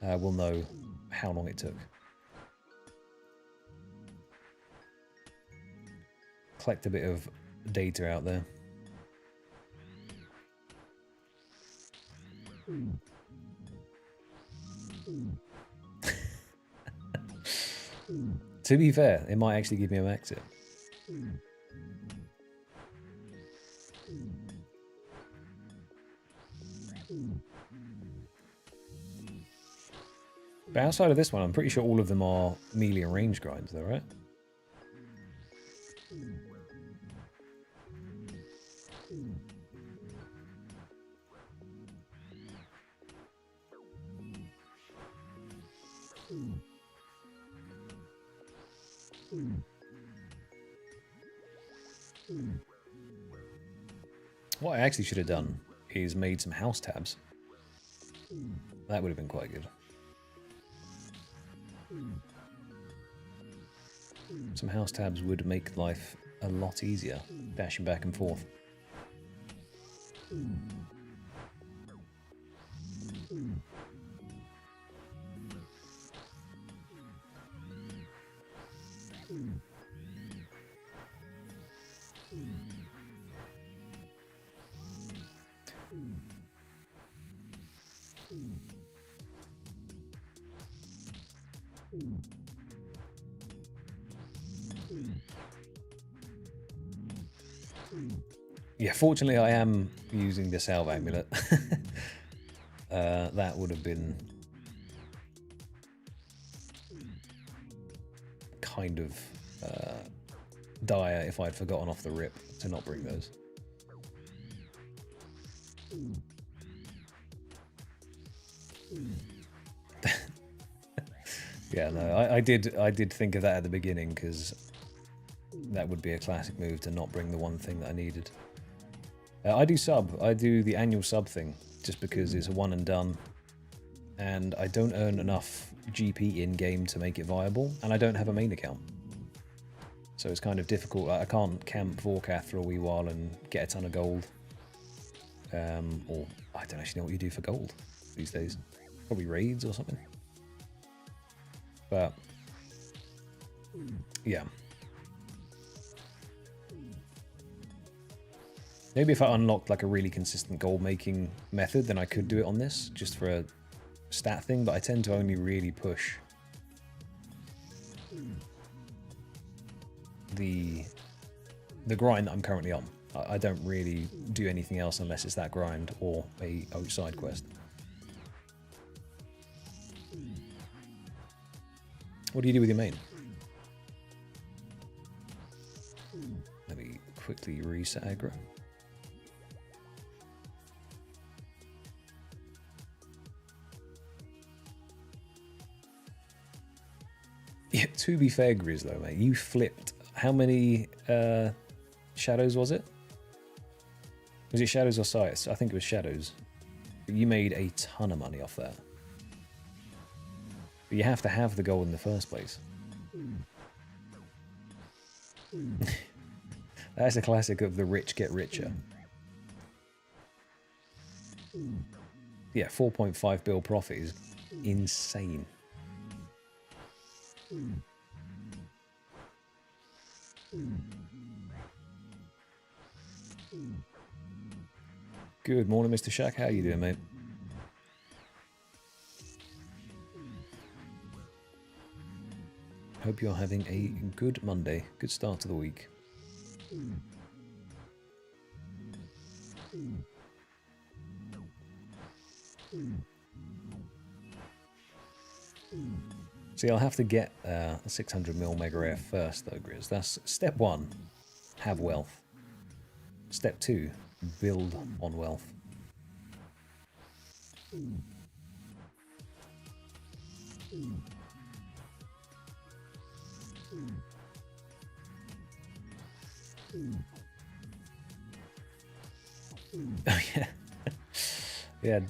we'll know how long it took. Collect a bit of data out there. To be fair, it might actually give me a max hit. But outside of this one, I'm pretty sure all of them are melee and range grinds though, right? What I actually should have done is made some house tabs. That would have been quite good. Some house tabs would make life a lot easier, dashing back and forth. Yeah, fortunately I am using the salve amulet. That would have been kind of dire if I'd forgotten off the rip to not bring those. Yeah, no, I did think of that at the beginning, because that would be a classic move to not bring the one thing that I needed. I do the annual sub thing, just because it's a one and done, and I don't earn enough GP in-game to make it viable, and I don't have a main account. So it's kind of difficult. I can't camp Vorkath for a wee while and get a ton of gold. Or I don't actually know what you do for gold these days. Probably raids or something. But yeah. Maybe if I unlocked like a really consistent gold making method, then I could do it on this, just for a stat thing, but I tend to only really push the grind that I'm currently on. I don't really do anything else unless it's that grind or a Oats side quest. What do you do with your main? Let me quickly reset aggro. Yeah, to be fair, Grizz, though, mate, you flipped. How many shadows was it? Was it shadows or sights? I think it was shadows. But you made a ton of money off that. But you have to have the gold in the first place. That's a classic of the rich get richer. Yeah, 4.5 bill profit is insane. Good morning, Mr. Shack. How you doing, mate? Hope you're having a good Monday. Good start to the week. See, I'll have to get a 600mm Mega Air first, though, Grizz. That's step 1, have wealth. Step 2, build on wealth. Oh yeah. Yeah,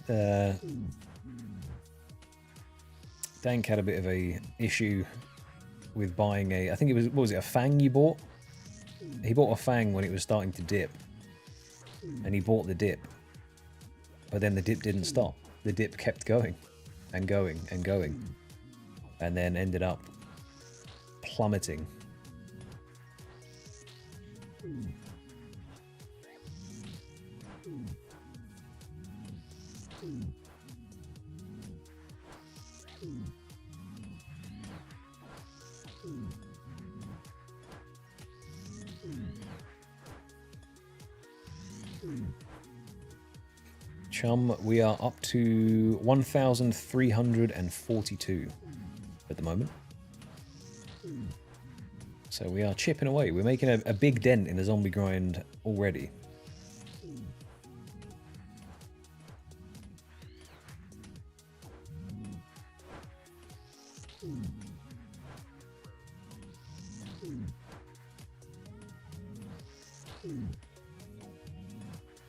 Dank had a bit of a issue with buying a, I think it was, what was it, a Fang you bought? He bought a Fang when it was starting to dip. And he bought the dip. But then the dip didn't stop. The dip kept going and going and going. And then ended up plummeting. Chum, we are up to 1,342 at the moment. So we are chipping away. We're making a big dent in the zombie grind already.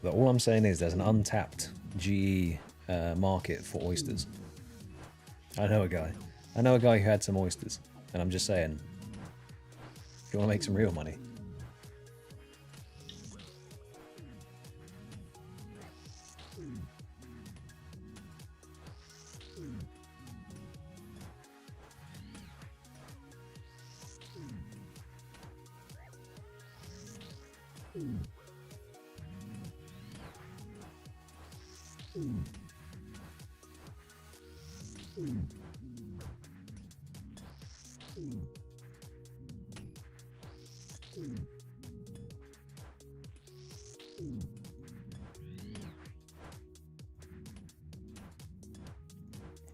But all I'm saying is there's an untapped GE market for oysters. I know a guy. I know a guy who had some oysters. And I'm just saying, if you want to make some real money.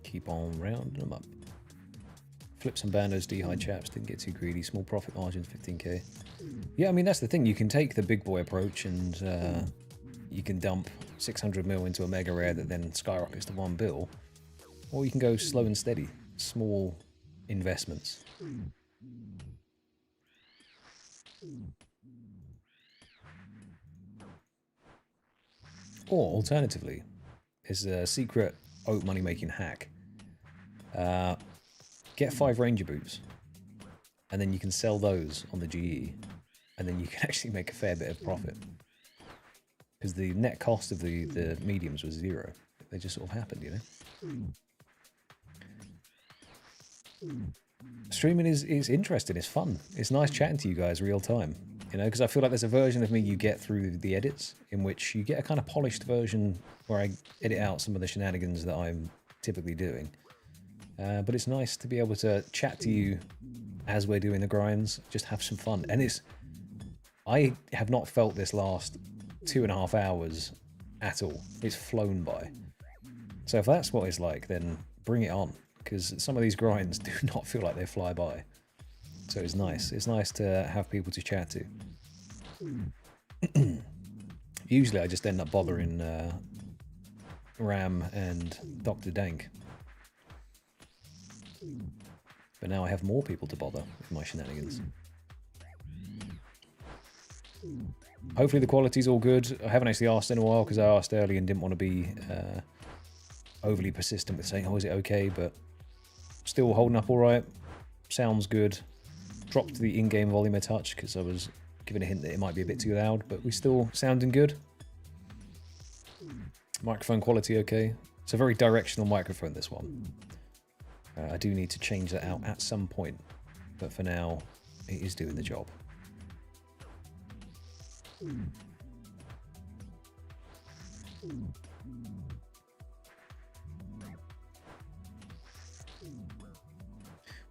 Keep on rounding them up. Flip some bandos, D-high chaps, didn't get too greedy. Small profit margins, 15k. Yeah, I mean, that's the thing. You can take the big boy approach and you can dump 600 mil into a mega rare that then skyrockets to 1 bill. Or you can go slow and steady. Small investments. Or, alternatively, there's a secret oat money-making hack. Get 5 Ranger boots, and then you can sell those on the GE, and then you can actually make a fair bit of profit. Because the net cost of the mediums was 0. They just sort of happened, you know? Streaming is interesting, it's fun. It's nice chatting to you guys real time, you know, because I feel like there's a version of me you get through the edits in which you get a kind of polished version where I edit out some of the shenanigans that I'm typically doing. But it's nice to be able to chat to you as we're doing the grinds, just have some fun. And I have not felt this last 2.5 hours at all. It's flown by. So if that's what it's like, then bring it on. Because some of these grinds do not feel like they fly by. So it's nice. It's nice to have people to chat to. Usually I just end up bothering Ram and Dr. Dank. But now I have more people to bother with my shenanigans. Hopefully the quality's all good. I haven't actually asked in a while because I asked early and didn't want to be overly persistent with saying, oh, is it okay? But still holding up all right. Sounds good. Dropped the in-game volume a touch because I was given a hint that it might be a bit too loud, but we're still sounding good. Microphone quality okay. It's a very directional microphone, this one. I do need to change that out at some point, but for now, it is doing the job.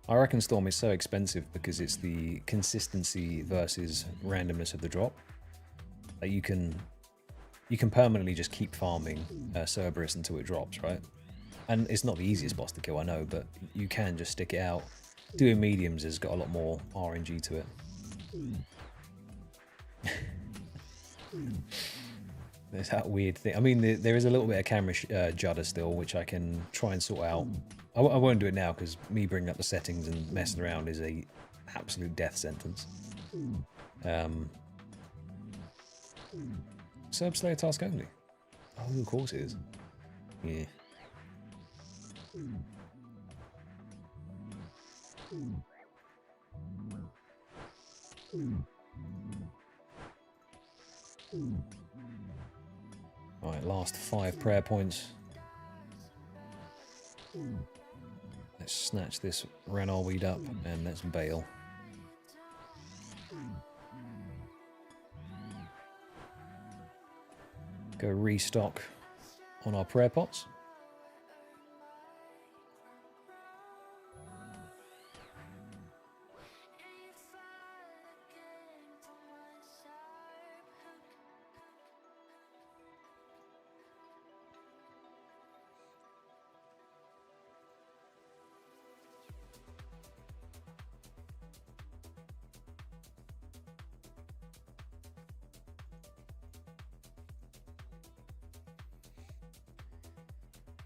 I reckon Storm is so expensive because it's the consistency versus randomness of the drop. Like you can permanently just keep farming Cerberus until it drops, right? And it's not the easiest boss to kill, I know, but you can just stick it out. Doing mediums has got a lot more RNG to it. There's that weird thing. I mean, there is a little bit of camera judder still, which I can try and sort out. I won't do it now because me bringing up the settings and messing around is a absolute death sentence. Serb Slayer task only. Oh, of course it is. Yeah. Alright, last 5 prayer points. Let's snatch this Ranar weed up and let's bail. Go restock on our prayer pots.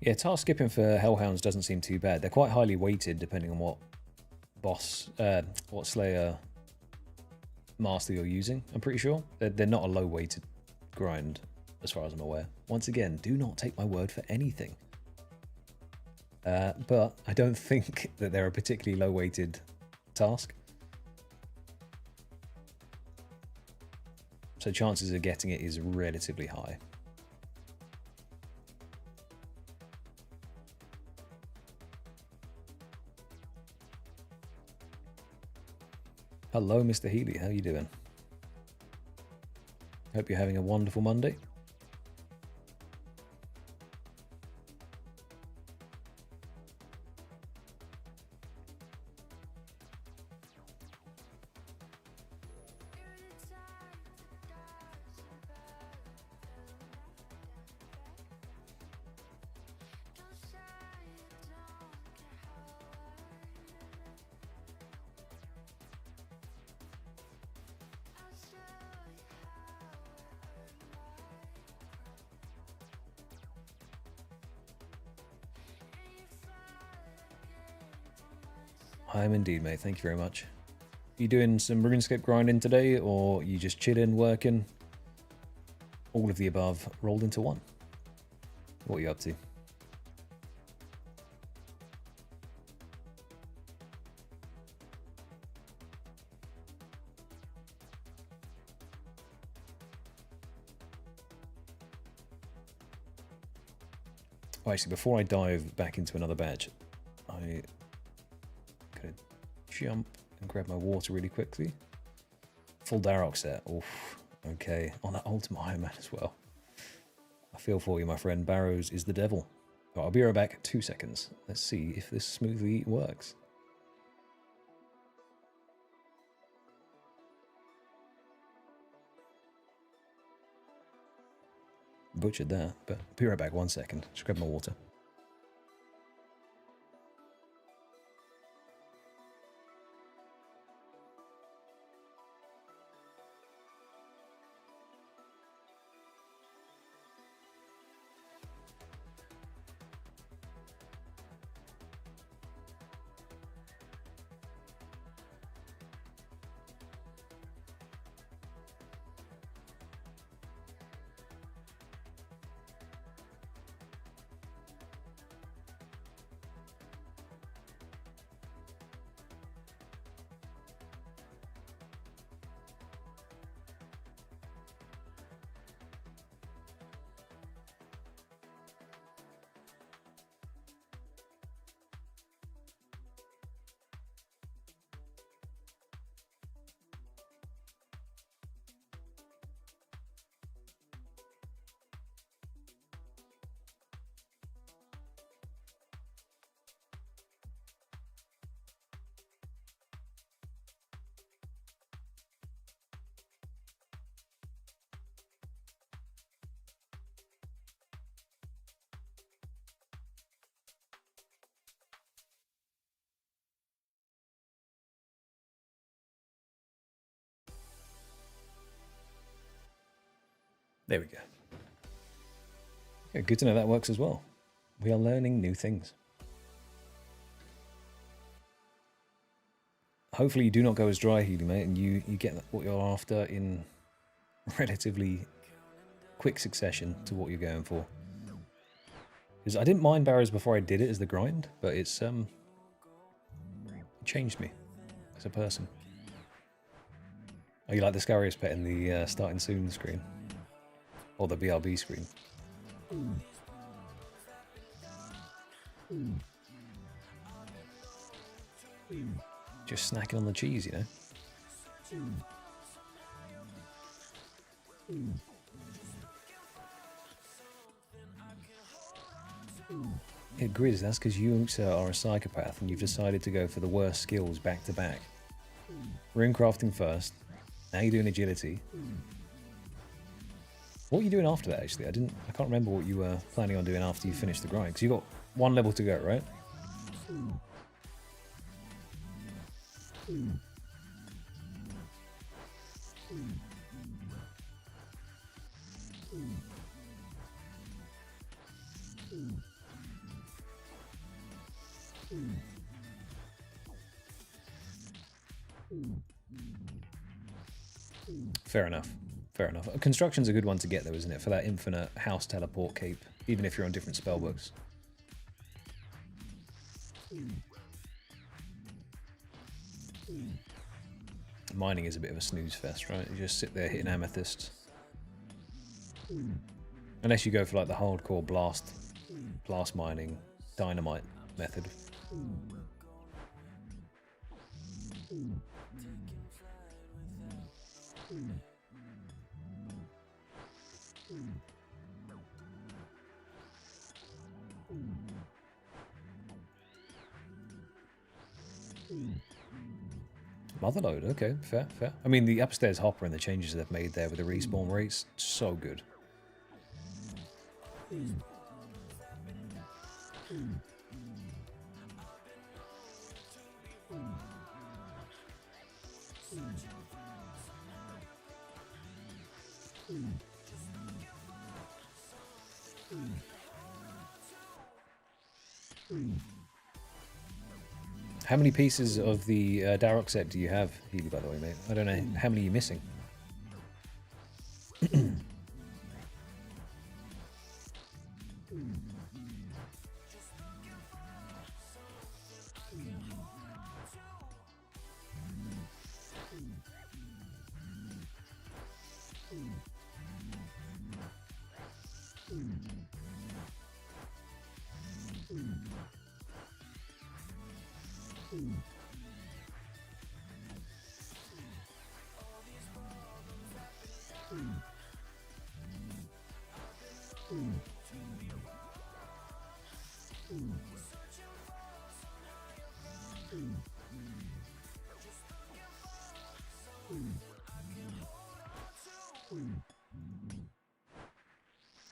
Yeah, task skipping for Hellhounds doesn't seem too bad. They're quite highly weighted depending on what boss, what Slayer master you're using, I'm pretty sure. They're not a low weighted grind as far as I'm aware. Once again, do not take my word for anything. But I don't think that they're a particularly low weighted task. So chances of getting it is relatively high. Hello, Mr. Healy. How you doing? Hope you're having a wonderful Monday. I am indeed, mate. Thank you very much. You doing some RuneScape grinding today, or you just chilling, working? All of the above rolled into one. What are you up to? Oh, actually, before I dive back into another badge, I could jump and grab my water really quickly. Full Darok set. Oof. Okay. On that Ultimate Iron Man as well. I feel for you, my friend. Barrows is the devil. Oh, I'll be right back. 2 seconds. Let's see if this smoothly works. Butchered that, but I'll be right back. 1 second. Just grab my water. There we go. Okay, good to know that works as well. We are learning new things. Hopefully you do not go as dry, Healy, mate, and you get what you're after in relatively quick succession to what you're going for. Because I didn't mind barrows before I did it as the grind, but it's it changed me as a person. Oh, you like the Scarius pet in the starting soon screen? Or the BRB screen? Just snacking on the cheese, you know? Yeah, Grizz, that's because you are a psychopath and you've decided to go for the worst skills back to back. Runecrafting first, now you're doing agility. What are you doing after that, actually? I can't remember what you were planning on doing after you finished the grind, because you got one level to go, right? Fair enough. Fair enough. Construction's a good one to get, though, isn't it? For that infinite house teleport cape, even if you're on different spellbooks. Mining is a bit of a snooze fest, right? You just sit there hitting amethysts. Unless you go for like the hardcore blast mining, dynamite method. Motherload, okay, fair, fair. I mean, the upstairs hopper and the changes they've made there with the respawn rates, so good. How many pieces of the Darok set do you have, Healy, by the way, mate? I don't know how many you're missing.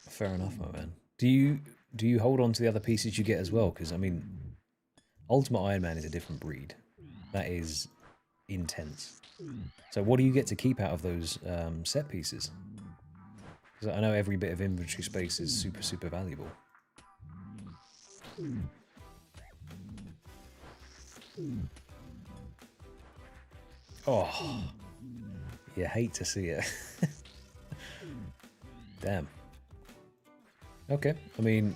Fair enough, my man. Do you hold on to the other pieces you get as well? Because I mean, Ultimate Iron Man is a different breed. That is intense. So what do you get to keep out of those set pieces? Because I know every bit of inventory space is super, super valuable. Oh, you hate to see it. Damn. Okay, I mean,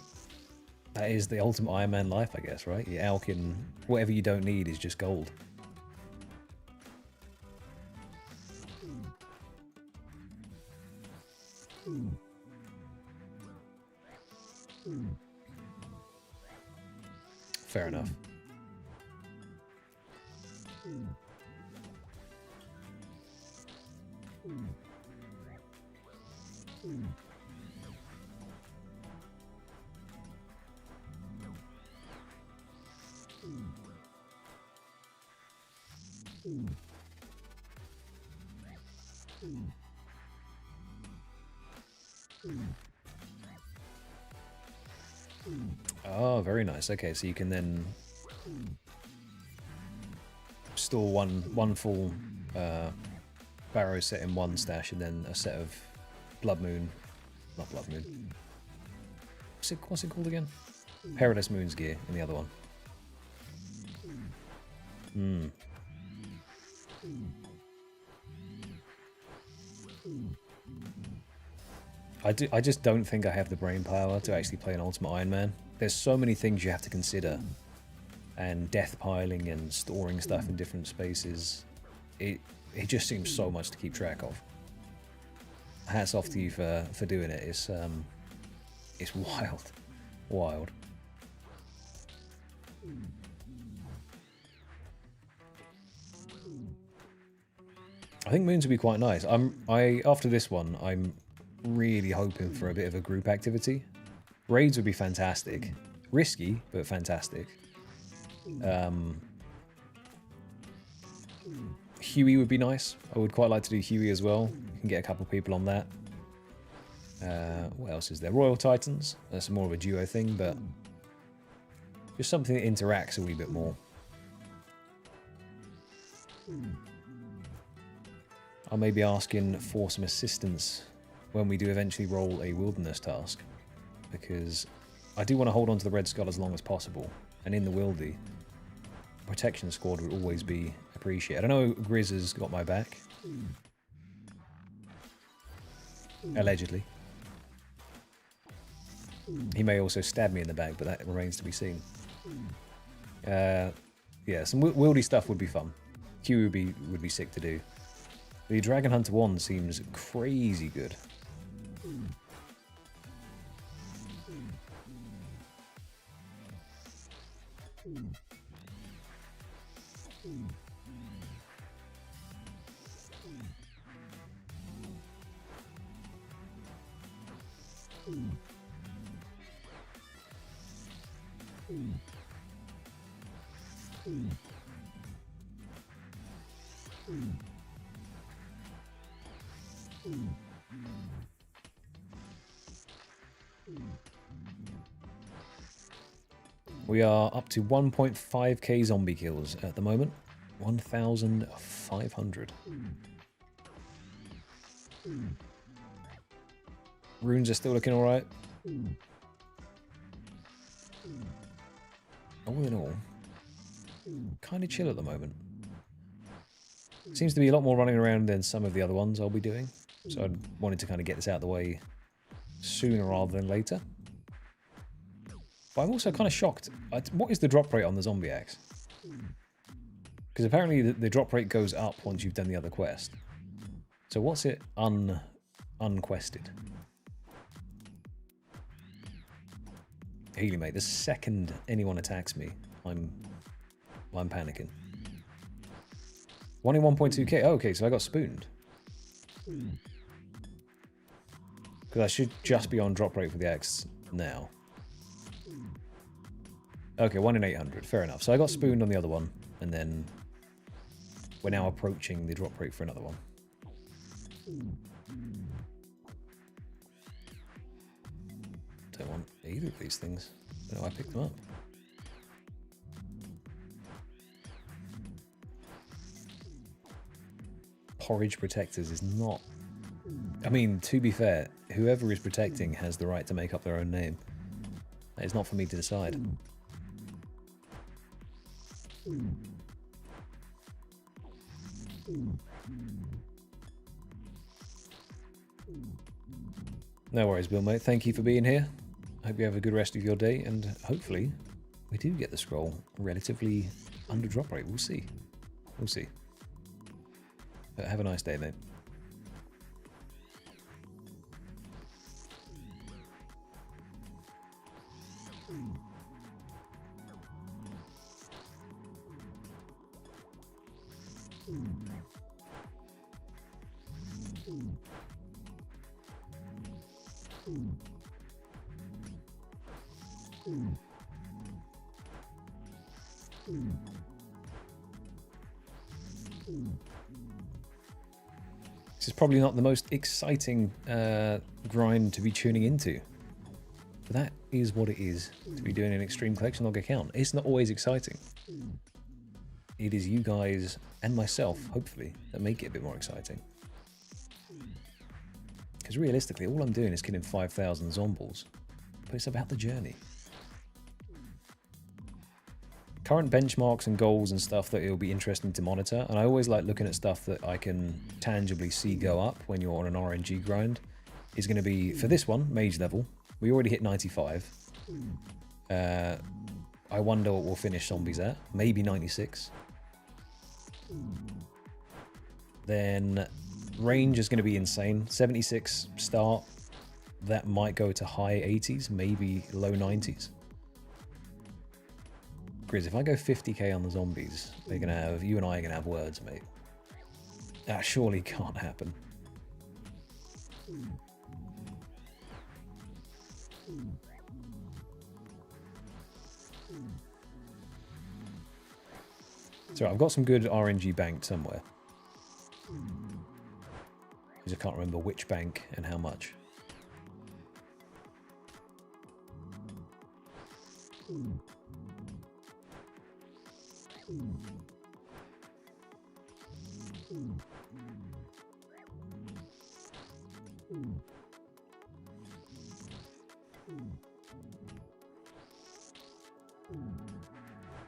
that is the ultimate Iron Man life, I guess, right? You're alking whatever you don't need is just gold. Fair enough. Oh, very nice. Okay, so you can then store one full barrow set in one stash, and then a set of Blood Moon, not Blood Moon. What's it called again? Perilous Moon's gear in the other one. I just don't think I have the brain power to actually play an Ultimate Iron Man. There's so many things you have to consider, and death piling and storing stuff in different spaces. It just seems so much to keep track of. Hats off to you for doing it. It's wild, wild. I think moons would be quite nice. After this one, I'm really hoping for a bit of a group activity. Raids would be fantastic. Risky, but fantastic. Huey would be nice. I would quite like to do Huey as well. You can get a couple of people on that. What else is there? Royal Titans. That's more of a duo thing, but just something that interacts a wee bit more. I may be asking for some assistance when we do eventually roll a wilderness task, because I do want to hold on to the Red Skull as long as possible, and in the wildy, protection squad would always be appreciated. I know Grizz has got my back. Allegedly. He may also stab me in the back, but that remains to be seen. Yeah, some wieldy stuff would be fun. Q would be sick to do. The Dragon Hunter 1 seems crazy good. We are up to 1.5k zombie kills at the moment. 1,500. Runes are still looking alright. All in all, kind of chill at the moment. Seems to be a lot more running around than some of the other ones I'll be doing. So I wanted to kind of get this out of the way sooner rather than later. But I'm also kind of shocked. What is the drop rate on the zombie axe? Because apparently the drop rate goes up once you've done the other quest. So what's it unquested? Healy, mate. The second anyone attacks me, I'm panicking. 1 in 1.2k. Oh, okay, so I got spooned. Because I should just be on drop rate for the axe now. Okay, 1 in 800. Fair enough. So I got spooned on the other one, and then we're now approaching the drop rate for another one. Don't want either of these things. I don't know why I picked them up. Porridge protectors is not... I mean, to be fair, whoever is protecting has the right to make up their own name. That is not for me to decide. No worries, Bill, mate. Thank you for being here. Hope you have a good rest of your day, and hopefully we do get the scroll relatively under drop rate. We'll see. We'll see. But have a nice day, mate. This is probably not the most exciting grind to be tuning into, but that is what it is to be doing an Extreme Collection Log account. It's not always exciting. It is you guys and myself, hopefully, that make it a bit more exciting. Because realistically, all I'm doing is killing 5,000 zombies, but it's about the journey. Current benchmarks and goals and stuff that it'll be interesting to monitor, and I always like looking at stuff that I can tangibly see go up when you're on an RNG grind, is going to be, for this one, mage level. We already hit 95. I wonder what we'll finish zombies at. Maybe 96. Then range is going to be insane. 76 start. That might go to high 80s, maybe low 90s. Grizz, if I go 50k on the zombies, they're going to have, you and I are going to have words, mate. That surely can't happen. So I've got some good RNG banked somewhere. I just can't remember which bank and how much.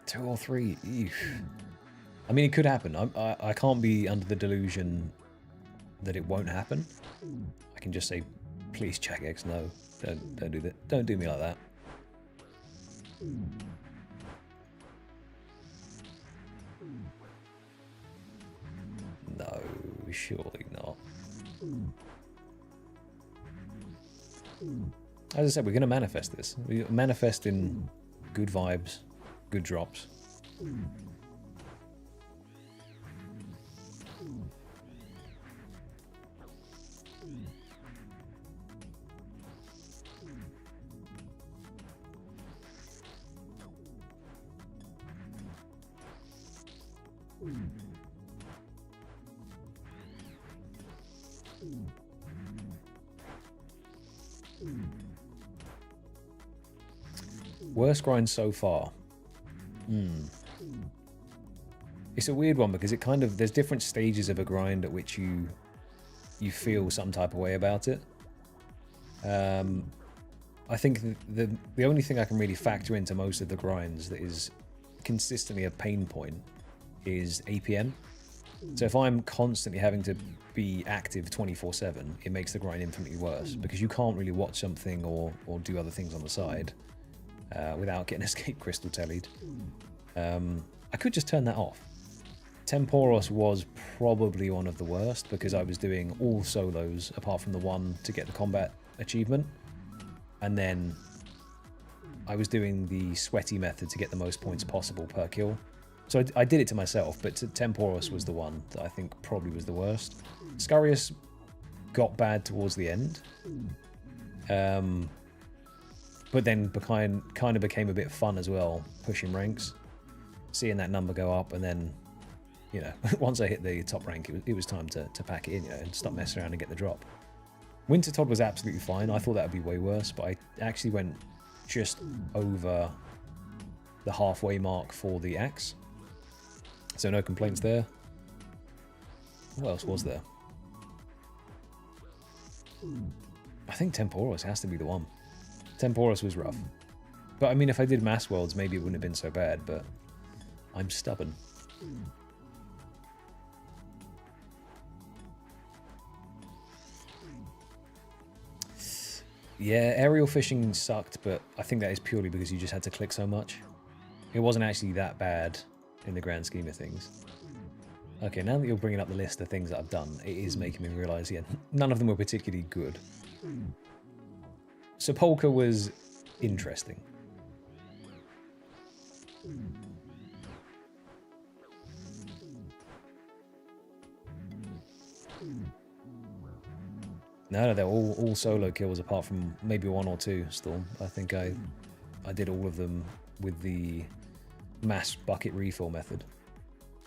Two or three. Eesh. I mean, it could happen. I can't be under the delusion that it won't happen. I can just say, please, Jack X, no, don't do that. Don't do me like that. No, surely not. As I said, we're going to manifest this. We manifest in good vibes, good drops. Worst grind so far. It's a weird one because it kind of, there's different stages of a grind at which you feel some type of way about it. I think the only thing I can really factor into most of the grinds that is consistently a pain point is APM. So if I'm constantly having to be active 24/7, it makes the grind infinitely worse because you can't really watch something or do other things on the side without getting escape crystal tellied. I could just turn that off. Temporos was probably one of the worst because I was doing all solos apart from the one to get the combat achievement, and then I was doing the sweaty method to get the most points possible per kill. So I did it to myself, but Temporos was the one that I think probably was the worst. Scurious got bad towards the end, but then kind of became a bit fun as well, pushing ranks, seeing that number go up, and then, you know, once I hit the top rank, it was time to pack it in, you know, and stop messing around and get the drop. Winter Todd was absolutely fine. I thought that would be way worse, but I actually went just over the halfway mark for the axe. So no complaints there. What else was there? I think Temporos has to be the one. Temporos was rough. But I mean, if I did Mass Worlds, maybe it wouldn't have been so bad, but I'm stubborn. Yeah, aerial fishing sucked, but I think that is purely because you just had to click so much. It wasn't actually that bad in the grand scheme of things. Okay, now that you're bringing up the list of things that I've done, it is making me realise, yeah, none of them were particularly good. Sepulchre was interesting. No, they're all solo kills apart from maybe one or two still. I think I did all of them with the mass bucket refill method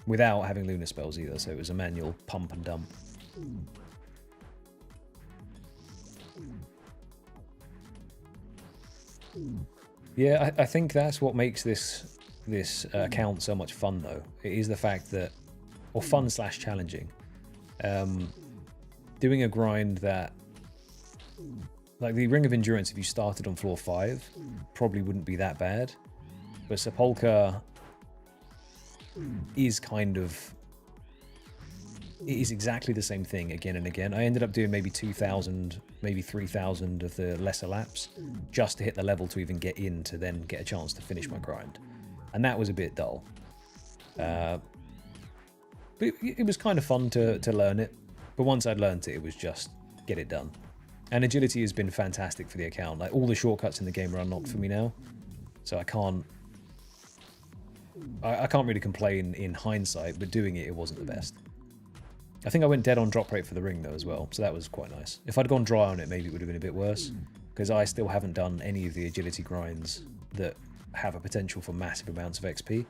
without having lunar spells either, so it was a manual pump and dump. Yeah, I think that's what makes this account so much fun though. It is the fact that, or fun / challenging. Doing a grind that, like the Ring of Endurance, if you started on floor 5, probably wouldn't be that bad. But Sepulchre is kind of it is exactly the same thing again and again. I ended up doing maybe 2,000, maybe 3,000 of the lesser laps just to hit the level to even get in to then get a chance to finish my grind. And that was a bit dull. But it was kind of fun to learn it. But once I'd learned it, it was just get it done. And agility has been fantastic for the account. Like, all the shortcuts in the game are unlocked for me now. So I can't really complain in hindsight, but doing it, it wasn't the best. I think I went dead on drop rate for the ring, though, as well. So that was quite nice. If I'd gone dry on it, maybe it would have been a bit worse. Because I still haven't done any of the agility grinds that have a potential for massive amounts of XP.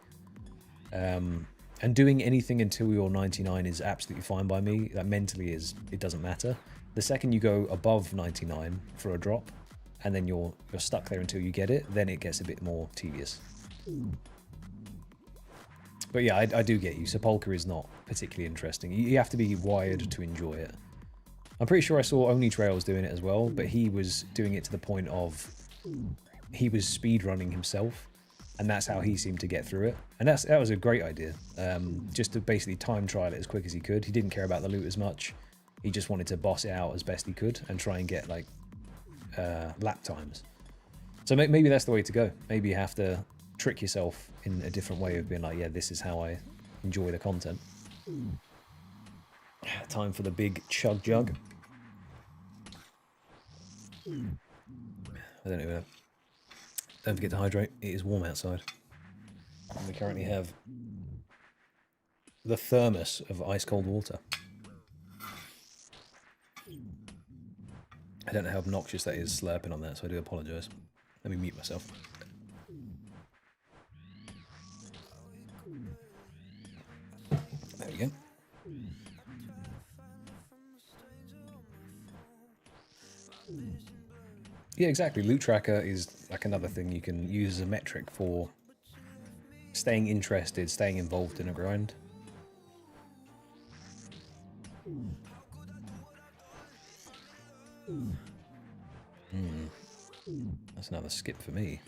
And doing anything until you're 99 is absolutely fine by me. That mentally it doesn't matter. The second you go above 99 for a drop, and then you're stuck there until you get it, then it gets a bit more tedious. But yeah, I do get you. Sepulchre is not particularly interesting. You have to be wired to enjoy it. I'm pretty sure I saw Only Trails doing it as well, but he was doing it to the point of he was speedrunning himself, and that's how he seemed to get through it. And that was a great idea, just to basically time trial it as quick as he could. He didn't care about the loot as much. He just wanted to boss it out as best he could and try and get like lap times. So maybe that's the way to go. Maybe you have to trick yourself in a different way of being like, yeah, this is how I enjoy the content. Time for the big chug jug. I don't know. Don't forget to hydrate. It is warm outside. And we currently have the thermos of ice cold water. I don't know how obnoxious that is slurping on that, so I do apologise. Let me mute myself. There we go. Yeah, exactly. Loot tracker is like another thing you can use as a metric for staying interested, staying involved in a grind. That's another skip for me.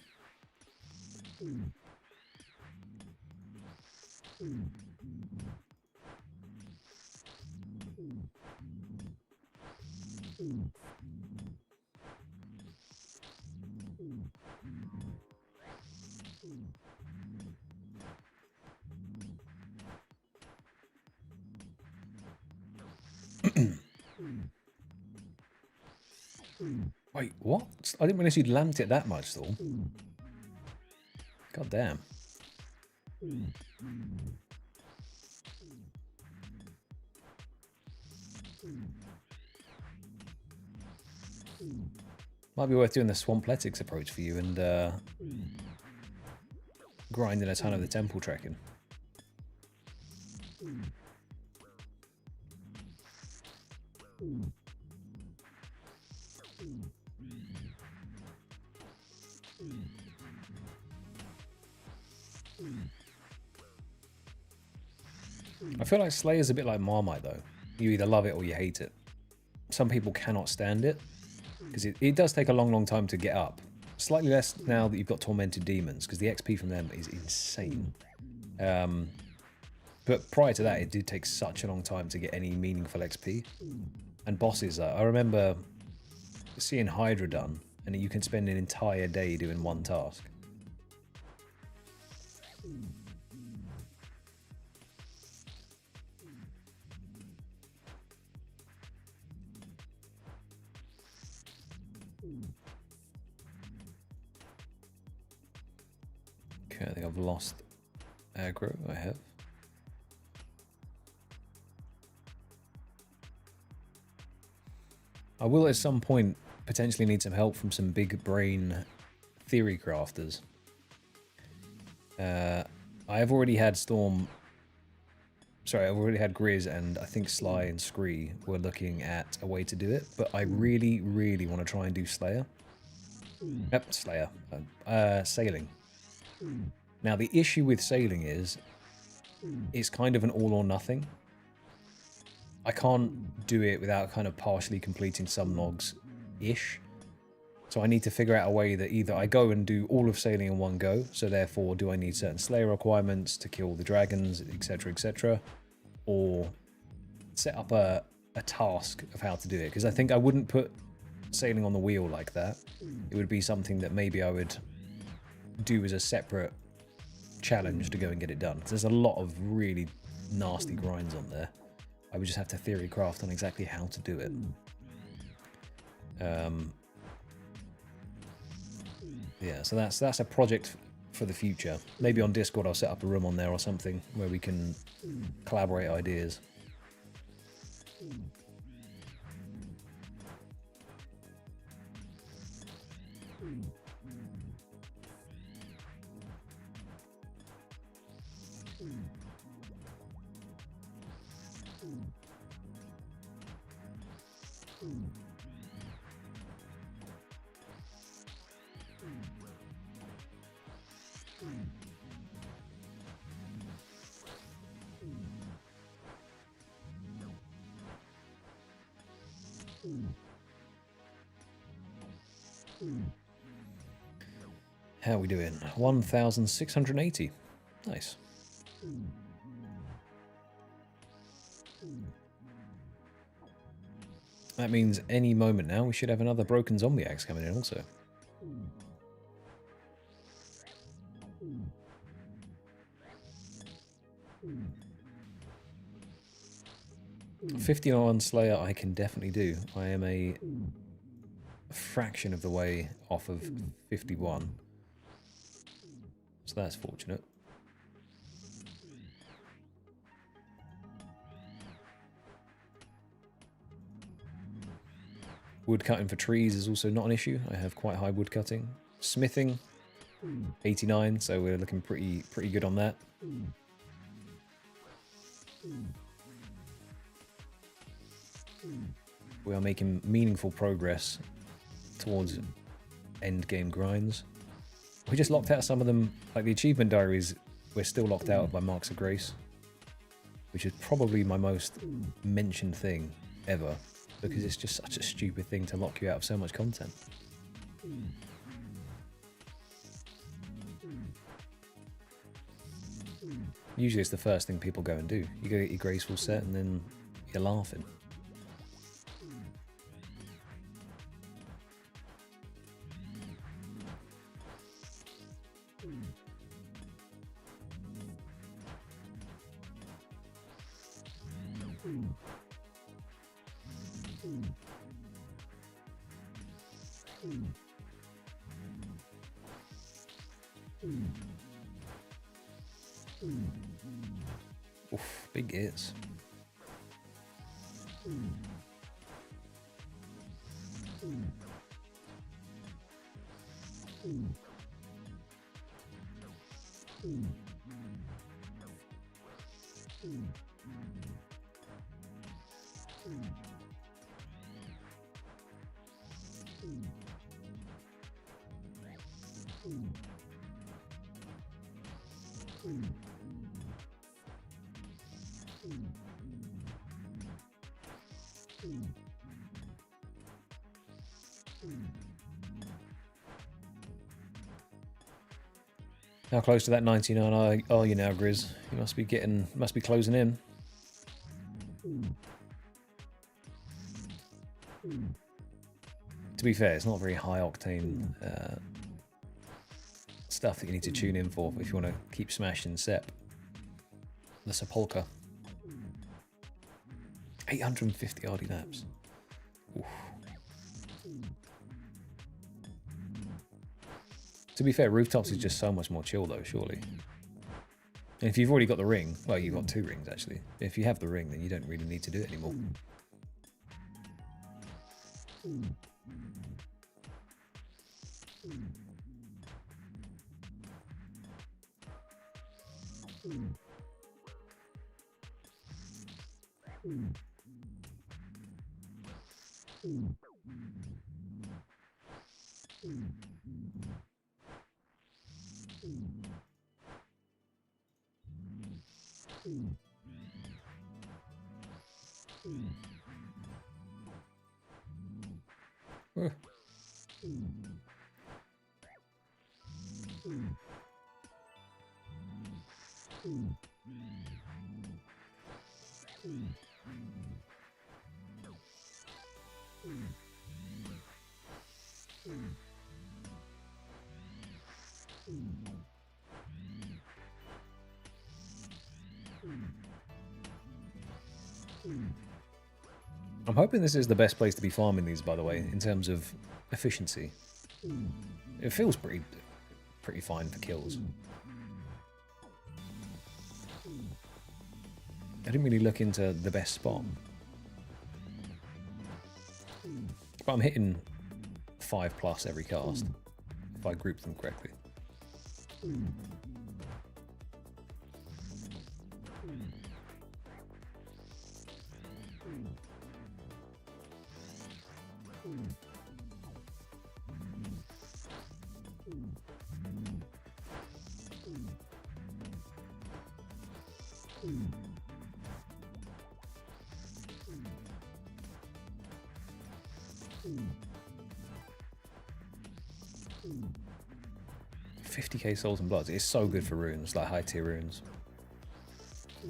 Wait, what? I didn't realize you'd lamped it that much, though. God damn. Might be worth doing the Swampletics approach for you and grinding a ton of the temple trekking. I feel like Slayer's a bit like Marmite, though. You either love it or you hate it. Some people cannot stand it, because it does take a long time to get up. Slightly less now that you've got Tormented Demons, because the XP from them is insane. But prior to that, it did take such a long time to get any meaningful XP. And bosses, I remember seeing Hydra done, and you can spend an entire day doing one task. Okay, I think I've lost aggro. I have. I will at some point potentially need some help from some big brain theory crafters. I have already had Storm. Sorry, I've already had Grizz, and I think Sly and Scree were looking at a way to do it, but I really want to try and do Slayer. Yep, Slayer. Sailing. Now, the issue with sailing is it's kind of an all or nothing. I can't do it without kind of partially completing some logs-ish. So I need to figure out a way that either I go and do all of sailing in one go, so therefore do I need certain Slayer requirements to kill the dragons, etc., etc., or set up a task of how to do it, because I think I wouldn't put sailing on the wheel like that. It would be something that maybe I would do as a separate challenge to go and get it done. There's a lot of really nasty grinds on there. I would just have to theory craft on exactly how to do it. Yeah, so that's a project for the future. Maybe on Discord I'll set up a room on there or something where we can collaborate ideas. How are we doing? 1,680. Nice. That means any moment now we should have another broken zombie axe coming in also. $50 Slayer I can definitely do. I am a fraction of the way off of 51. So that's fortunate. Wood cutting for trees is also not an issue. I have quite high wood cutting. Smithing, 89, so we're looking pretty good on that. We are making meaningful progress towards end game grinds. We just locked out some of them, like the achievement diaries, we're still locked out by Marks of Grace, which is probably my most mentioned thing ever, because it's just such a stupid thing to lock you out of so much content. Usually it's the first thing people go and do. You go get your graceful set and then you're laughing. Oof, big hits. How close to that 99 are you now, Grizz? You must be closing in. To be fair, it's not very high octane stuff that you need to tune in for if you want to keep smashing Sep. The Sepulchre. 850 RD laps. Oof. To be fair, Rooftops is just so much more chill though, surely. And if you've already got the ring, well, you've got 2 rings actually. If you have the ring, then you don't really need to do it anymore. I'm hoping this is the best place to be farming these, by the way, in terms of efficiency. It feels pretty fine for kills. I didn't really look into the best spot. But I'm hitting 5+ every cast, if I group them correctly. 50k souls and bloods. It's so good for runes, like high tier runes. I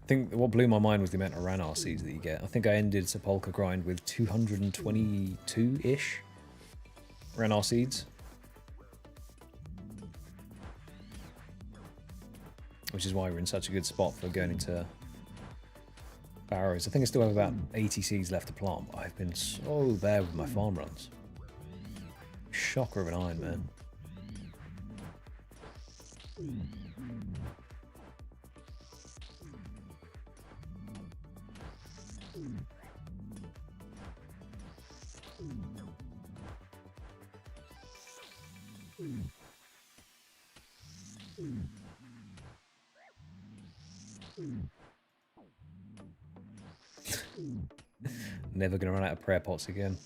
think what blew my mind was the amount of Ranar seeds that you get. I think I ended Sepulchre grind with 222-ish Ranar seeds. Which is why we're in such a good spot for going into Barrows. I think I still have about 80 seeds left to plant, but I've been so bad with my farm runs. Shocker of an iron, man. Never gonna run out of prayer pots again.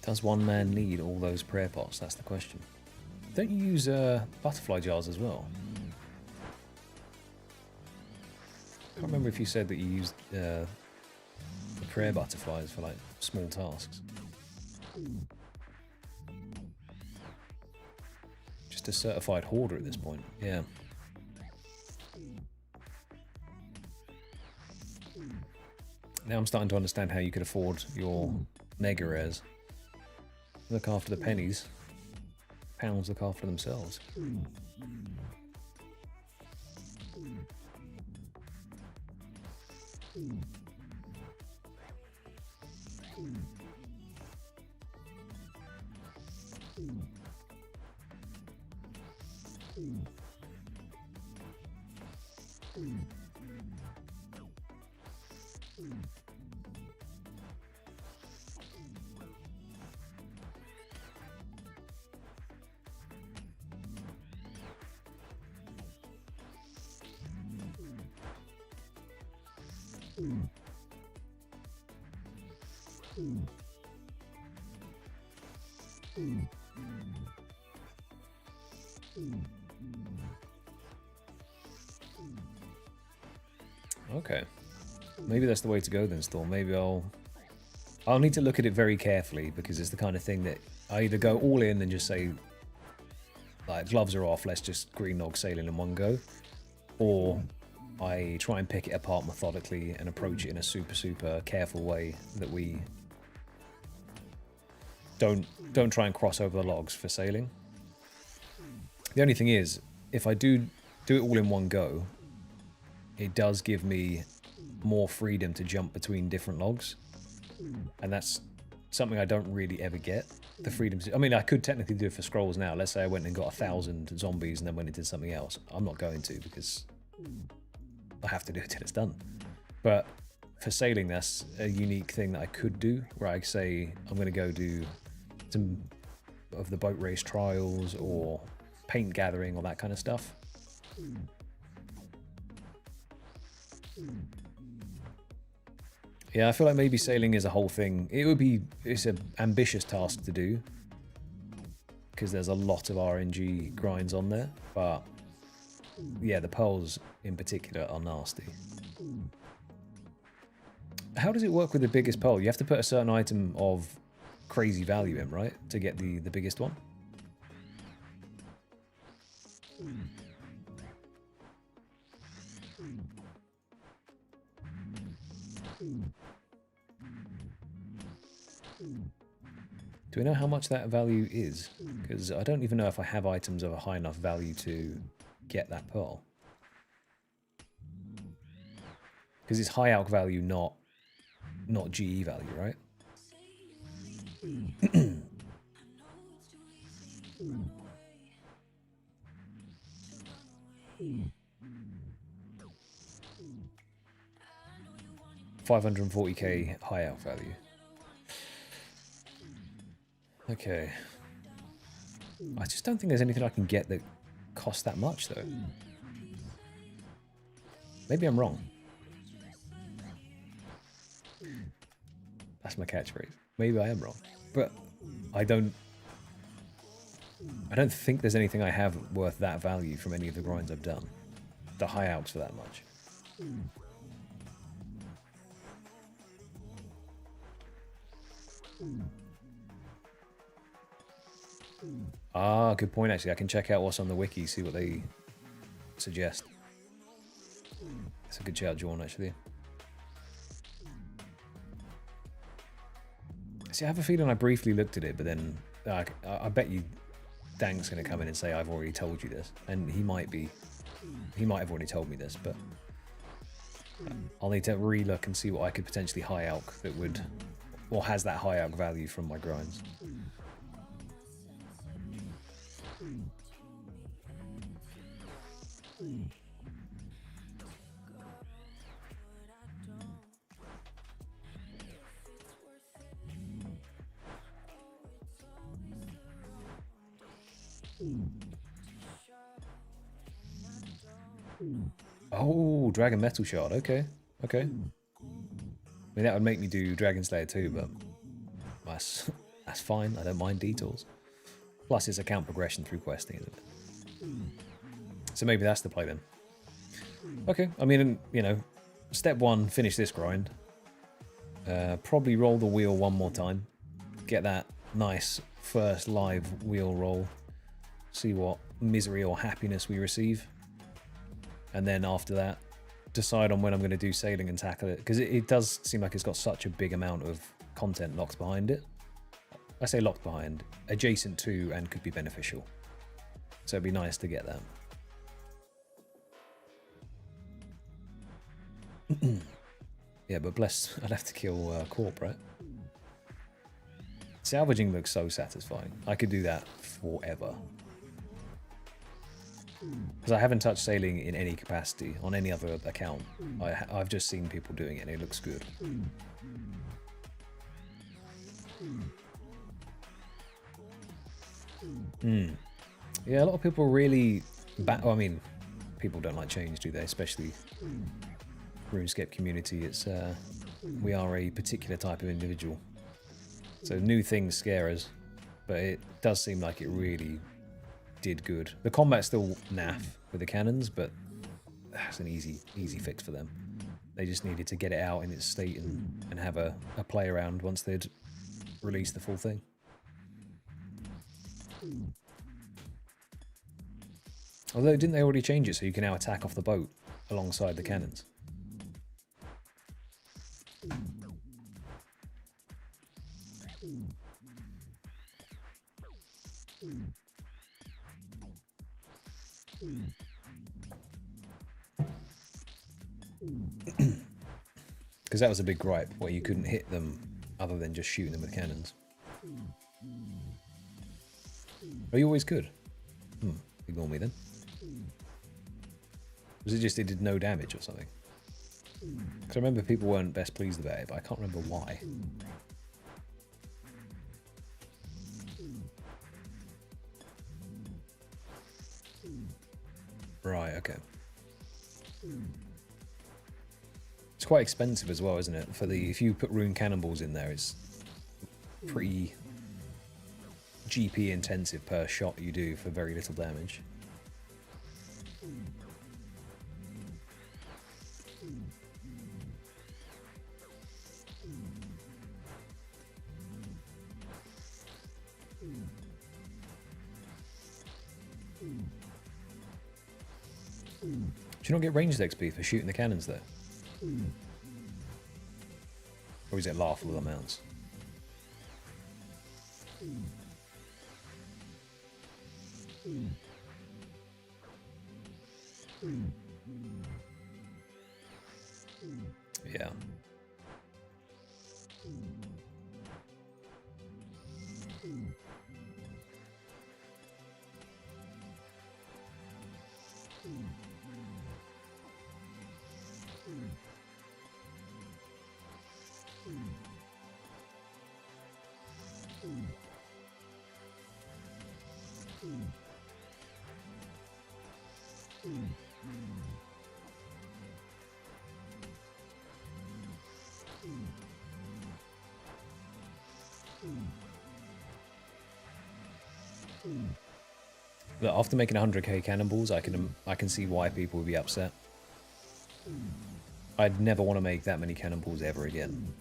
Does one man need all those prayer pots? That's the question. Don't you use butterfly jars as well? I can't remember if you said that you used the prayer butterflies for like small tasks. Just a certified hoarder at this point, yeah. Now I'm starting to understand how you could afford your mega rares. Look after the pennies. Pounds look after themselves. Okay. Maybe that's the way to go then, Storm. Maybe I'll need to look at it very carefully, because it's the kind of thing that I either go all in and just say, like, gloves are off, let's just green nog sailing in one go, or I try and pick it apart methodically and approach it in a super careful way that we don't try and cross over the logs for sailing. The only thing is, if I do it all in one go, it does give me more freedom to jump between different logs, and that's something I don't really ever get. The freedom to, I mean, I could technically do it for scrolls now. Let's say I went and got 1,000 zombies and then went and did something else. I'm not going to, because I have to do it till it's done. But for sailing, that's a unique thing that I could do, where I say I'm going to go do some of the boat race trials or paint gathering or that kind of stuff. Yeah, I feel like maybe sailing is a whole thing. It's an ambitious task to do because there's a lot of RNG grinds on there, but yeah, the pearls in particular are nasty. How does it work with the biggest pearl? You have to put a certain item of crazy value in, right, to get the biggest one? Do we know how much that value is? Because I don't even know if I have items of a high enough value to get that pearl. Because it's high alch value, not GE value, right? $540k high alch value. Okay. I just don't think there's anything I can get that costs that much, though. Maybe I'm wrong. That's my catchphrase. Maybe I am wrong. But I don't think there's anything I have worth that value from any of the grinds I've done. The high alchs for that much. Ah, good point, actually. I can check out what's on the wiki, see what they suggest. It's a good shout, John, actually. See, I have a feeling I briefly looked at it, but then I bet you Dank's going to come in and say, I've already told you this. And he might have already told me this, but I'll need to re-look and see what I could potentially high alch that would, or has that high alch value from my grinds. Oh, Dragon Metal Shard. Okay, okay. I mean, that would make me do Dragon Slayer too, but that's fine. I don't mind detours. Plus, it's account progression through questing, isn't it? So maybe that's the play then. Okay, I mean, you know, step one, finish this grind. Probably roll the wheel one more time. Get that nice first live wheel roll. See what misery or happiness we receive. And then after that, decide on when I'm going to do sailing and tackle it. Because it does seem like it's got such a big amount of content locked behind it. I say locked behind, adjacent to and could be beneficial. So it'd be nice to get that. Yeah, but bless, I'd have to kill Corp, right? Salvaging looks so satisfying. I could do that forever. Because I haven't touched sailing in any capacity on any other account. I've just seen people doing it and it looks good. Yeah, a lot of people really... well, I mean, people don't like change, do they? Especially RuneScape community. It's we are a particular type of individual. So new things scare us, but it does seem like it really did good. The combat's still naff with the cannons, but that's an easy fix for them. They just needed to get it out in its state and have a play around once they'd released the full thing. Although, didn't they already change it so you can now attack off the boat alongside the cannons? Because that was a big gripe, where you couldn't hit them other than just shooting them with cannons. Oh, you always could? Ignore me then. Was it just it did no damage or something? Because I remember people weren't best pleased about it, but I can't remember why. Right, okay. It's quite expensive as well, isn't it? For the if you put rune cannonballs in there, it's pretty GP intensive per shot you do for very little damage. Do you not get ranged XP for shooting the cannons there? Or is it laughable amounts? Yeah. Look, after making 100k cannonballs, I can see why people would be upset. I'd never want to make that many cannonballs ever again.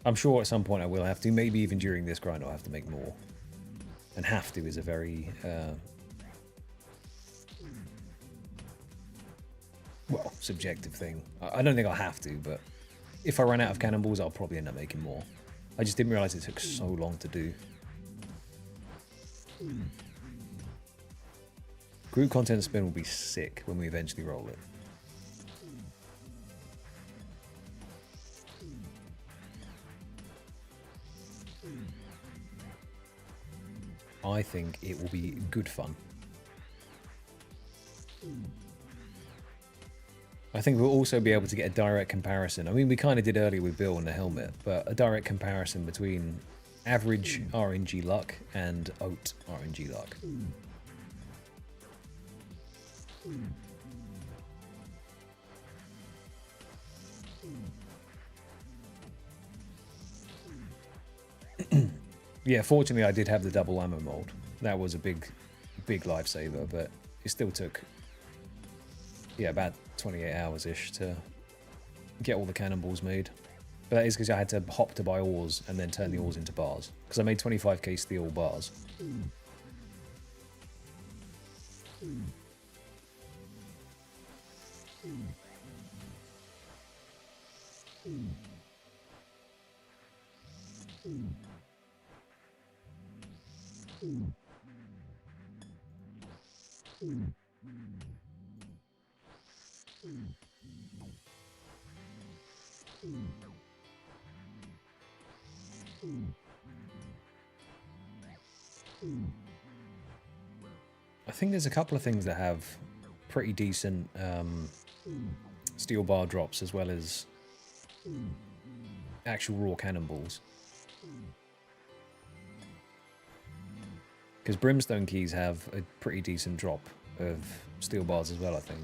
I'm sure at some point I will have to. Maybe even during this grind I'll have to make more. And have to is a very... well, subjective thing. I don't think I'll have to, but if I run out of cannonballs, I'll probably end up making more. I just didn't realise it took so long to do. Group content spin will be sick when we eventually roll it. I think it will be good fun. I think we'll also be able to get a direct comparison. I mean, we kind of did earlier with Bill and the helmet, but a direct comparison between average RNG luck and Oat RNG luck. Yeah, fortunately I did have the double ammo mold. That was a big lifesaver, but it still took, yeah, about 28 hours-ish to get all the cannonballs made. But that is because I had to hop to buy ores and then turn the ores into bars. Because I made 25k steel bars. I think there's a couple of things that have pretty decent steel bar drops as well as actual raw cannonballs. Because brimstone keys have a pretty decent drop of steel bars as well, I think.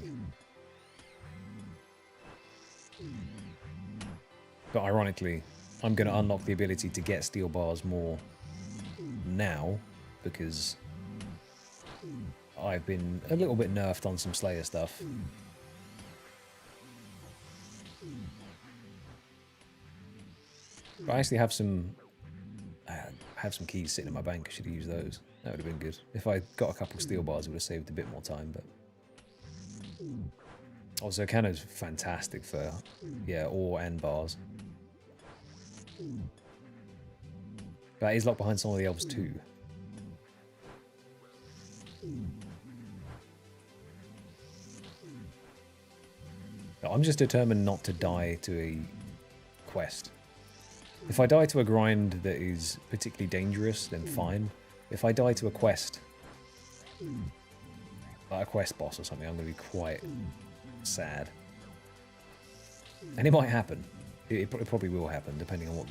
But ironically, I'm going to unlock the ability to get steel bars more now because I've been a little bit nerfed on some Slayer stuff. But I actually have some keys sitting in my bank. I should have used those. That would have been good. If I got a couple of steel bars, it would have saved a bit more time. But also, cannon's fantastic for, yeah, ore and bars. But he's locked behind some of the elves too. I'm just determined not to die to a quest. If I die to a grind that is particularly dangerous, then fine. If I die to a quest, like a quest boss or something, I'm going to be quite sad. And it might happen. It probably will happen, depending on what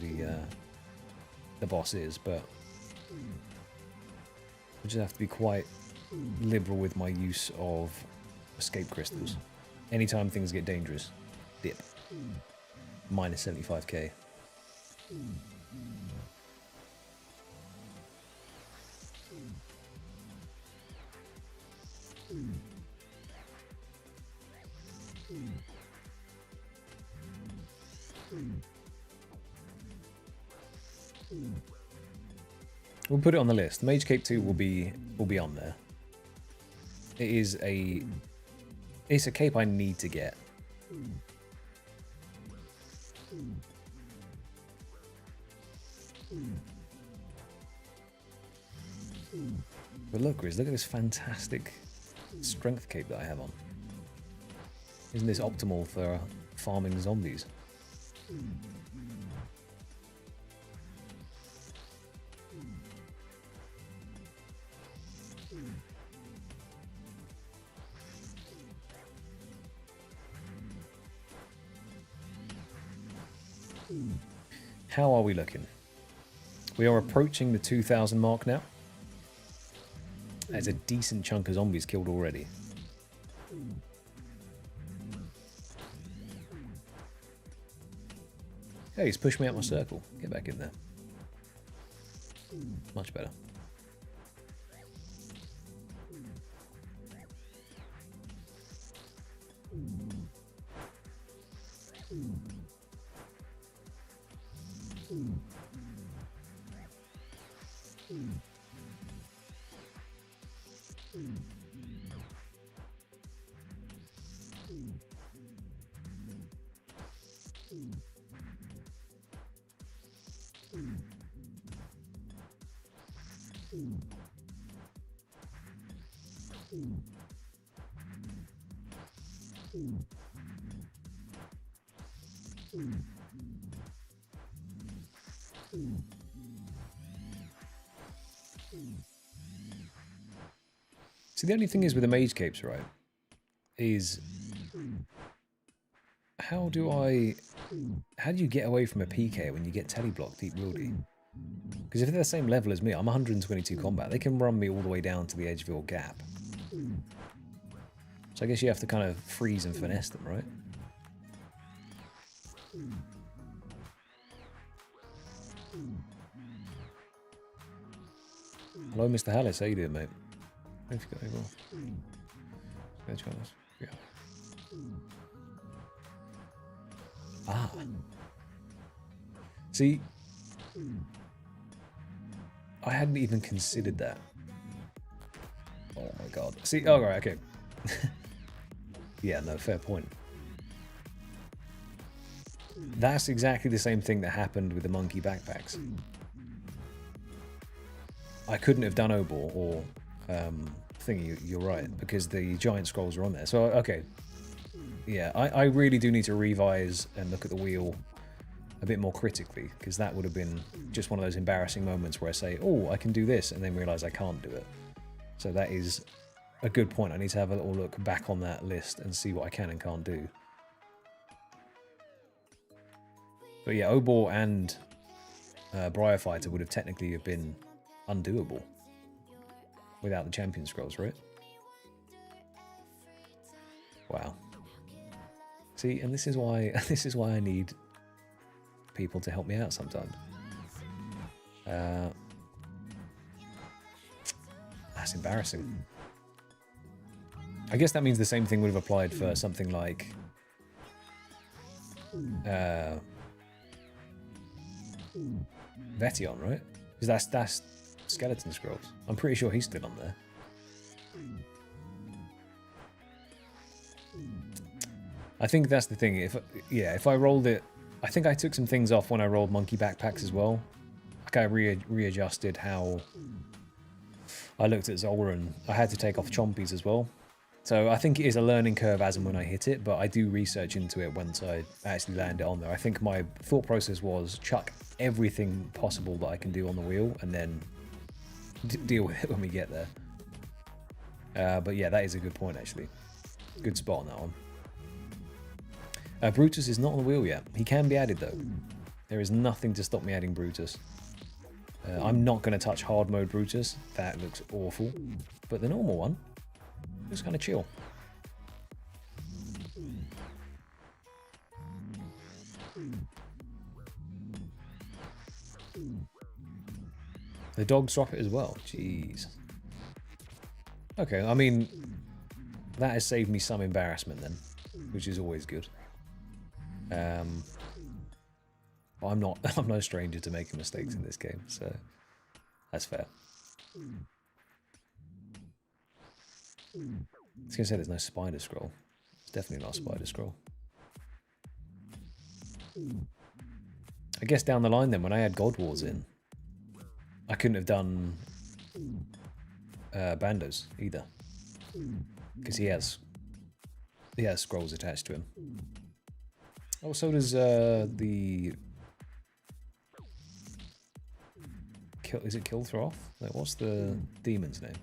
the boss is, but I just have to be quite liberal with my use of escape crystals. Anytime things get dangerous, dip. Minus 75k. We'll put it on the list. Mage Cape 2 will be on there. It's a cape I need to get. But look, Grizz, look at this fantastic strength cape that I have on. Isn't this optimal for farming zombies? How are we looking? We are approaching the 2,000 mark now. There's a decent chunk of zombies killed already. Hey, he's pushed me out my circle. Get back in there. Much better. See, the only thing is with the mage capes, right, is how do you get away from a PK when you get teleblock deep wieldy? Because if they're the same level as me, I'm 122 combat, they can run me all the way down to the edge of your gap. So I guess you have to kind of freeze and finesse them, right? Hello, Mr. Hallis, how you doing, mate? Hope you got any more. Yeah. Ah. See, I hadn't even considered that. Oh my god. See, oh right, okay. Yeah, no, fair point. That's exactly the same thing that happened with the monkey backpacks. I couldn't have done Obor or thingy, you're right, because the giant scrolls are on there. So, okay. Yeah, I really do need to revise and look at the wheel a bit more critically, because that would have been just one of those embarrassing moments where I say, oh, I can do this, and then realise I can't do it. So that is a good point. I need to have a little look back on that list and see what I can and can't do. But yeah, Obor and Briarfighter would have technically have been undoable without the champion scrolls, right? Wow. See, and this is why I need people to help me out sometimes. That's embarrassing. I guess that means the same thing would have applied for something like Vetion, right? Because that's skeleton scrolls. I'm pretty sure he's still on there. I think that's the thing. If I rolled it, I think I took some things off when I rolled monkey backpacks as well. Like I readjusted how I looked at Zola, and I had to take off chompies as well. So I think it is a learning curve as and when I hit it, but I do research into it once I actually land it on there. I think my thought process was chuck everything possible that I can do on the wheel and then deal with it when we get there. But yeah, that is a good point actually. Good spot on that one. Brutus is not on the wheel yet. He can be added though. There is nothing to stop me adding Brutus. I'm not going to touch hard mode Brutus. That looks awful. But the normal one looks kind of chill. The dogs drop it as well. Jeez. Okay, I mean, that has saved me some embarrassment then, which is always good. I'm no stranger to making mistakes in this game, so that's fair. I was gonna say there's no spider scroll. It's definitely not a spider scroll. I guess down the line then, when I had God Wars in, I couldn't have done Bandos either, because he has scrolls attached to him. Oh, so does the is it Kilthroth? Like, what's the demon's name?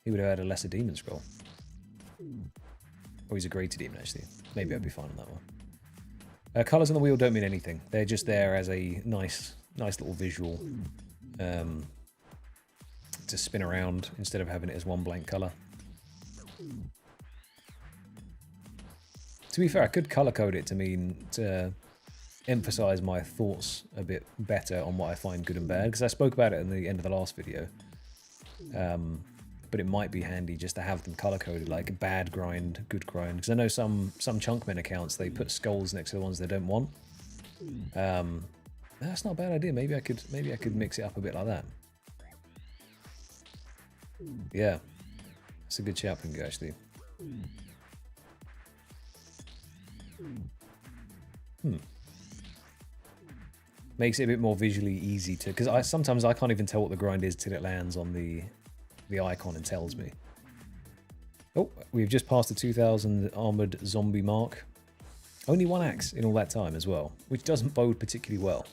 He would have had a lesser demon scroll. Or he's a greater demon, actually. Maybe I'd be fine on that one. Colours on the wheel don't mean anything. They're just there as a nice little visual to spin around instead of having it as one blank colour. To be fair, I could colour code it to mean to emphasise my thoughts a bit better on what I find good and bad, because I spoke about it in the end of the last video. But it might be handy just to have them color coded, like bad grind, good grind. Because I know some Chunkmen accounts, they put skulls next to the ones they don't want. That's not a bad idea. Maybe I could mix it up a bit like that. Yeah, that's a good shout, Pingu, actually. Makes it a bit more visually easy to, because sometimes I can't even tell what the grind is till it lands on the icon and tells me. Oh, we've just passed the 2,000 armored zombie mark. Only one axe in all that time as well, which doesn't bode particularly well.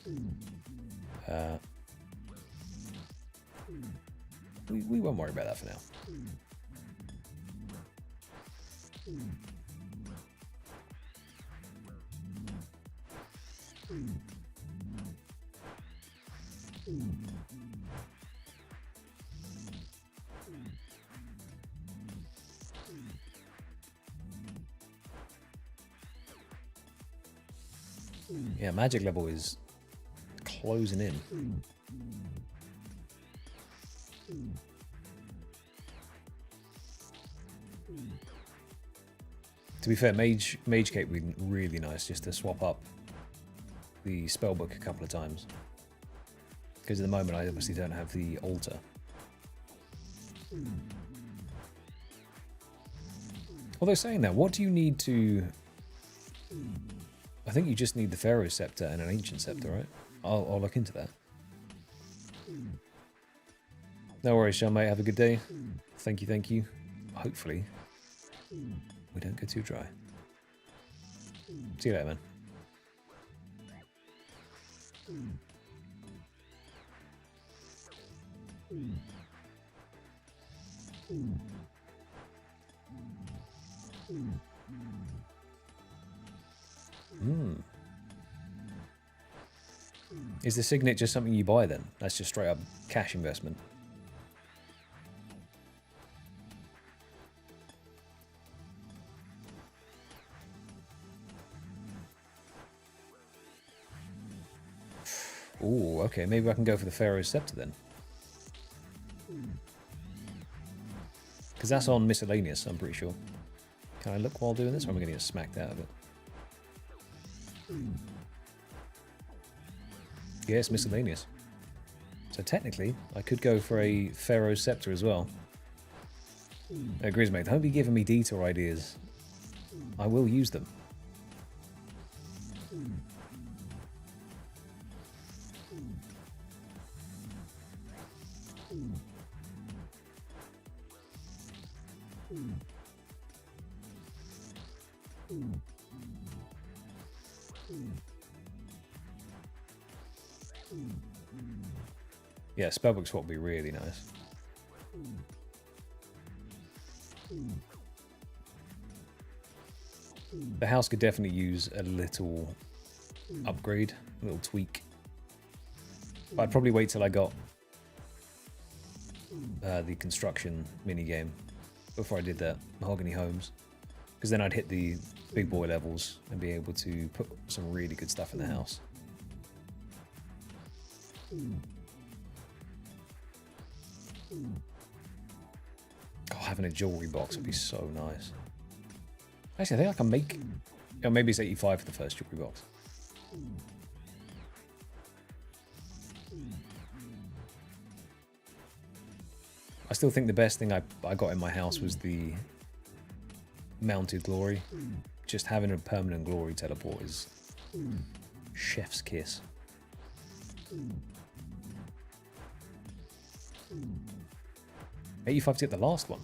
We won't worry about that for now. Yeah, magic level is closing in. To be fair, Mage Cape would be really nice just to swap up the spellbook a couple of times. Because at the moment I obviously don't have the altar. Although saying that, what do you need to... I think you just need the Pharaoh Scepter and an Ancient Scepter, right? I'll look into that. No worries, Sean, mate. Have a good day. Thank you. Hopefully, we don't go too dry. See you later, man. Is the Signet just something you buy then? That's just straight up cash investment. Ooh, okay, maybe I can go for the Pharaoh's Scepter then. Because that's on miscellaneous, I'm pretty sure. Can I look while doing this, or am I going to get smacked out of it? Yeah, it's miscellaneous. So technically, I could go for a Pharaoh's Scepter as well. Grizzmate, don't be giving me detour ideas. I will use them. Yeah, spellbook swap would be really nice. The house could definitely use a little upgrade, a little tweak. But I'd probably wait till I got the construction minigame before I did that, Mahogany Homes. Because then I'd hit the big boy levels and be able to put some really good stuff in the house. God, having a jewelry box would be so nice. Actually, I think I can make... Oh, maybe it's 85 for the first jewelry box. I still think the best thing I got in my house was the mounted glory. Just having a permanent glory teleport is chef's kiss. 85 to get the last one.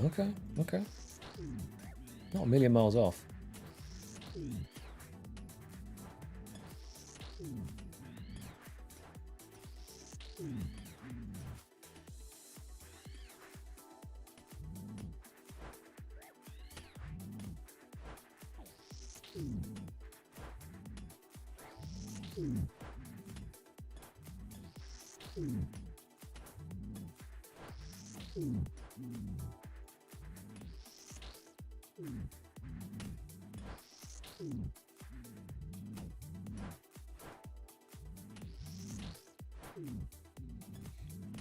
Okay, okay. Not a million miles off.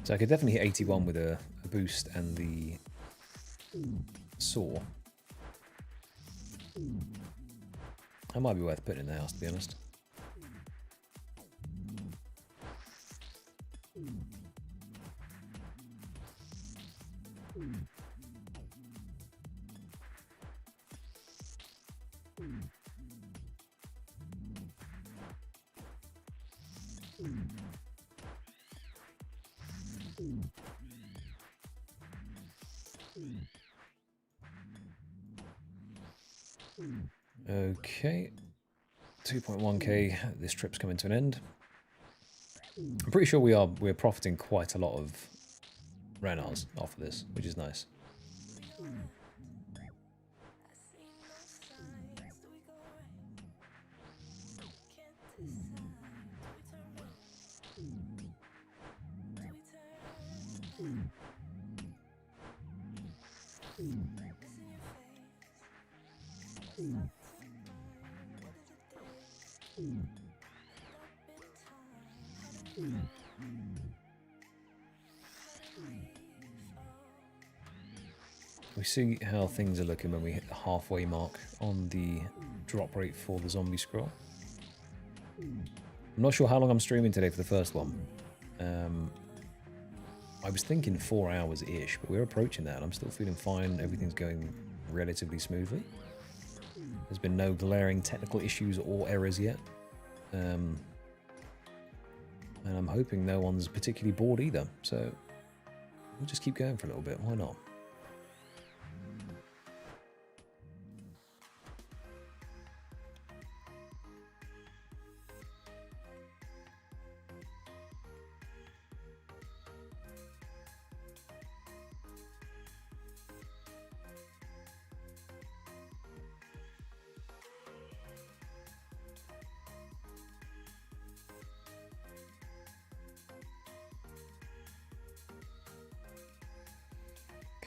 So I could definitely hit 81 with a boost and the saw. That might be worth putting in the house, to be honest. Okay, 2.1k. This trip's coming to an end. I'm pretty sure we're profiting quite a lot of Renars off of this, which is nice. We see how things are looking when we hit the halfway mark on the drop rate for the zombie scroll. I'm not sure how long I'm streaming today for the first one. I was thinking 4 hours-ish, but we're approaching that. I'm still feeling fine. Everything's going relatively smoothly. There's been no glaring technical issues or errors yet. And I'm hoping no one's particularly bored either. So we'll just keep going for a little bit. Why not?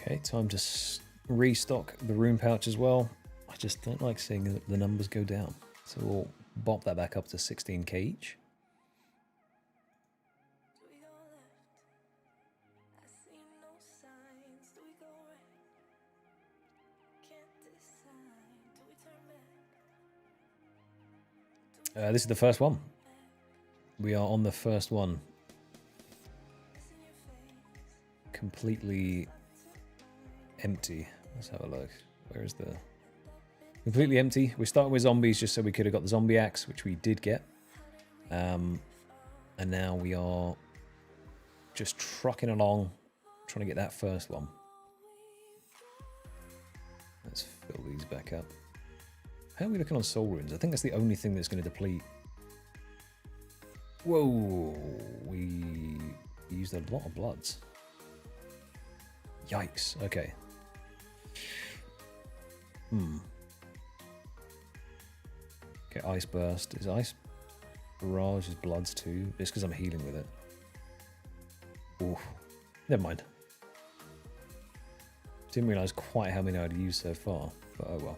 Okay, time to restock the rune pouch as well. I just don't like seeing the numbers go down. So we'll bop that back up to 16k each. This is the first one. We are on the first one. Completely empty. Let's have a look. Where is the... Completely empty. We're starting with zombies just so we could have got the zombie axe, which we did get. And now we are just trucking along, trying to get that first one. Let's fill these back up. How are we looking on soul runes? I think that's the only thing that's going to deplete. Whoa! We used a lot of bloods. Yikes. Okay. Okay, Ice Burst. Is Ice Barrage is bloods too? It's because I'm healing with it. Ooh. Never mind. Didn't realise quite how many I'd used so far, but oh well.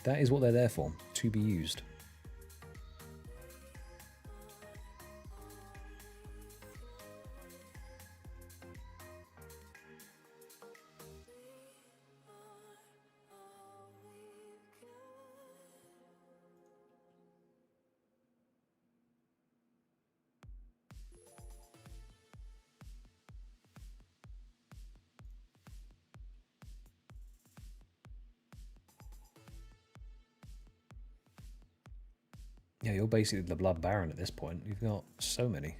That is what they're there for, to be used. Yeah, you're basically the Blood Baron at this point. You've got so many.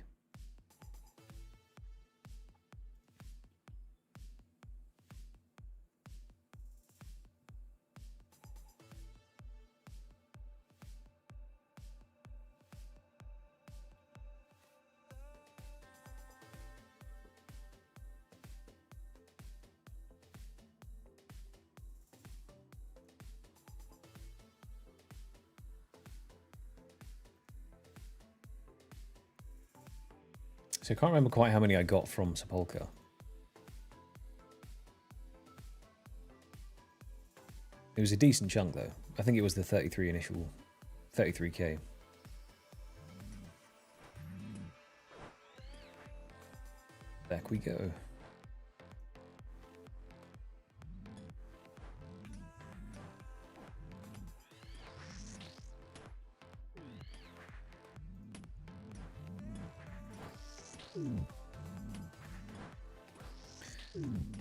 So I can't remember quite how many I got from Sepulchre. It was a decent chunk though. I think it was the 33 initial, 33k. Back we go.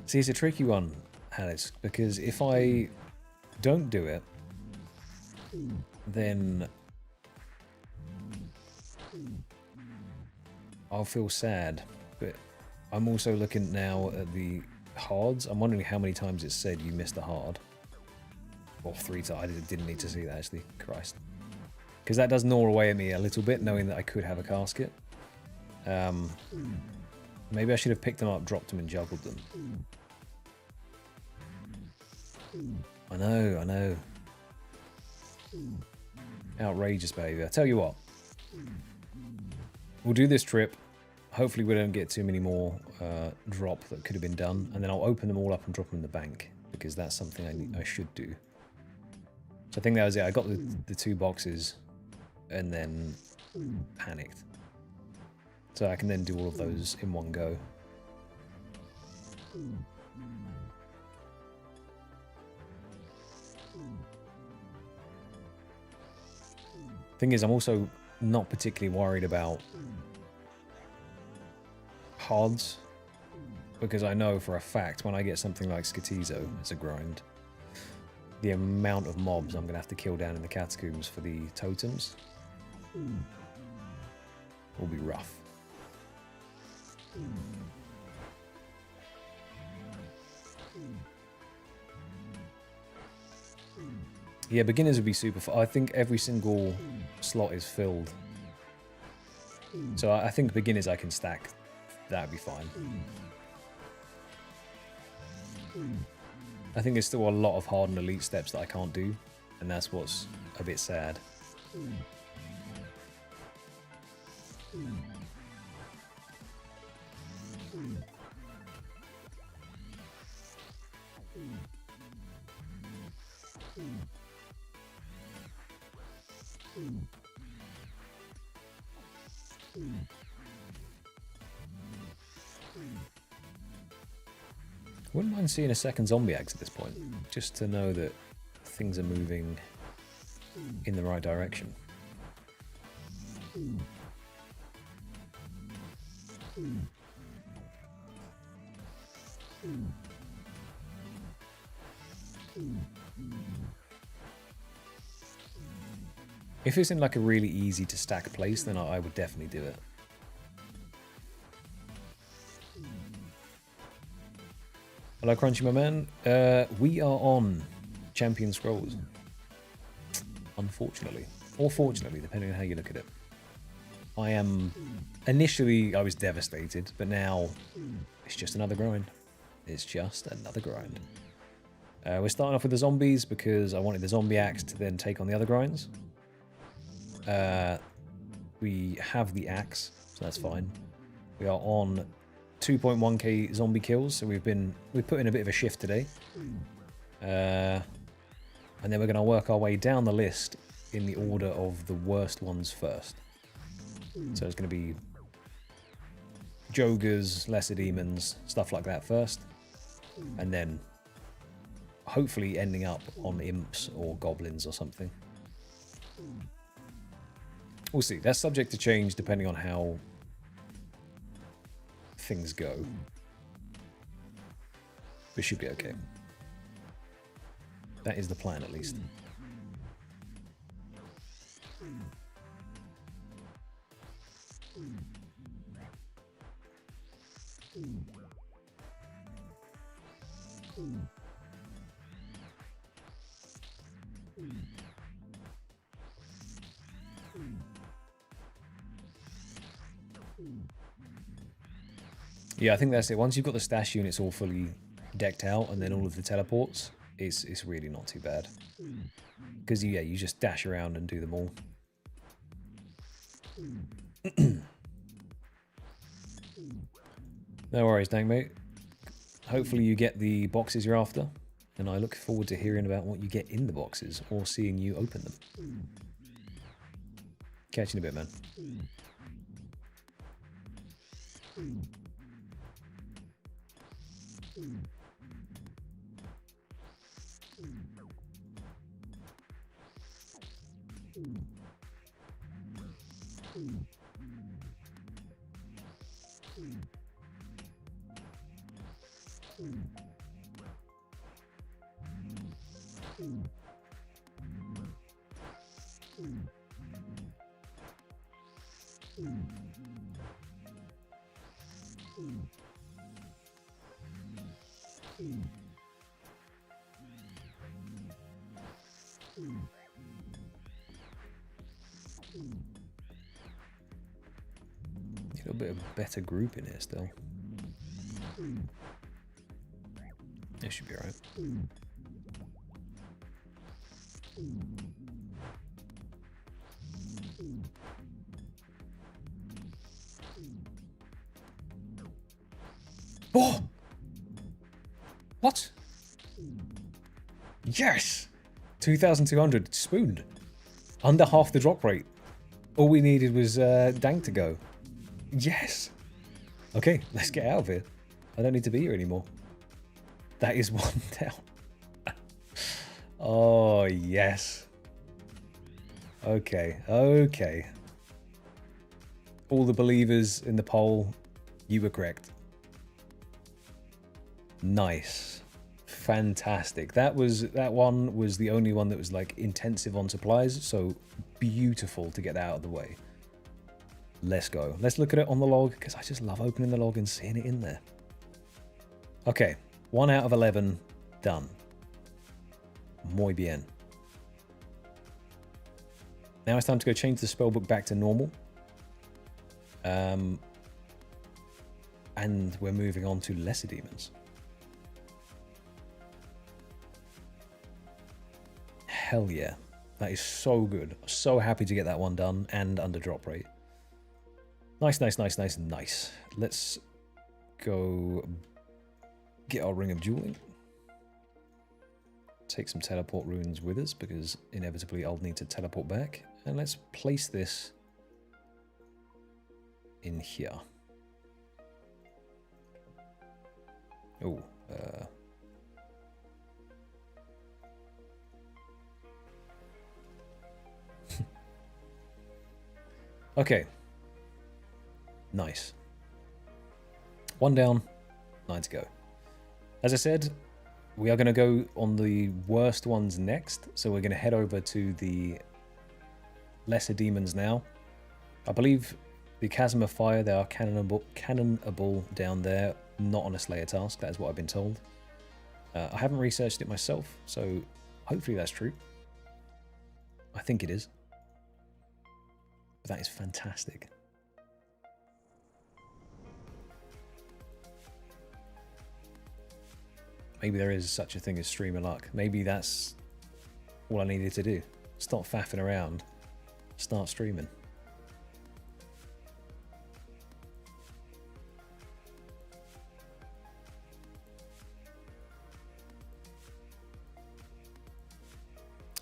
See, it's a tricky one, Alice, because if I don't do it, then I'll feel sad. But I'm also looking now at the hards. I'm wondering how many times it said you missed a hard. Or 3 times. I didn't need to see that, actually. Christ. Because that does gnaw away at me a little bit, knowing that I could have a casket. Maybe I should have picked them up, dropped them, and juggled them. I know. Outrageous behavior. I tell you what. We'll do this trip. Hopefully we don't get too many more drop that could have been done. And then I'll open them all up and drop them in the bank. Because that's something I should do. So I think that was it. I got the 2 boxes and then panicked. So I can then do all of those in one go. Thing is, I'm also not particularly worried about hards, because I know for a fact when I get something like Skatizo as a grind, the amount of mobs I'm going to have to kill down in the catacombs for the totems will be rough. Yeah, beginners would be super fun. I think every single slot is filled. So I think beginners I can stack. That'd be fine. I think there's still a lot of hard and elite steps that I can't do, and that's what's a bit sad. Wouldn't mind seeing a second zombie axe at this point, just to know that things are moving in the right direction. If it's in like a really easy to stack place, then I would definitely do it. Hello, Crunchy, my man. We are on Champion Scrolls. Unfortunately. Or fortunately, depending on how you look at it. I am... Initially, I was devastated, but now it's just another grind. It's just another grind. We're starting off with the zombies because I wanted the zombie axe to then take on the other grinds. We have the axe, so that's fine. We are on 2.1k zombie kills, so we've put in a bit of a shift today. And then we're going to work our way down the list in the order of the worst ones first. So it's going to be Jogers, Lesser Demons, stuff like that first. And then hopefully ending up on Imps or Goblins or something. We'll see. That's subject to change depending on how things go. We should be okay. That is the plan, at least. Yeah, I think that's it. Once you've got the stash units all fully decked out and then all of the teleports, it's really not too bad. Because, yeah, you just dash around and do them all. No worries, Dank, mate. Hopefully you get the boxes you're after. And I look forward to hearing about what you get in the boxes or seeing you open them. Catch you in a bit, man. A little bit of a better group in here still. It should be alright. Oh! What? Yes! 2,200 spooned. Under half the drop rate. All we needed was Dank to go. Yes! Okay, let's get out of here. I don't need to be here anymore. That is one down. Oh, yes. Okay, okay. All the believers in the poll, you were correct. Nice. Fantastic. That one was the only one that was like intensive on supplies, so beautiful to get that out of the way. Let's go. Let's look at it on the log, because I just love opening the log and seeing it in there. Okay, 1 out of 11 done. Muy bien. Now it's time to go change the spellbook back to normal. And we're moving on to lesser demons. Hell yeah. That is so good. So happy to get that one done and under drop rate. Nice, nice, nice, nice, nice. Let's go get our Ring of Dueling. Take some teleport runes with us because inevitably I'll need to teleport back. And let's place this in here. Oh, okay. Nice. 1 down, 9 to go. As I said, we are going to go on the worst ones next. So we're going to head over to the lesser demons now. I believe the Chasm of Fire, they are cannonable down there, not on a Slayer task. That is what I've been told. I haven't researched it myself, so hopefully that's true. I think it is. But that is fantastic. Maybe there is such a thing as streamer luck. Maybe that's all I needed to do. Stop faffing around. Start streaming.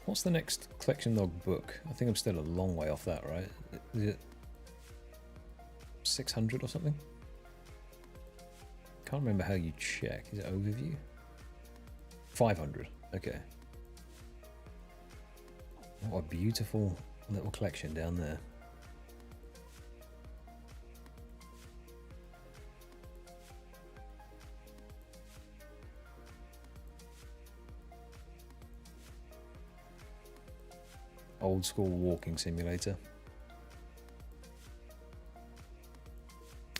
What's the next collection log book? I think I'm still a long way off that, right? Is it 600 or something? Can't remember how you check. Is it overview? 500. Okay. What a beautiful little collection down there. Old school walking simulator.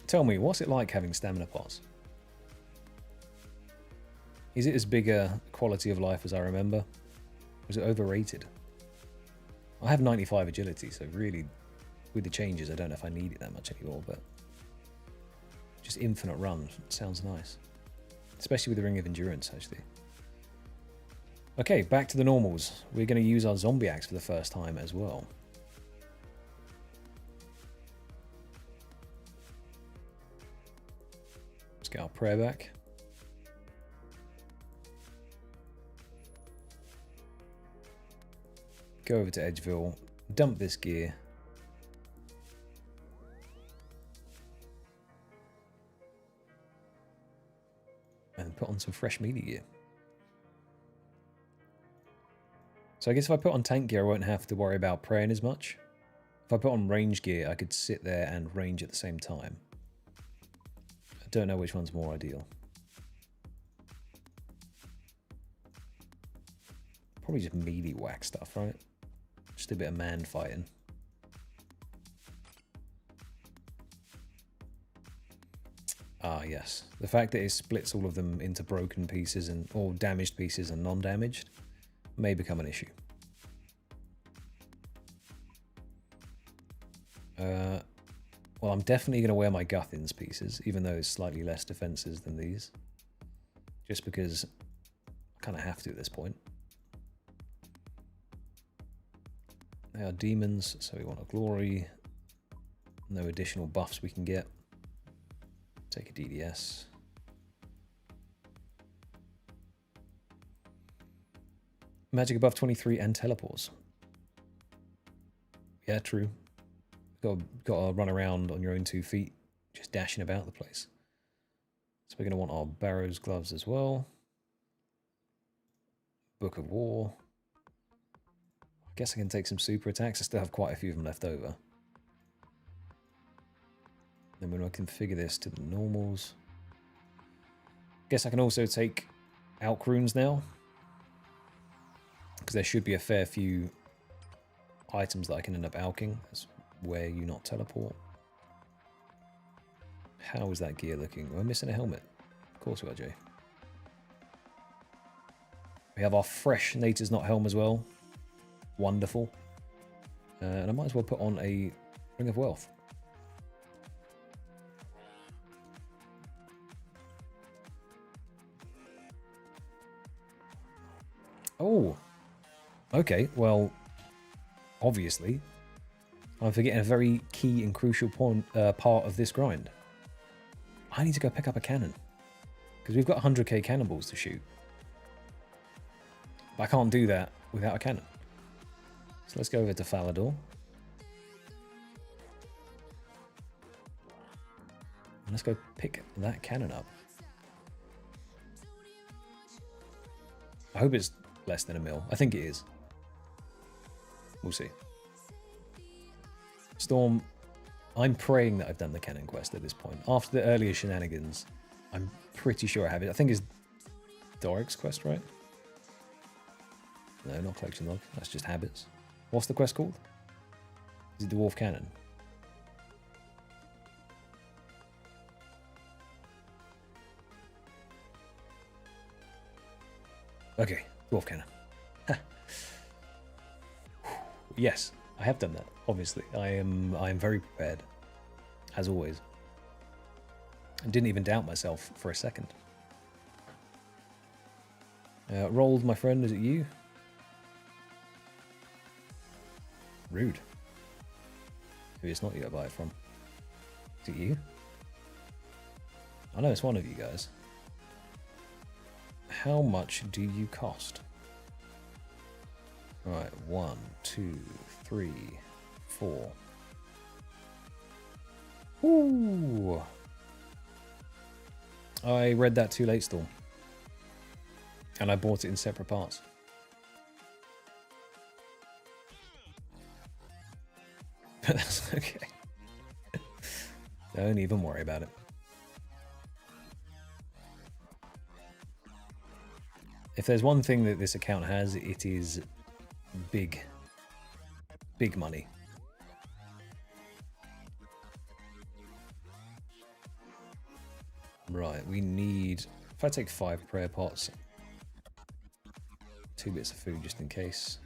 Tell me, what's it like having stamina pots? Is it as big a quality of life as I remember? Was it overrated? I have 95 agility, so really, with the changes, I don't know if I need it that much anymore, but just infinite run sounds nice. Especially with the Ring of Endurance, actually. Okay, back to the normals. We're going to use our zombie axe for the first time as well. Let's get our prayer back. Go over to Edgeville, dump this gear. And put on some fresh melee gear. So I guess if I put on tank gear, I won't have to worry about praying as much. If I put on range gear, I could sit there and range at the same time. I don't know which one's more ideal. Probably just melee whack stuff, right? Just a bit of man fighting. Ah, yes. The fact that it splits all of them into broken pieces and or damaged pieces and non-damaged may become an issue. Well, I'm definitely going to wear my Guthins pieces, even though it's slightly less defenses than these. Just because I kind of have to at this point. They are demons, so we want a glory. No additional buffs we can get. Take a DDS. Magic above 23 and teleports. Yeah, true. Got to run around on your own 2 feet, just dashing about the place. So we're going to want our Barrow's gloves as well. Book of War. I guess I can take some super attacks. I still have quite a few of them left over. Then we're going to configure this to the normals. Guess I can also take Alk runes now. Because there should be a fair few items that I can end up alking. That's where you not teleport. How is that gear looking? We're missing a helmet. Of course we are, Jay. We have our fresh Nature's Not helm as well. Wonderful. And I might as well put on a Ring of Wealth. Oh. Okay, well, obviously, I'm forgetting a very key and crucial part of this grind. I need to go pick up a cannon. Because we've got 100k cannonballs to shoot. But I can't do that without a cannon. So let's go over to Falador. And let's go pick that cannon up. I hope it's less than a mil. I think it is. We'll see. Storm, I'm praying that I've done the cannon quest at this point. After the earlier shenanigans, I'm pretty sure I have it. I think it's Doric's quest, right? No, not collection log. That's just habits. What's the quest called? Is it Dwarf Cannon? Okay, Dwarf Cannon. Yes, I have done that, obviously. I am very prepared, as always. I didn't even doubt myself for a second. Rolled, my friend, is it you? Rude. Maybe it's not you I buy it from. Is it you? I know it's one of you guys. How much do you cost? Right, 1, 2, 3, 4. Ooh. I read that too late, Storm. And I bought it in separate parts. But that's okay. Don't even worry about it. If there's one thing that this account has, it is big money. Right, we need... If I take 5 prayer pots, 2 bits of food just in case.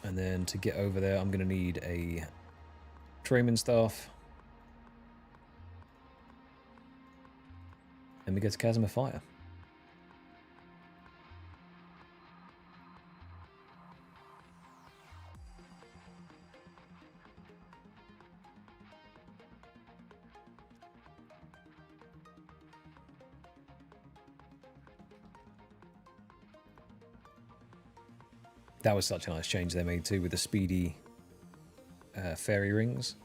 And then to get over there, I'm going to need a Trayman staff. And we get to Chasm of Fire. That was such a nice change they made too with the speedy fairy rings.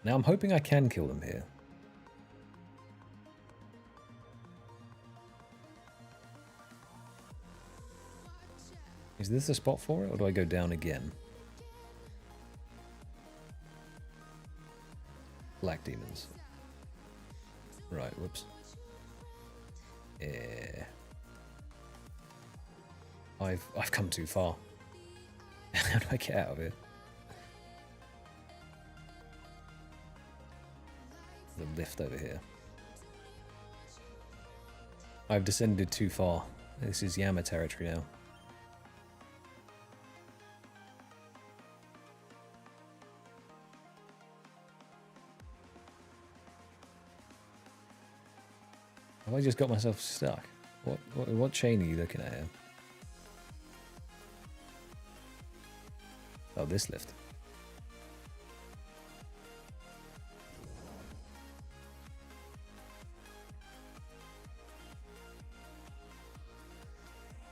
Now I'm hoping I can kill them here. Is this the spot for it, or do I go down again? Black demons. Right, whoops. Yeah. I've come too far. How do I get out of here? The lift over here. I've descended too far. This is Yama territory now. Have I just got myself stuck? What chain are you looking at here? Oh, this lift.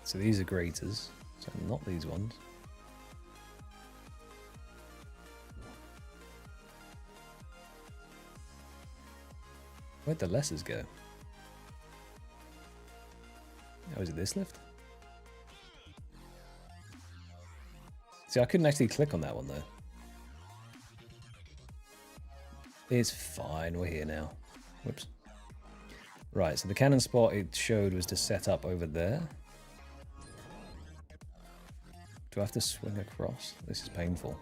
So these are graters, so not these ones. Where'd the lessers go? Oh, is it this lift? See, I couldn't actually click on that one though. It's fine, we're here now. Whoops. Right, so the cannon spot it showed was to set up over there. Do I have to swing across? This is painful.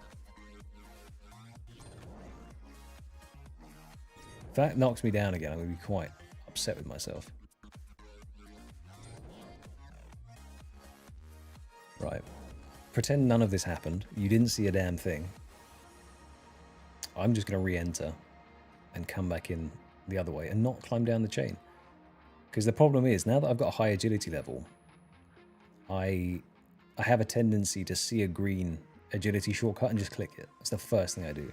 If that knocks me down again, I'm going to be quite upset with myself. Right. Pretend none of this happened. You didn't see a damn thing. I'm just going to re-enter and come back in the other way and not climb down the chain. Because the problem is, now that I've got a high agility level, I have a tendency to see a green agility shortcut and just click it. That's the first thing I do.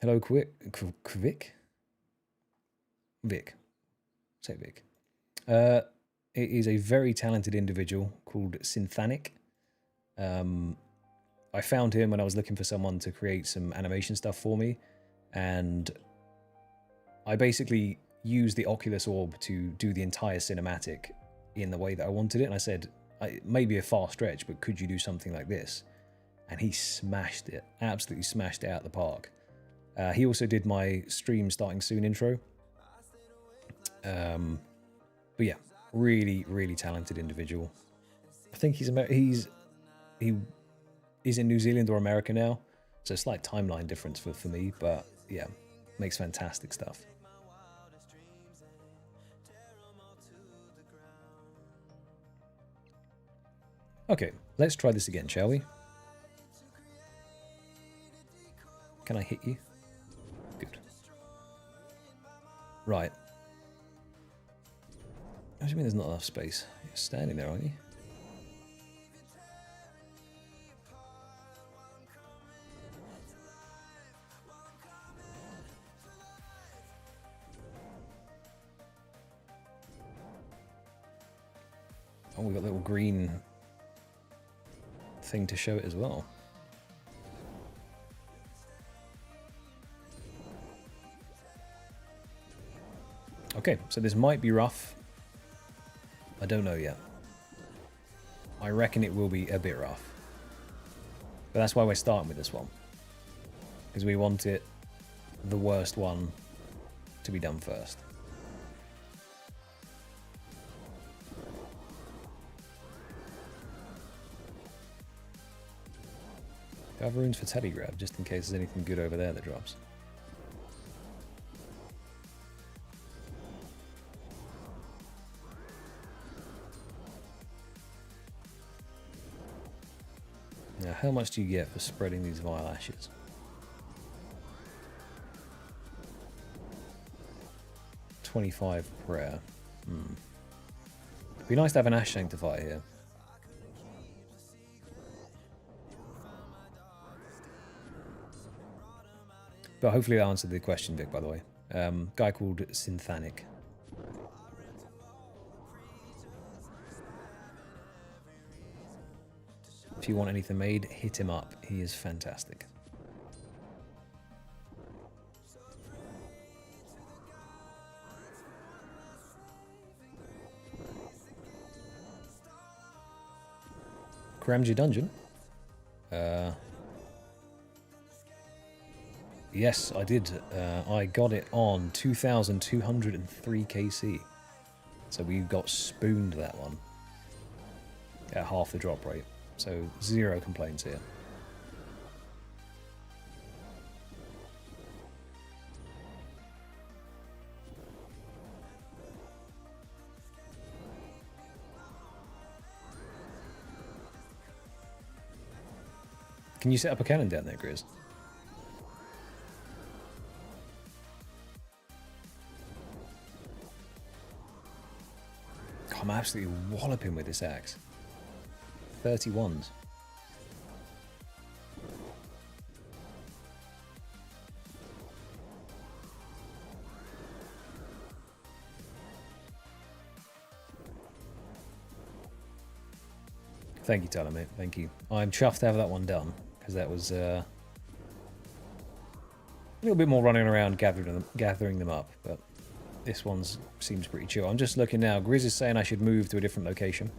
Hello, Vic? Vic. Say Vic. It is a very talented individual called Synthanic. I found him when I was looking for someone to create some animation stuff for me, and I basically used the Oculus Orb to do the entire cinematic in the way that I wanted it, and I said, it may be a far stretch, but could you do something like this? And he smashed it, absolutely smashed it out of the park. He also did my stream starting soon intro. But yeah, really, really talented individual. I think he is in New Zealand or America now, so a slight timeline difference for me, but yeah, makes fantastic stuff. Okay, let's try this again, shall we? Can I hit you? Good. Right. What do you mean there's not enough space? You're standing there, aren't you? Oh, we've got a little green thing to show it as well. Okay, so this might be rough. I don't know yet. I reckon it will be a bit rough. But that's why we're starting with this one. Because we want it, the worst one, to be done first. Do I have runes for Telegrab, just in case there's anything good over there that drops? Now, how much do you get for spreading these vile ashes? 25 prayer. It'd be nice to have an ash sanctifier here. But hopefully that answered the question, Vic, by the way. Guy called Synthanic. If you want anything made, hit him up. He is fantastic. Kramji Dungeon? Yes, I did. I got it on 2,203 KC. So we got spooned that one at half the drop rate. So 0 complaints here. Can you set up a cannon down there, Grizz? I'm absolutely walloping with this axe. 31s. Thank you, Tyler, mate. Thank you. I'm chuffed to have that one done, because that was a little bit more running around gathering them up, but this one seems pretty chill. I'm just looking now. Grizz is saying I should move to a different location.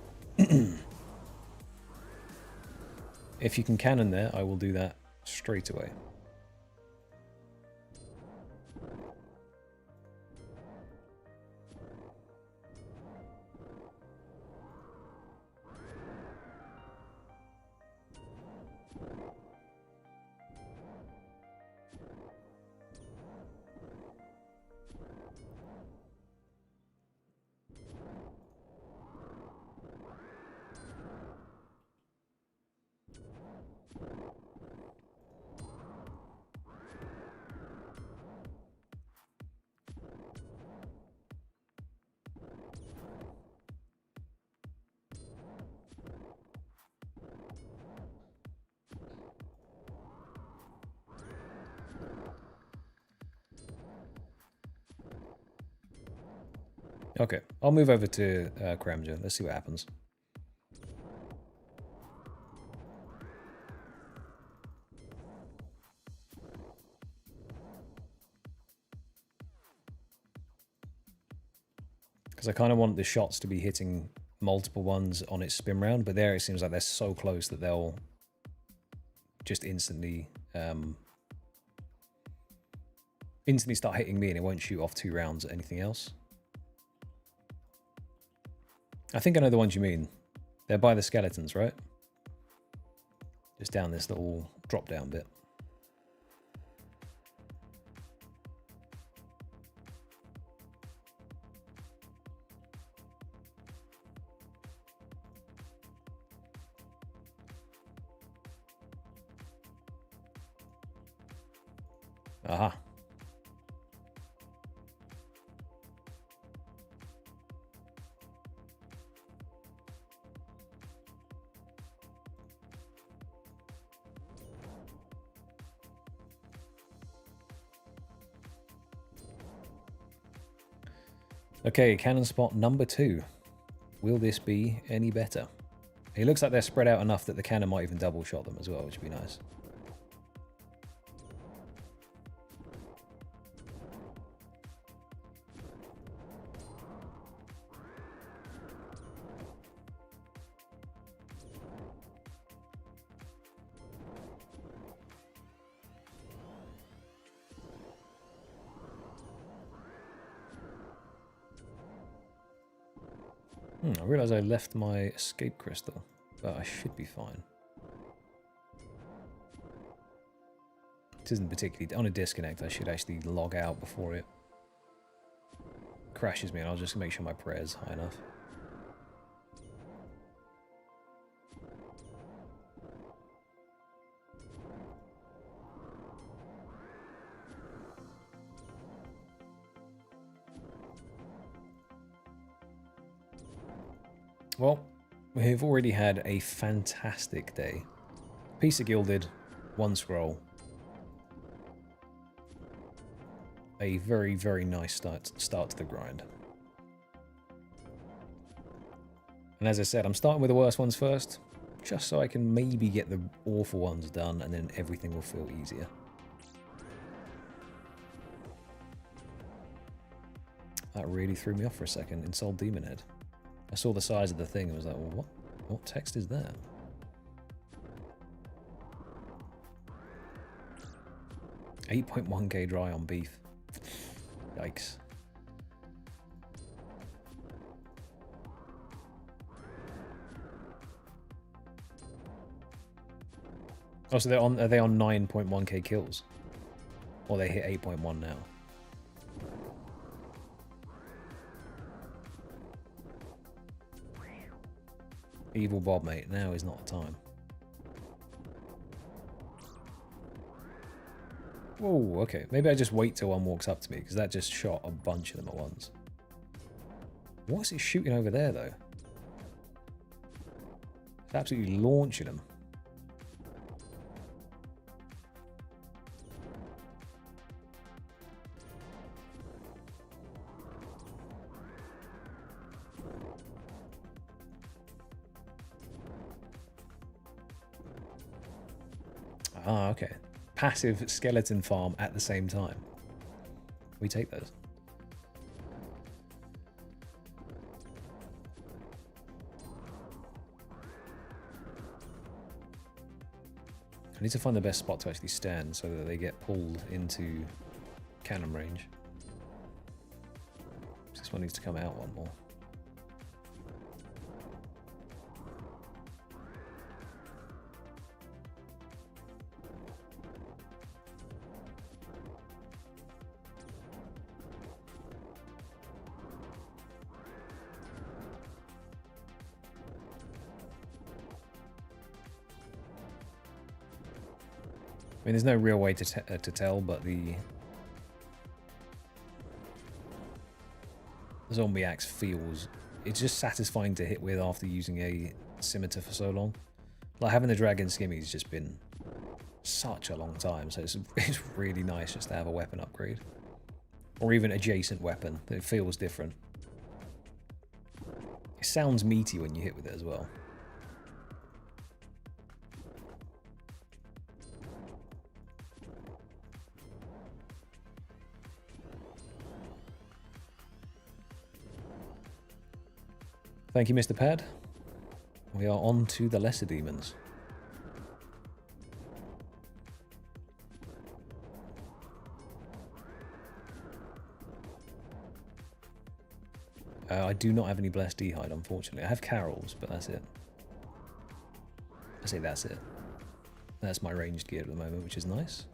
If you can cannon there, I will do that straight away. Okay, I'll move over to Kramja. Let's see what happens. Because I kind of want the shots to be hitting multiple ones on its spin round, but there it seems like they're so close that they'll just instantly start hitting me and it won't shoot off 2 rounds at anything else. I think I know the ones you mean. They're by the skeletons, right? Just down this little drop down bit. Aha. Okay, cannon spot number 2. Will this be any better? It looks like they're spread out enough that the cannon might even double shot them as well, which would be nice. I realise I left my escape crystal, but I should be fine. It isn't particularly... On a disconnect, I should actually log out before it crashes me, and I'll just make sure my prayer's high enough. Well, we've already had a fantastic day. Piece of gilded, 1 scroll. A very, very nice start to the grind. And as I said, I'm starting with the worst ones first, just so I can maybe get the awful ones done, and then everything will feel easier. That really threw me off for a second. Insult Demon Head. I saw the size of the thing and was like, well, what text is that? $8.1k dry on beef. Yikes. Oh, so are they on 9.1k kills? Or they hit 8.1 now? Evil Bob, mate. Now is not the time. Whoa, okay. Maybe I just wait till one walks up to me, because that just shot a bunch of them at once. What's it shooting over there, though? It's absolutely launching them. Ah, okay. Passive skeleton farm at the same time. We take those. I need to find the best spot to actually stand so that they get pulled into cannon range. This one needs to come out one more. I mean, there's no real way to tell, but the zombie axe feels... It's just satisfying to hit with after using a scimitar for so long. Like, having the dragon skimmi's just been such a long time, so it's really nice just to have a weapon upgrade. Or even adjacent weapon. It feels different. It sounds meaty when you hit with it as well. Thank you, Mr. Pad. We are on to the lesser demons. I do not have any Blessed D'hide, unfortunately. I have Carol's, but that's it. I say that's it. That's my ranged gear at the moment, which is nice.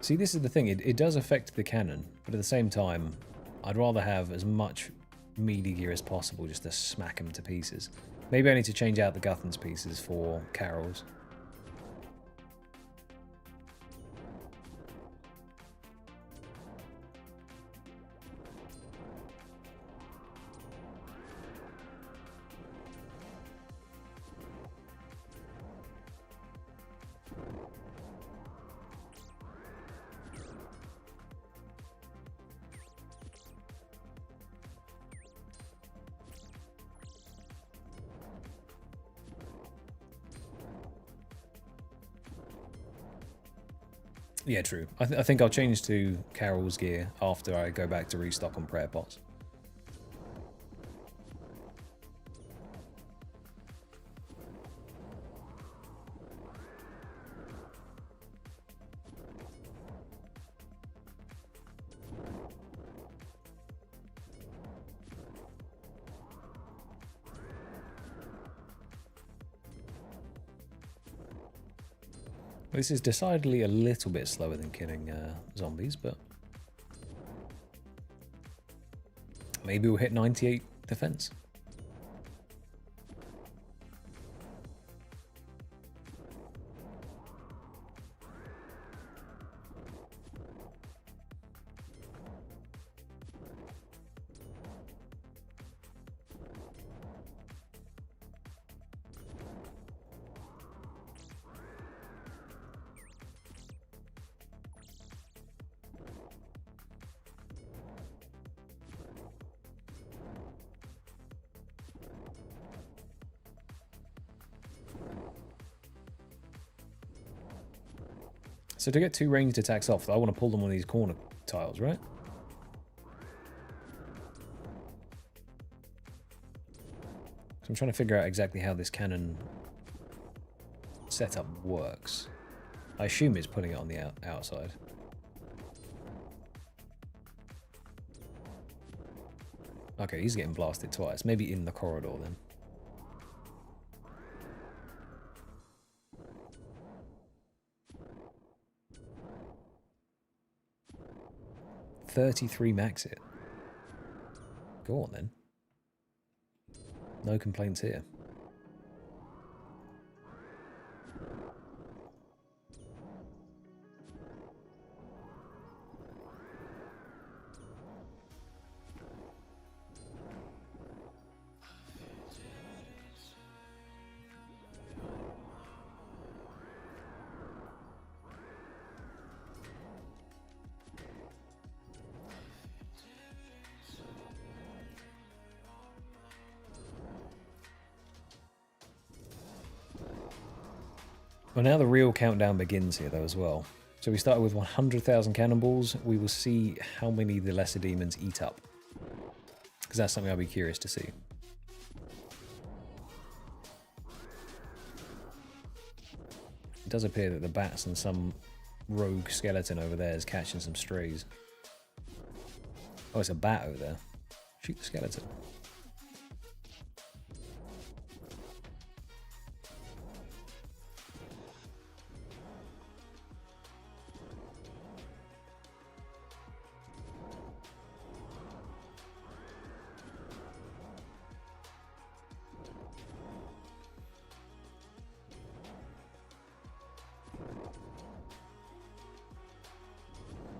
See, this is the thing, it does affect the cannon, but at the same time, I'd rather have as much melee gear as possible just to smack them to pieces. Maybe I need to change out the Guthan's pieces for Carol's. Yeah, true. I think I'll change to Carol's gear after I go back to restock on prayer pots. This is decidedly a little bit slower than killing zombies, but maybe we'll hit 98 defense. So to get 2 ranged attacks off, I want to pull them on these corner tiles, right? So I'm trying to figure out exactly how this cannon setup works. I assume it's putting it on the outside. Okay, he's getting blasted twice. Maybe in the corridor then. $33 max it. Go on then. No complaints here. Well, now the real countdown begins here, though, as well. So we started with 100,000 cannonballs. We will see how many the lesser demons eat up. Because that's something I'll be curious to see. It does appear that the bats and some rogue skeleton over there is catching some strays. Oh, it's a bat over there. Shoot the skeleton.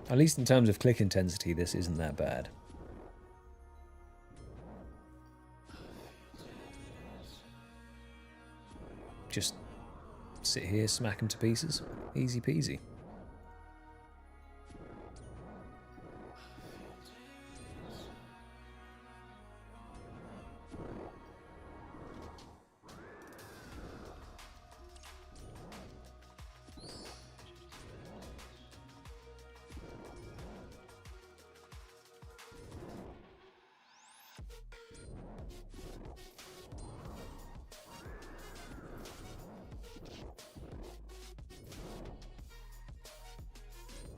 At least in terms of click intensity, this isn't that bad. Just sit here, smack them to pieces. Easy peasy.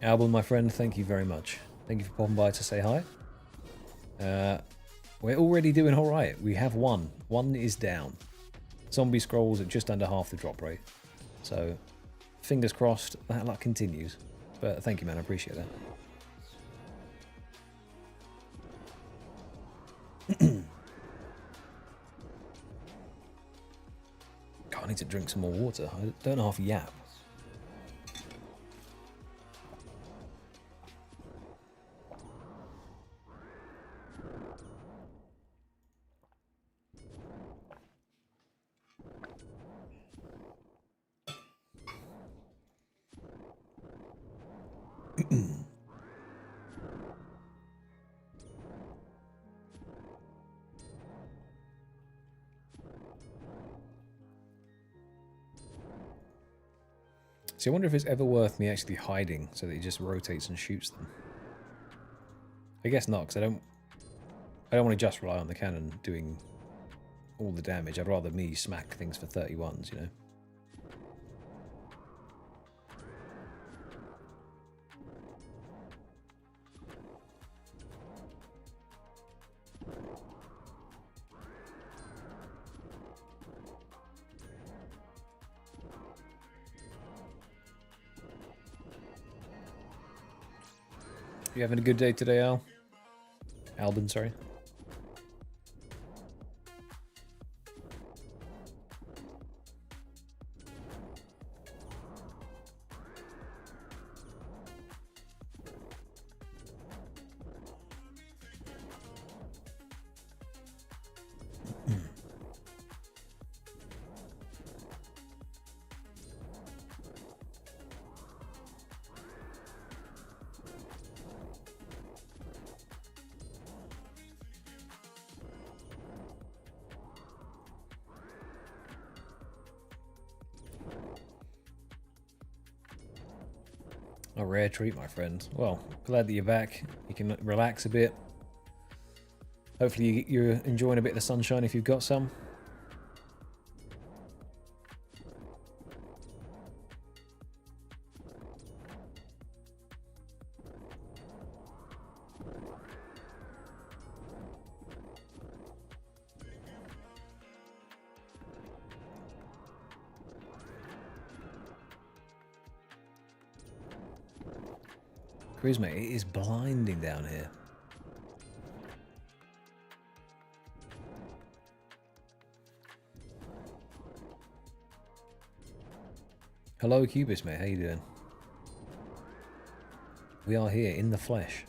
Album, my friend, thank you very much. Thank you for popping by to say hi. We're already doing alright. We have one. One is down. Zombie scrolls at just under half the drop rate. So, fingers crossed, that luck continues. But thank you, man. I appreciate that. God, I need to drink some more water. I don't half yap. See, I wonder if it's ever worth me actually hiding so that he just rotates and shoots them. I guess not, because I don't want to just rely on the cannon doing all the damage. I'd rather me smack things for 31s, you know. You having a good day today, Al? Albin, sorry. A rare treat, my friend. Well, glad that you're back. You can relax a bit. Hopefully you're enjoying a bit of the sunshine if you've got some. Charisma, it is blinding down here. Hello, Cubis, mate. How you doing? We are here in the flesh.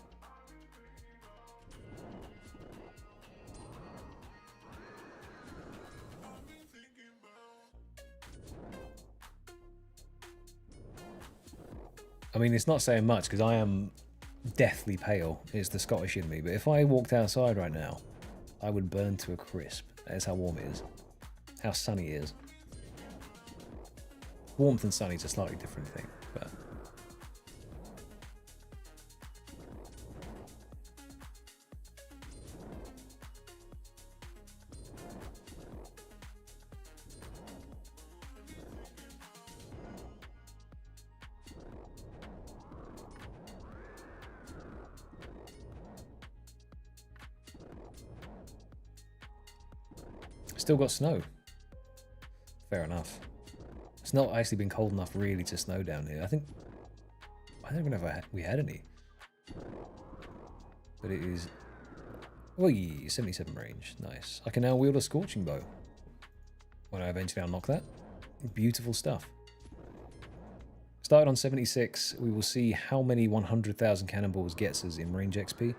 I mean, it's not saying much because I am deathly pale. It's the Scottish in me. But if I walked outside right now, I would burn to a crisp. That's how warm it is. How sunny it is. Warmth and sunny is a slightly different thing, but... Still got snow. Fair enough. It's not actually been cold enough really to snow down here. I don't even know if we had any. But it is... Oi, 77 range. Nice. I can now wield a scorching bow. When I eventually unlock that. Beautiful stuff. Started on 76. We will see how many 100,000 cannonballs gets us in range XP.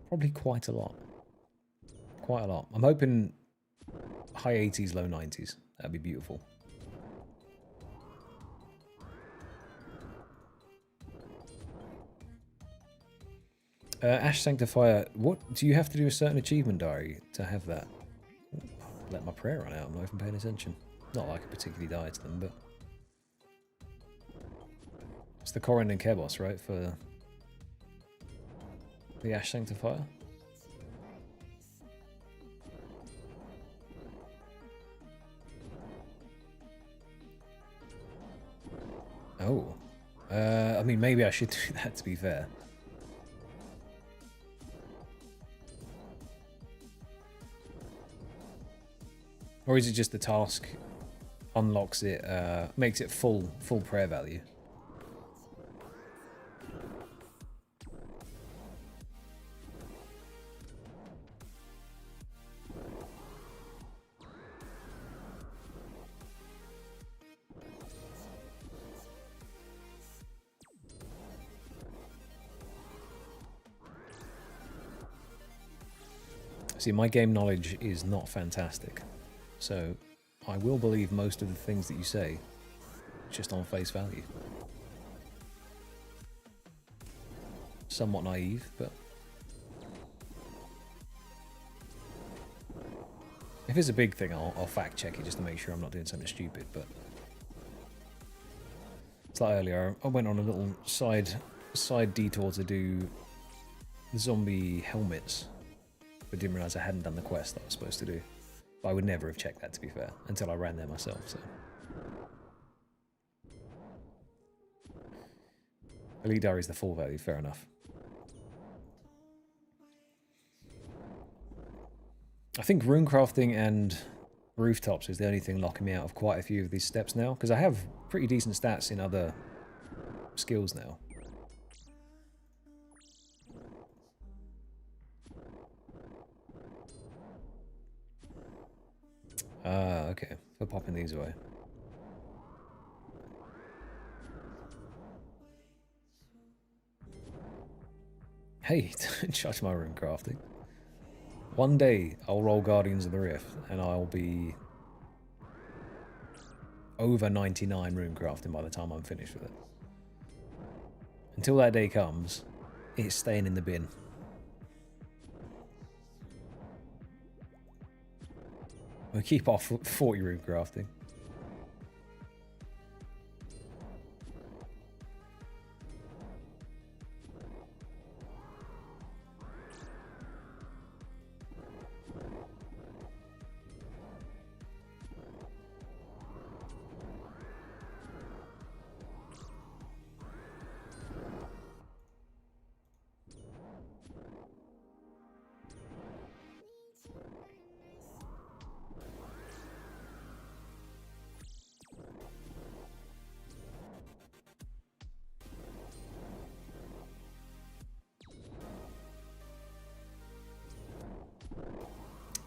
Probably quite a lot. Quite a lot. I'm hoping high 80s, low 90s. That'd be beautiful. Ash Sanctifier, what do you have to do a certain achievement diary to have that? Let my prayer run out, I'm not even paying attention. Not like I particularly died to them, but... It's the Corrin and Kebos, right, for the Ash Sanctifier? Oh. I mean, maybe I should do that, to be fair. Or is it just the task unlocks it, makes it full prayer value? See, my game knowledge is not fantastic. So, I will believe most of the things that you say, just on face value. Somewhat naive, but... If it's a big thing, I'll fact check it just to make sure I'm not doing something stupid, but... It's like earlier, I went on a little side detour to do zombie helmets, but didn't realise I hadn't done the quest that I was supposed to do. I would never have checked that, to be fair, until I ran there myself, so... Elite Diary is the full value, fair enough. I think runecrafting and rooftops is the only thing locking me out of quite a few of these steps now, because I have pretty decent stats in other skills now. Ah, okay. For popping these away. Hey, don't judge my rune crafting. One day, I'll roll Guardians of the Rift, and I'll be over 99 rune crafting by the time I'm finished with it. Until that day comes, it's staying in the bin. We'll keep off 40 rune crafting.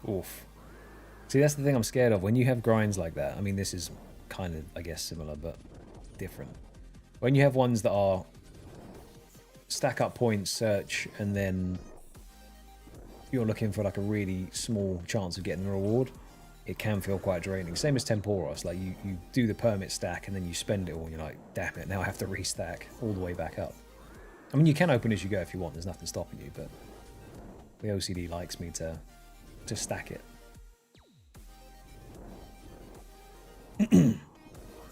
Oof. See, that's the thing I'm scared of. When you have grinds like that, I mean, this is kind of, I guess, similar, but different. When you have ones that are stack up points, search, and then you're looking for like a really small chance of getting the reward, it can feel quite draining. Same as Temporos, like you do the permit stack and then you spend it all and you're like, damn it, now I have to restack all the way back up. I mean, you can open as you go if you want, there's nothing stopping you, but the OCD likes me to stack it.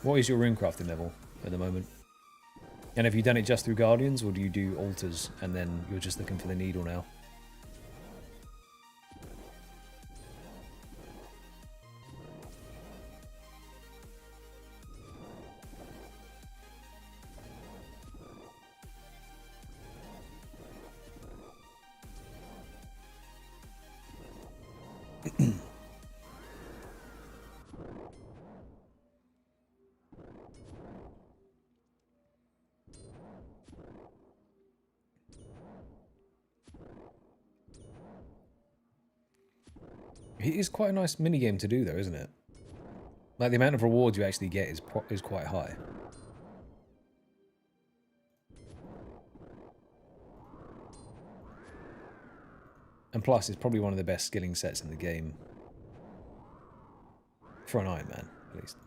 What is your runecrafting level at the moment? And have you done it just through Guardians, or do you do altars and then you're just looking for the needle now? It is quite a nice minigame to do, though, isn't it? Like, the amount of rewards you actually get is quite high. And plus, it's probably one of the best skilling sets in the game. For an Iron Man, at least.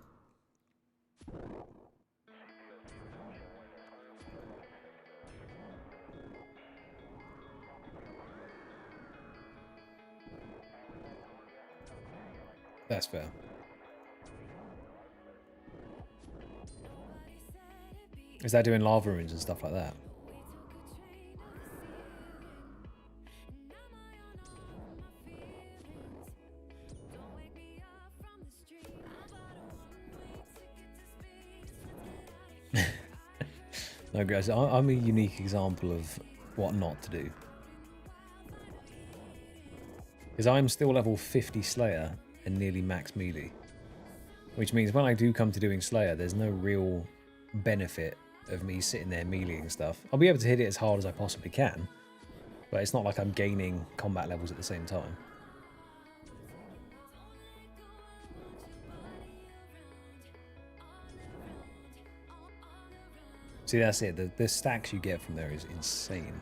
That's fair. Is that doing lava runes and stuff like that? No, guys, I'm a unique example of what not to do. Because I'm still level 50 Slayer and nearly max melee. Which means when I do come to doing Slayer, there's no real benefit of me sitting there meleeing stuff. I'll be able to hit it as hard as I possibly can, but it's not like I'm gaining combat levels at the same time. See, that's it. The stacks you get from there is insane.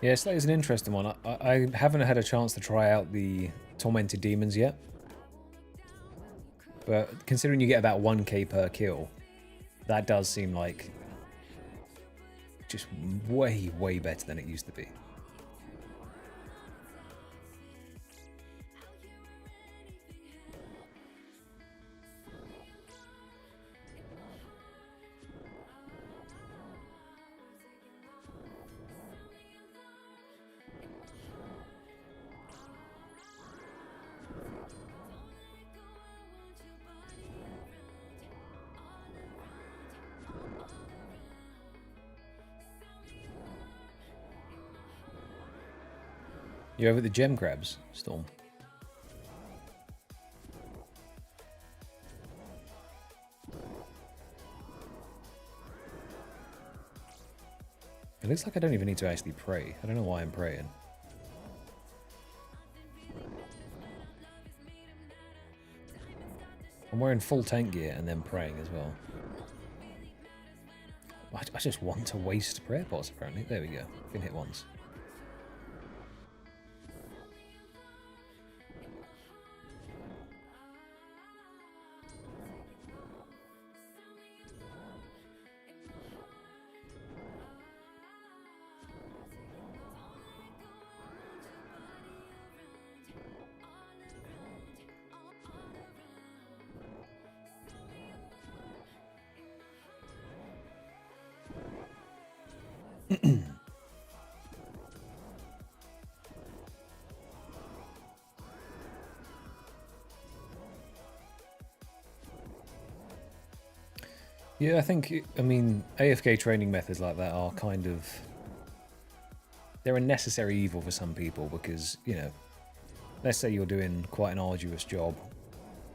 Yeah, Slayer's an interesting one. I haven't had a chance to try out the Tormented Demons yet. But considering you get about 1k per kill, that does seem like just way, way better than it used to be. You over at the gem crabs, Storm? It looks like I don't even need to actually pray. I don't know why I'm praying. I'm wearing full tank gear and then praying as well. I just want to waste prayer pots, apparently. There we go. Can hit once. Yeah, I think, I mean, AFK training methods like that are kind of... They're a necessary evil for some people because, you know, let's say you're doing quite an arduous job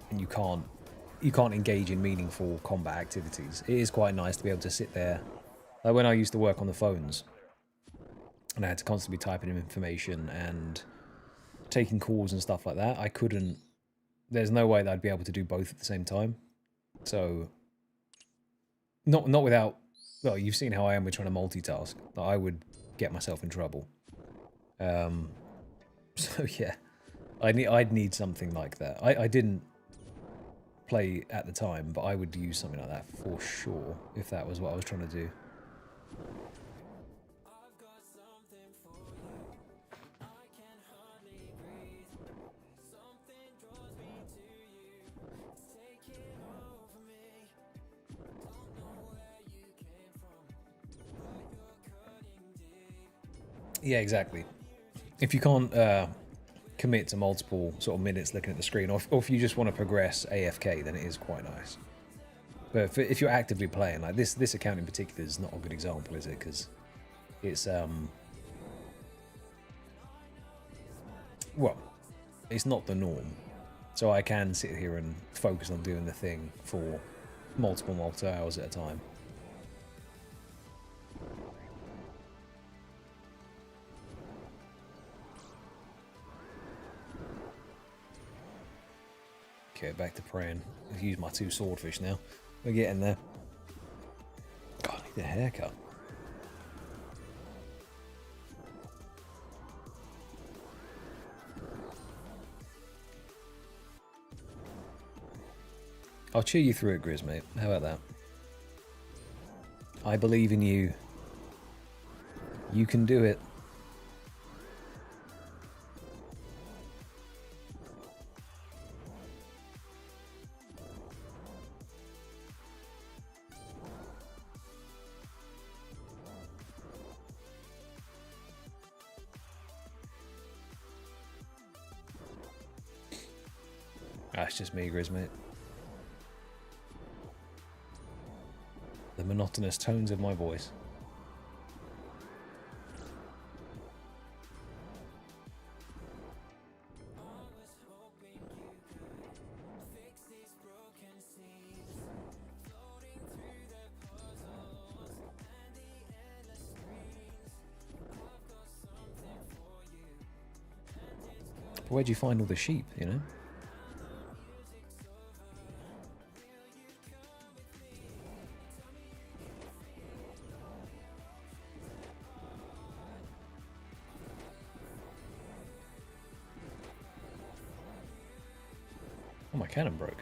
and you can't engage in meaningful combat activities. It is quite nice to be able to sit there. Like when I used to work on the phones and I had to constantly be typing in information and taking calls and stuff like that, I couldn't... There's no way that I'd be able to do both at the same time. So... Not without... Well, you've seen how I am with trying to multitask. I would get myself in trouble. So yeah, I'd need something like that. I didn't play at the time, but I would use something like that for sure if that was what I was trying to do. Yeah, exactly. If you can't commit to multiple sort of minutes looking at the screen, or if you just want to progress AFK, then it is quite nice. But if you're actively playing, like this account in particular is not a good example, is it? Because it's well, it's not the norm. So I can sit here and focus on doing the thing for multiple hours at a time. Okay, back to praying. I'll use my 2 swordfish now. We're getting there. God, I need a haircut. I'll cheer you through it, Grizz, mate. How about that? I believe in you. You can do it. That's just me, Grizz, mate. The monotonous tones of my voice. But where'd you find all the sheep, you know? Oh, my cannon broke.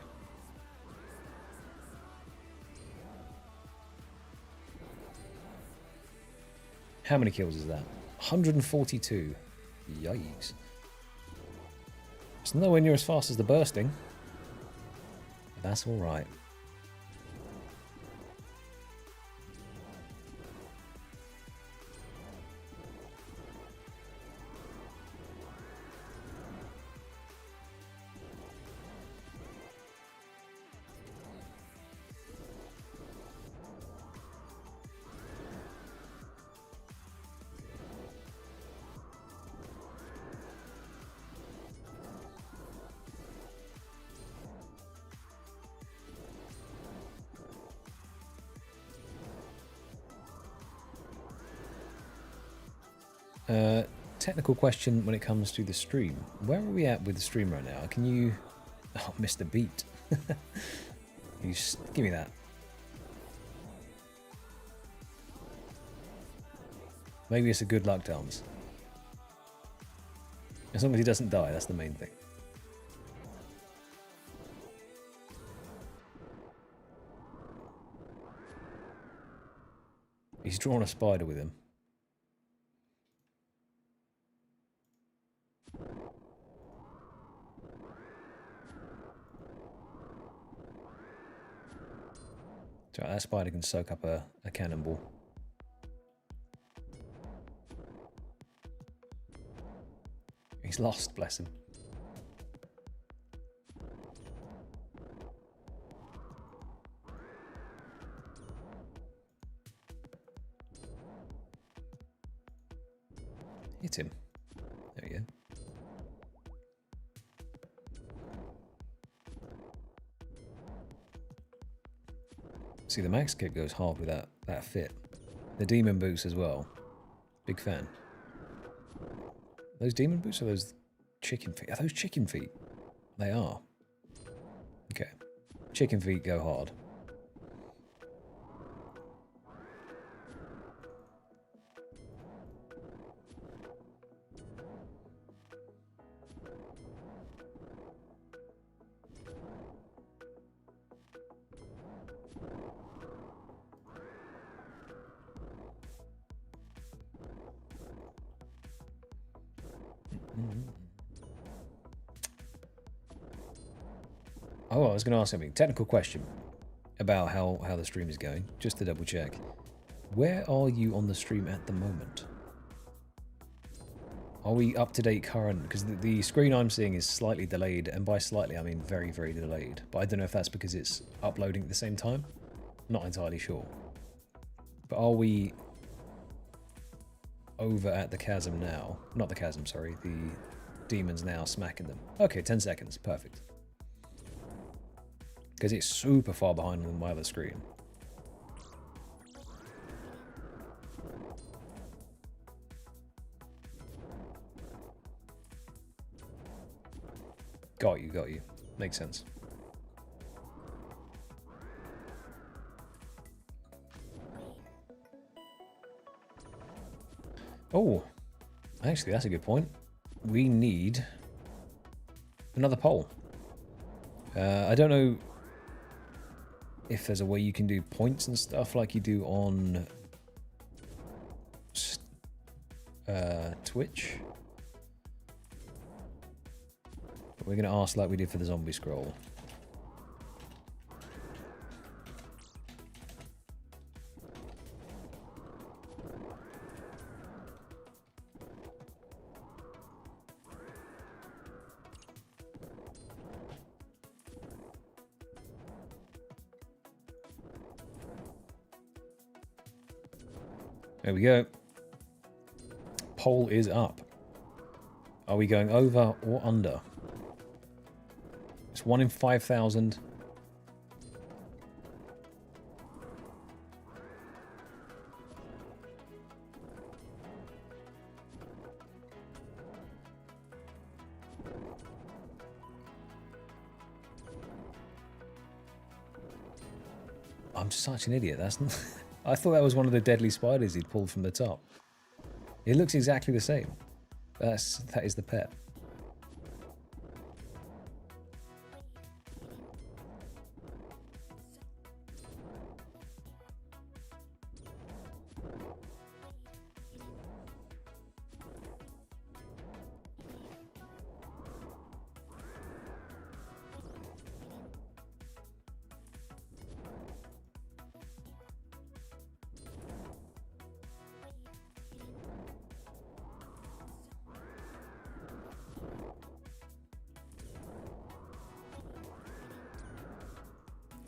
How many kills is that? 142. Yikes. It's nowhere near as fast as the bursting. But that's alright. Technical question when it comes to the stream. Where are we at with the stream right now? Can you... Oh, Mr. Beat. You give me that. Maybe it's a good luck dance. As long as he doesn't die, that's the main thing. He's drawn a spider with him. So that spider can soak up a cannonball. He's lost, bless him. Hit him. There we go. See, the max kick goes hard with that fit. The demon boots as well. Big fan. Those demon boots or those chicken feet? Are those chicken feet? They are. Okay. Chicken feet go hard. Oh, I was going to ask something. Technical question about how the stream is going, just to double check. Where are you on the stream at the moment? Are we up to date current? Because the screen I'm seeing is slightly delayed, and by slightly I mean very, very delayed. But I don't know if that's because it's uploading at the same time. Not entirely sure. But are we over at the chasm now? Not the chasm, sorry. The demons now smacking them. Okay, 10 seconds. Perfect. Because it's super far behind on my other screen. Got you, got you. Makes sense. Oh, actually, that's a good point. We need another poll. I don't know if there's a way you can do points and stuff like you do on Twitch. But we're going to ask like we did for the zombie scroll. There we go. Poll is up. Are we going over or under? It's 1 in 5,000. I'm such an idiot. That's not... I thought that was one of the deadly spiders he'd pulled from the top. It looks exactly the same. That is the pet.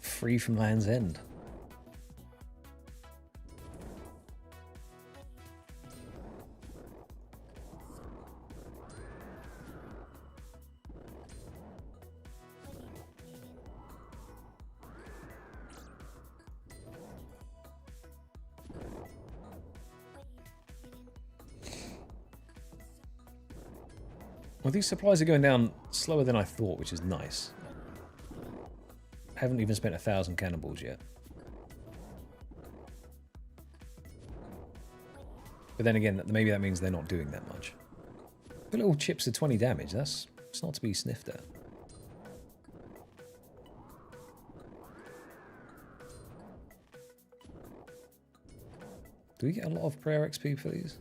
Free from Land's End. Well, these supplies are going down slower than I thought, which is nice. Haven't even spent 1,000 cannonballs yet. But then again, maybe that means they're not doing that much. The little chips are 20 damage. It's not to be sniffed at. Do we get a lot of prayer XP for these?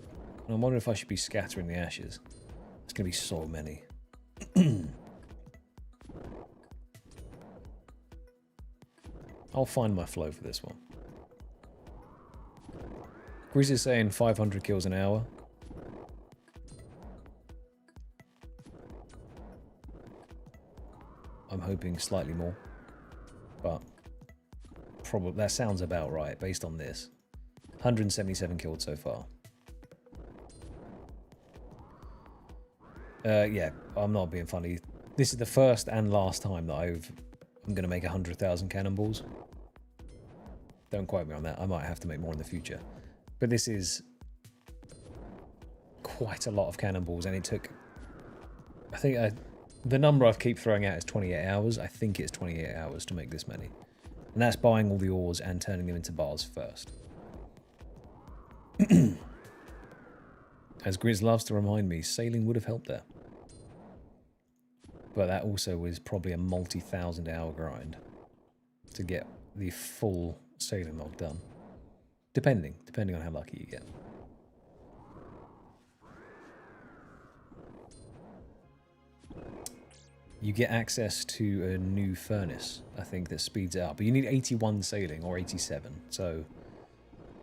I'm wondering if I should be scattering the ashes. It's going to be so many. I'll find my flow for this one. Grizz is saying 500 kills an hour. I'm hoping slightly more. But probably that sounds about right based on this. 177 killed so far. Yeah, I'm not being funny. This is the first and last time that I'm going to make 100,000 cannonballs. Don't quote me on that. I might have to make more in the future. But this is quite a lot of cannonballs, and it took... I think the number I keep throwing out is 28 hours. I think it's 28 hours to make this many. And that's buying all the ores and turning them into bars first. As Grizz loves to remind me, sailing would have helped there. But that also was probably a multi-thousand hour grind to get the full sailing log done. Depending on how lucky you get. You get access to a new furnace, I think, that speeds it up. But you need 81 sailing, or 87, so...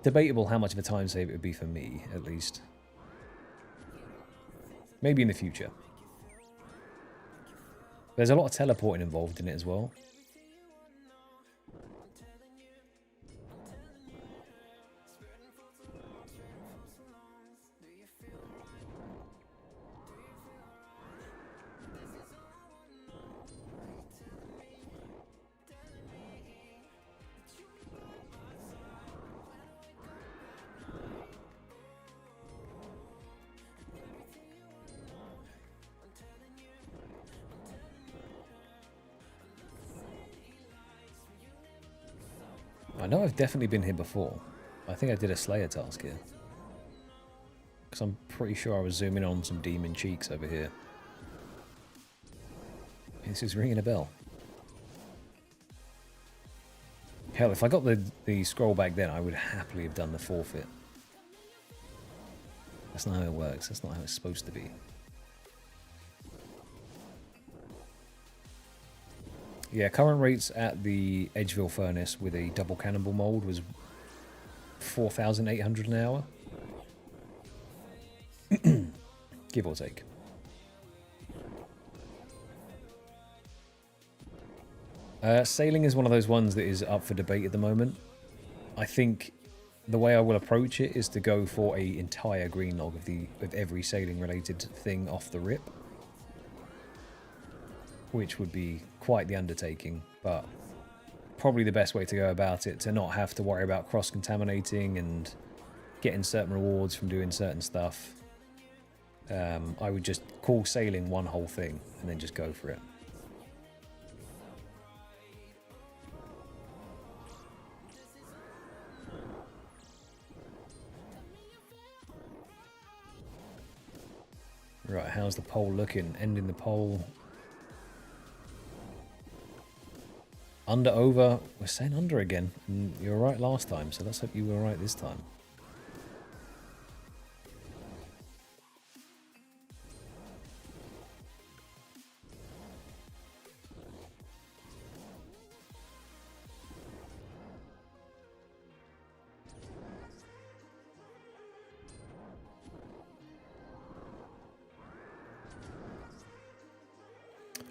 Debatable how much of a time save it would be for me, at least. Maybe in the future. There's a lot of teleporting involved in it as well. I know I've definitely been here before. I think I did a Slayer task here. Because I'm pretty sure I was zooming on some demon cheeks over here. This is ringing a bell. Hell, if I got the scroll back then, I would happily have done the forfeit. That's not how it works. That's not how it's supposed to be. Yeah, current rates at the Edgeville furnace with a double cannonball mold was 4,800 an hour. Give or take. Sailing is one of those ones that is up for debate at the moment. I think the way I will approach it is to go for a entire green log of every sailing related thing off the rip. Which would be quite the undertaking, but probably the best way to go about it, to not have to worry about cross-contaminating and getting certain rewards from doing certain stuff. I would just call sailing one whole thing and then just go for it. Right, how's the poll looking? Ending the poll. Under, over. We're saying under again. And you were right last time, so let's hope you were right this time.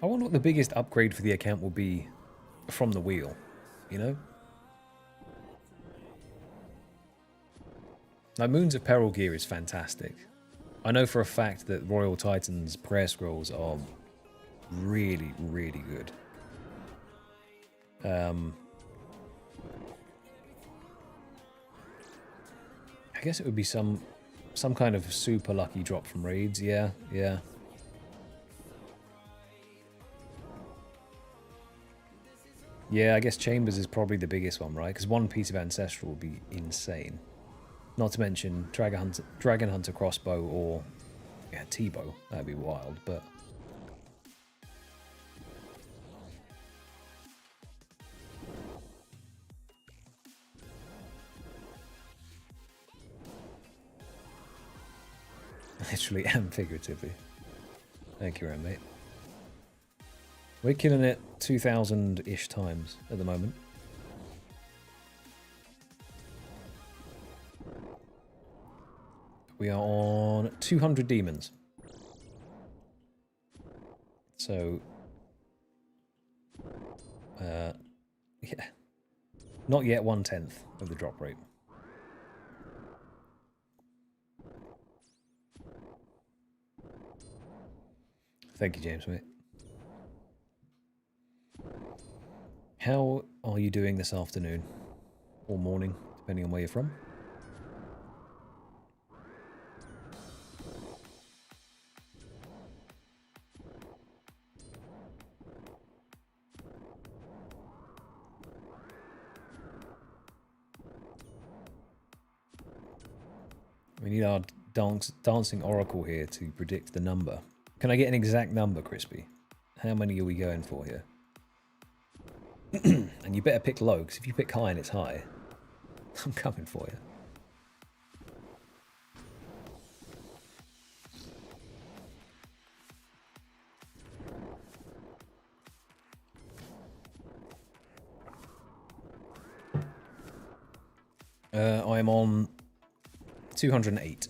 I wonder what the biggest upgrade for the account will be from the wheel, you know? Like, Moons of Peril gear is fantastic. I know for a fact that Royal Titan's prayer scrolls are really, really good. I guess it would be some kind of super lucky drop from raids, yeah. Yeah, I guess Chambers is probably the biggest one, right? Because one piece of Ancestral would be insane. Not to mention Dragon Hunter crossbow or yeah, T-bow. That'd be wild, but... Literally and figuratively. Thank you, mate. We're killing it 2,000-ish times at the moment. We are on 200 demons. So, yeah. Not yet 1/10 of the drop rate. Thank you, James, mate. How are you doing this afternoon? Or morning, depending on where you're from? We need our dancing oracle here to predict the number. Can I get an exact number, Crispy? How many are we going for here? And you better pick low, because if you pick high and it's high, I'm coming for you. I am on 208.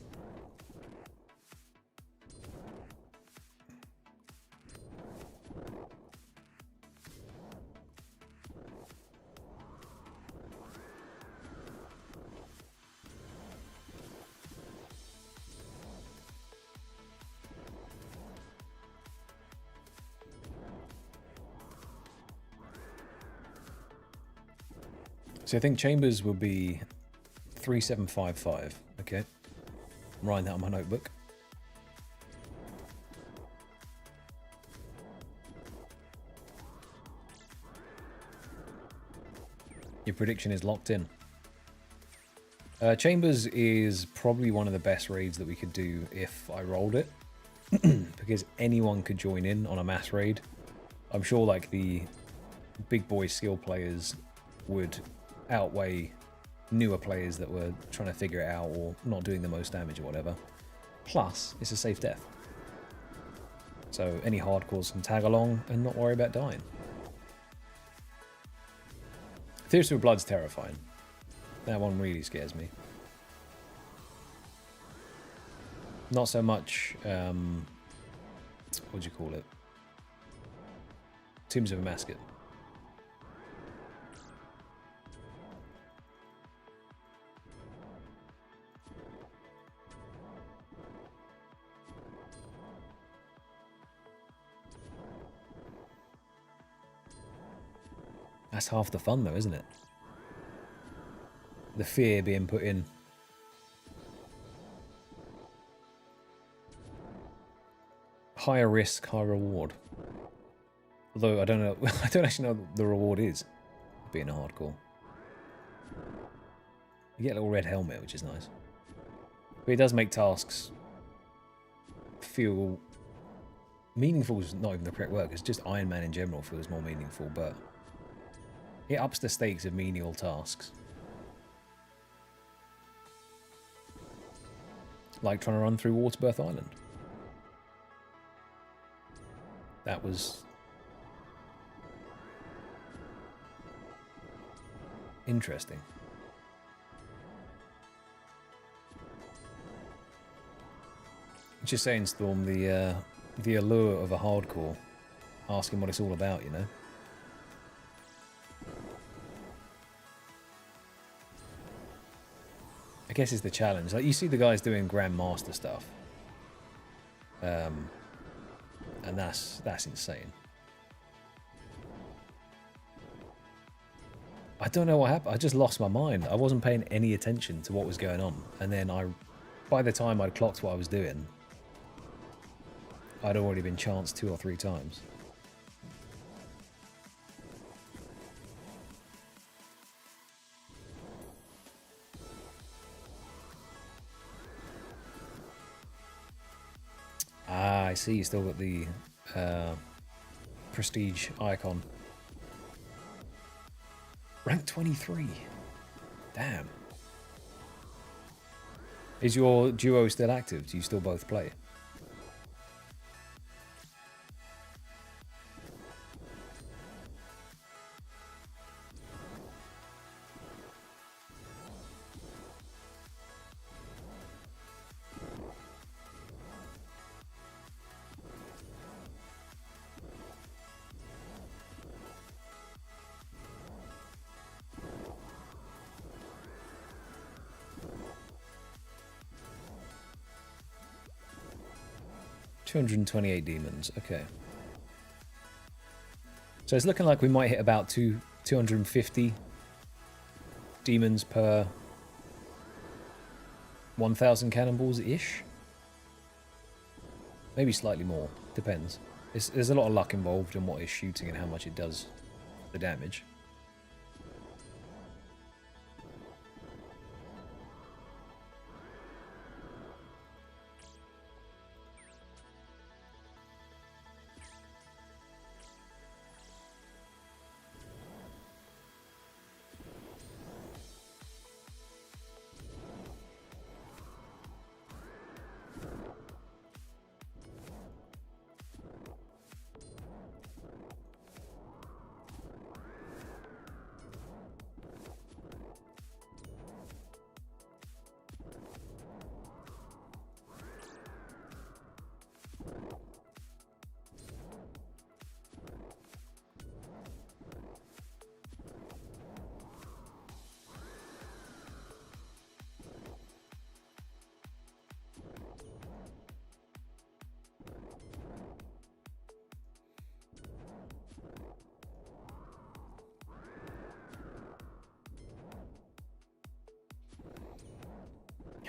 So I think Chambers will be 3755. Okay. I'm writing that on my notebook. Your prediction is locked in. Chambers is probably one of the best raids that we could do if I rolled it. Because anyone could join in on a mass raid. I'm sure like the big boy skill players would outweigh newer players that were trying to figure it out or not doing the most damage or whatever. Plus, it's a safe death. So any hardcores can tag along and not worry about dying. Thirst of Blood's terrifying. That one really scares me. Not so much, what do you call it? Tombs of a Mascot. That's half the fun though, isn't it? The fear being put in. Higher risk, higher reward. Although I don't know, I don't actually know what the reward is being a hardcore. You get a little red helmet, which is nice. But it does make tasks feel meaningful. Is not even the correct word. It's just Iron Man in general feels more meaningful, but it ups the stakes of menial tasks. Like trying to run through Waterbirth Island. That was interesting. Just saying, Storm, the allure of a hardcore, asking what it's all about, you know? I guess it's the challenge. Like, you see the guys doing Grandmaster stuff. And that's insane. I don't know what happened. I just lost my mind. I wasn't paying any attention to what was going on. And then by the time I'd clocked what I was doing, I'd already been chanced 2 or 3 times. I see. You still got the prestige icon. Rank 23. Damn. Is your duo still active? Do you still both play? $228 demons. Okay. So it's looking like we might hit about 250 demons per 1,000 cannonballs-ish. Maybe slightly more. Depends. There's a lot of luck involved in what is shooting and how much it does the damage.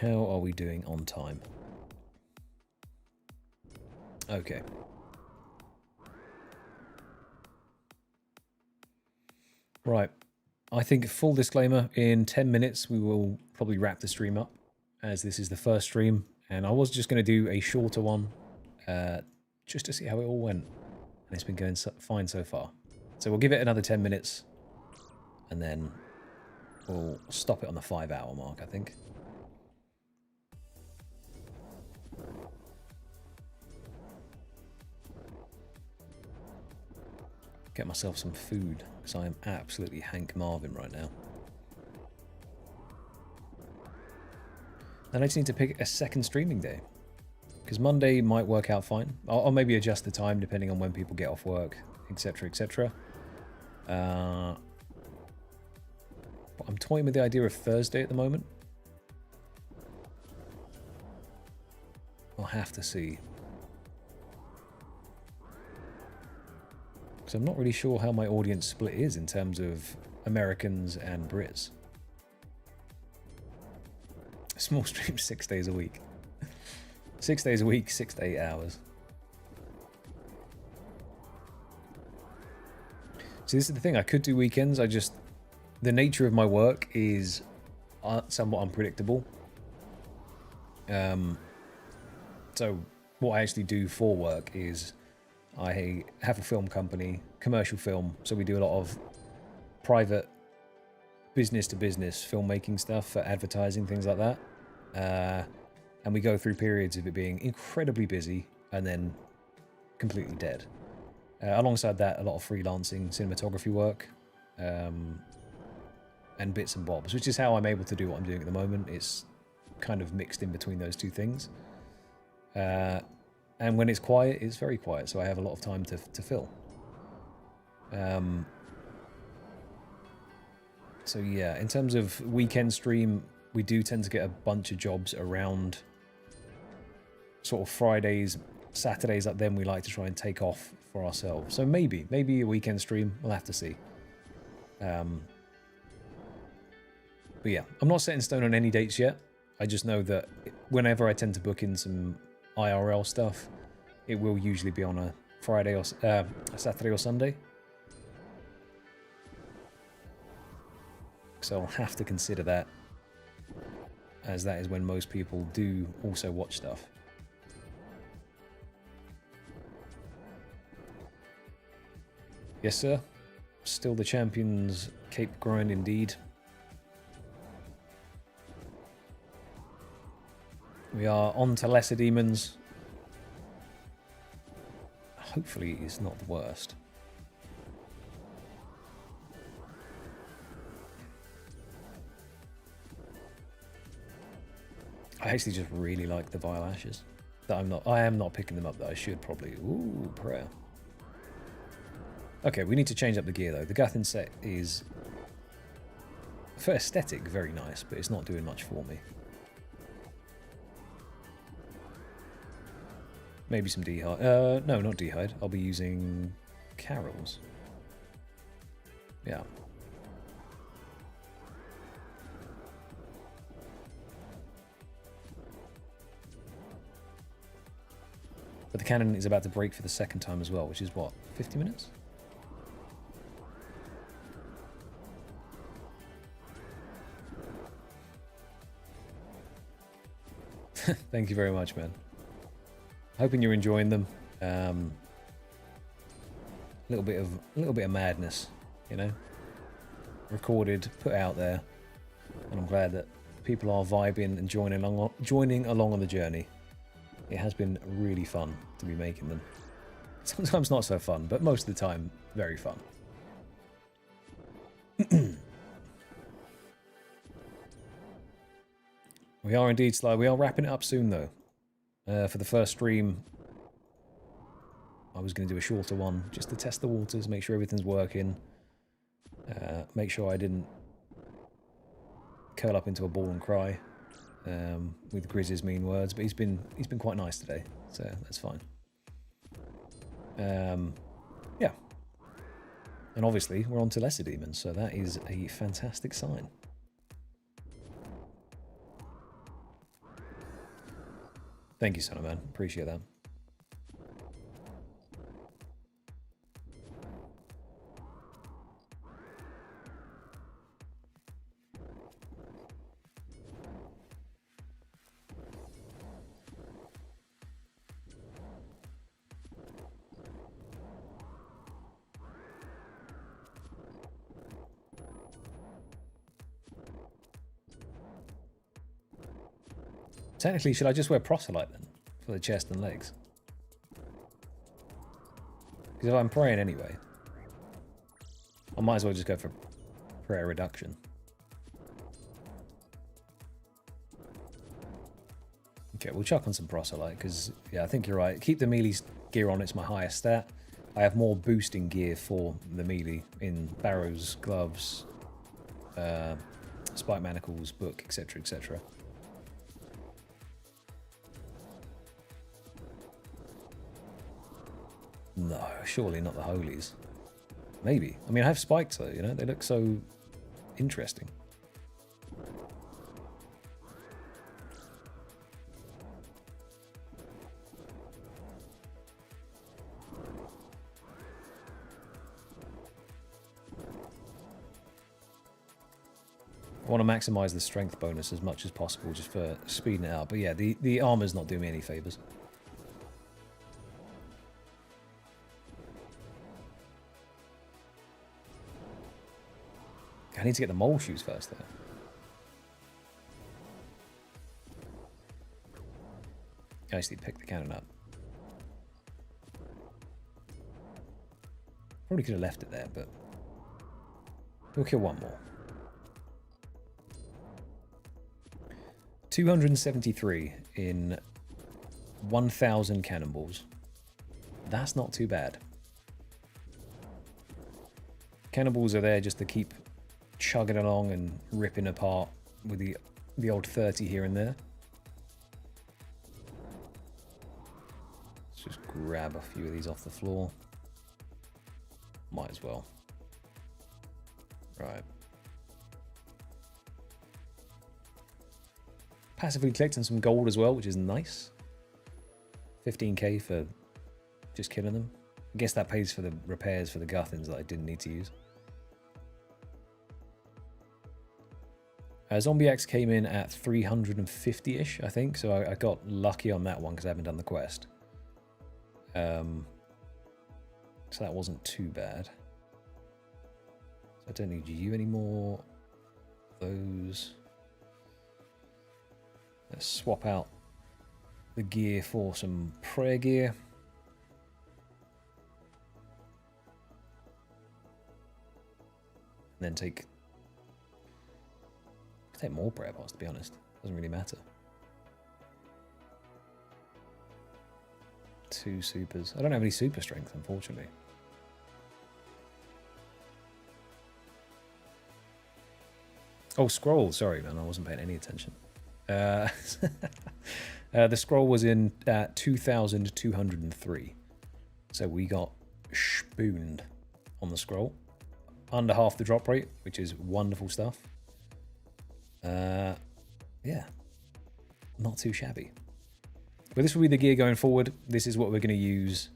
How are we doing on time? Okay. Right. I think, full disclaimer, in 10 minutes we will probably wrap the stream up, as this is the first stream, and I was just going to do a shorter one, just to see how it all went, and it's been going fine so far. So we'll give it another 10 minutes, and then we'll stop it on the 5-hour mark, I think. Get myself some food, because I am absolutely Hank Marvin right now. Then I just need to pick a second streaming day, because Monday might work out fine. I'll maybe adjust the time depending on when people get off work, etc, etc. But I'm toying with the idea of Thursday at the moment. I'll have to see. So I'm not really sure how my audience split is in terms of Americans and Brits. Small stream 6 days a week. 6 days a week, 6 to 8 hours. So this is the thing, I could do weekends, the nature of my work is somewhat unpredictable. So what I actually do for work is I have a film company, commercial film, so we do a lot of private business-to-business filmmaking stuff for advertising, things like that. And we go through periods of it being incredibly busy and then completely dead. Alongside that, a lot of freelancing, cinematography work, and bits and bobs, which is how I'm able to do what I'm doing at the moment. It's kind of mixed in between those two things. And when it's quiet, it's very quiet, so I have a lot of time to fill. So yeah, in terms of weekend stream, we do tend to get a bunch of jobs around sort of Fridays, Saturdays, like then we like to try and take off for ourselves. So maybe a weekend stream, we'll have to see. But yeah, I'm not set in stone on any dates yet. I just know that whenever I tend to book in some IRL stuff, it will usually be on a Friday or a Saturday or Sunday. So I'll have to consider that, as that is when most people do also watch stuff. Yes, sir. Still the champions. Cape grind indeed. We are on to lesser demons. Hopefully it's not the worst. I actually just really like the Vile Ashes. I am not picking them up though. I should probably. Ooh, prayer. Okay, we need to change up the gear though. The Guthin set is, for aesthetic, very nice, but it's not doing much for me. Maybe some D'hide. No, not D'hide. I'll be using Carol's. Yeah. But the cannon is about to break for the second time as well, which is what, 50 minutes? Thank you very much, man. Hoping you're enjoying them. A little bit of madness, you know. Recorded, put out there, and I'm glad that people are vibing and joining along on the journey. It has been really fun to be making them. Sometimes not so fun, but most of the time, very fun. We are indeed, Sly. We are wrapping it up soon, though. For the first stream, I was going to do a shorter one, just to test the waters, make sure everything's working. Make sure I didn't curl up into a ball and cry. With Grizz's mean words, but he's been quite nice today, so that's fine. Yeah, and obviously we're on to lesser demons, so that is a fantastic sign. Thank you, Son, man. Appreciate that. Technically, should I just wear proselyte then for the chest and legs? Because if I'm praying anyway, I might as well just go for prayer reduction. Okay, we'll chuck on some proselyte because, yeah, I think you're right. Keep the melee gear on, it's my highest stat. I have more boosting gear for the melee in barrows, gloves, spike manacles, book, etc., etc. No, surely not the holies. Maybe. I mean, I have spikes though, you know? They look so interesting. I want to maximize the strength bonus as much as possible just for speeding it out. But yeah, the armor's not doing me any favors. I need to get the mole shoes first, though. I just need to pick the cannon up. Probably could have left it there, but we'll kill one more. 273 in 1,000 cannonballs. That's not too bad. Cannonballs are there just to keep chugging along and ripping apart with the old 30 here and there. Let's just grab a few of these off the floor. Might as well. Right. Passively collecting some gold as well, which is nice. 15k for just killing them. I guess that pays for the repairs for the Guthins that I didn't need to use. Zombie Axe came in at 350-ish, I think, so I got lucky on that one because I haven't done the quest. So that wasn't too bad. So I don't need you anymore. Those. Let's swap out the gear for some prayer gear. And then take more prayer pots, to be honest. Doesn't really matter. 2 supers. I don't have any super strength, unfortunately. Oh, scroll. Sorry, man. I wasn't paying any attention. The scroll was in 2,203. So we got spooned on the scroll. Under half the drop rate, which is wonderful stuff. Yeah. Not too shabby. But this will be the gear going forward. This is what we're going to use.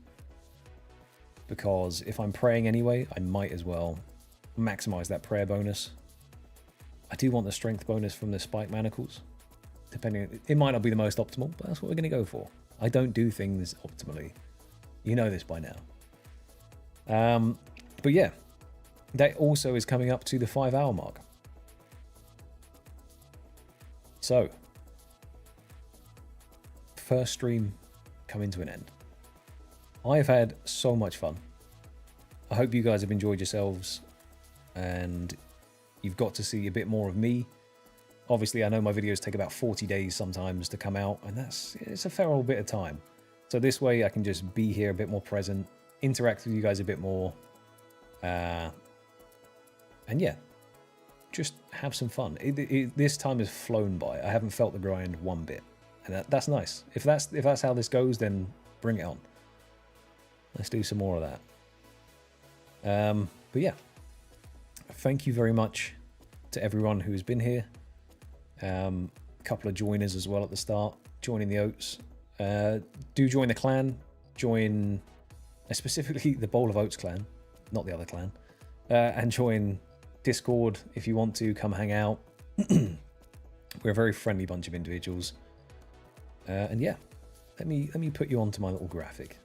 Because if I'm praying anyway, I might as well maximize that prayer bonus. I do want the strength bonus from the spike manacles. Depending, it might not be the most optimal, but that's what we're going to go for. I don't do things optimally. You know this by now. But yeah, that also is coming up to the 5-hour mark. So, first stream coming to an end. I've had so much fun. I hope you guys have enjoyed yourselves and you've got to see a bit more of me. Obviously, I know my videos take about 40 days sometimes to come out, and it's a fair old bit of time. So this way I can just be here a bit more present, interact with you guys a bit more, and yeah, just have some fun. This time has flown by. I haven't felt the grind one bit, and that's nice. If that's how this goes, then bring it on. Let's do some more of that. But yeah, thank you very much to everyone who's been here. A couple of joiners as well at the start, joining the Oats. Do join the clan. Join specifically the Bowl of Oats clan, not the other clan, and join Discord if you want to come hang out. We're a very friendly bunch of individuals, and yeah, let me put you onto my little graphic.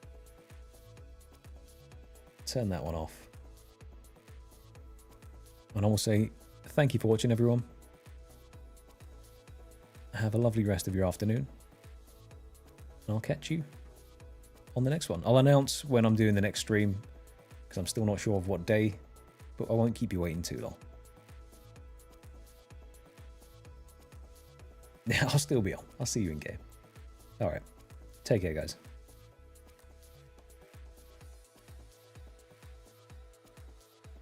Turn that one off, and I will say thank you for watching, everyone. Have a lovely rest of your afternoon, and I'll catch you on the next one. I'll announce when I'm doing the next stream because I'm still not sure of what day, but I won't keep you waiting too long. Yeah, I'll still be on. I'll see you in game. All right. Take care, guys.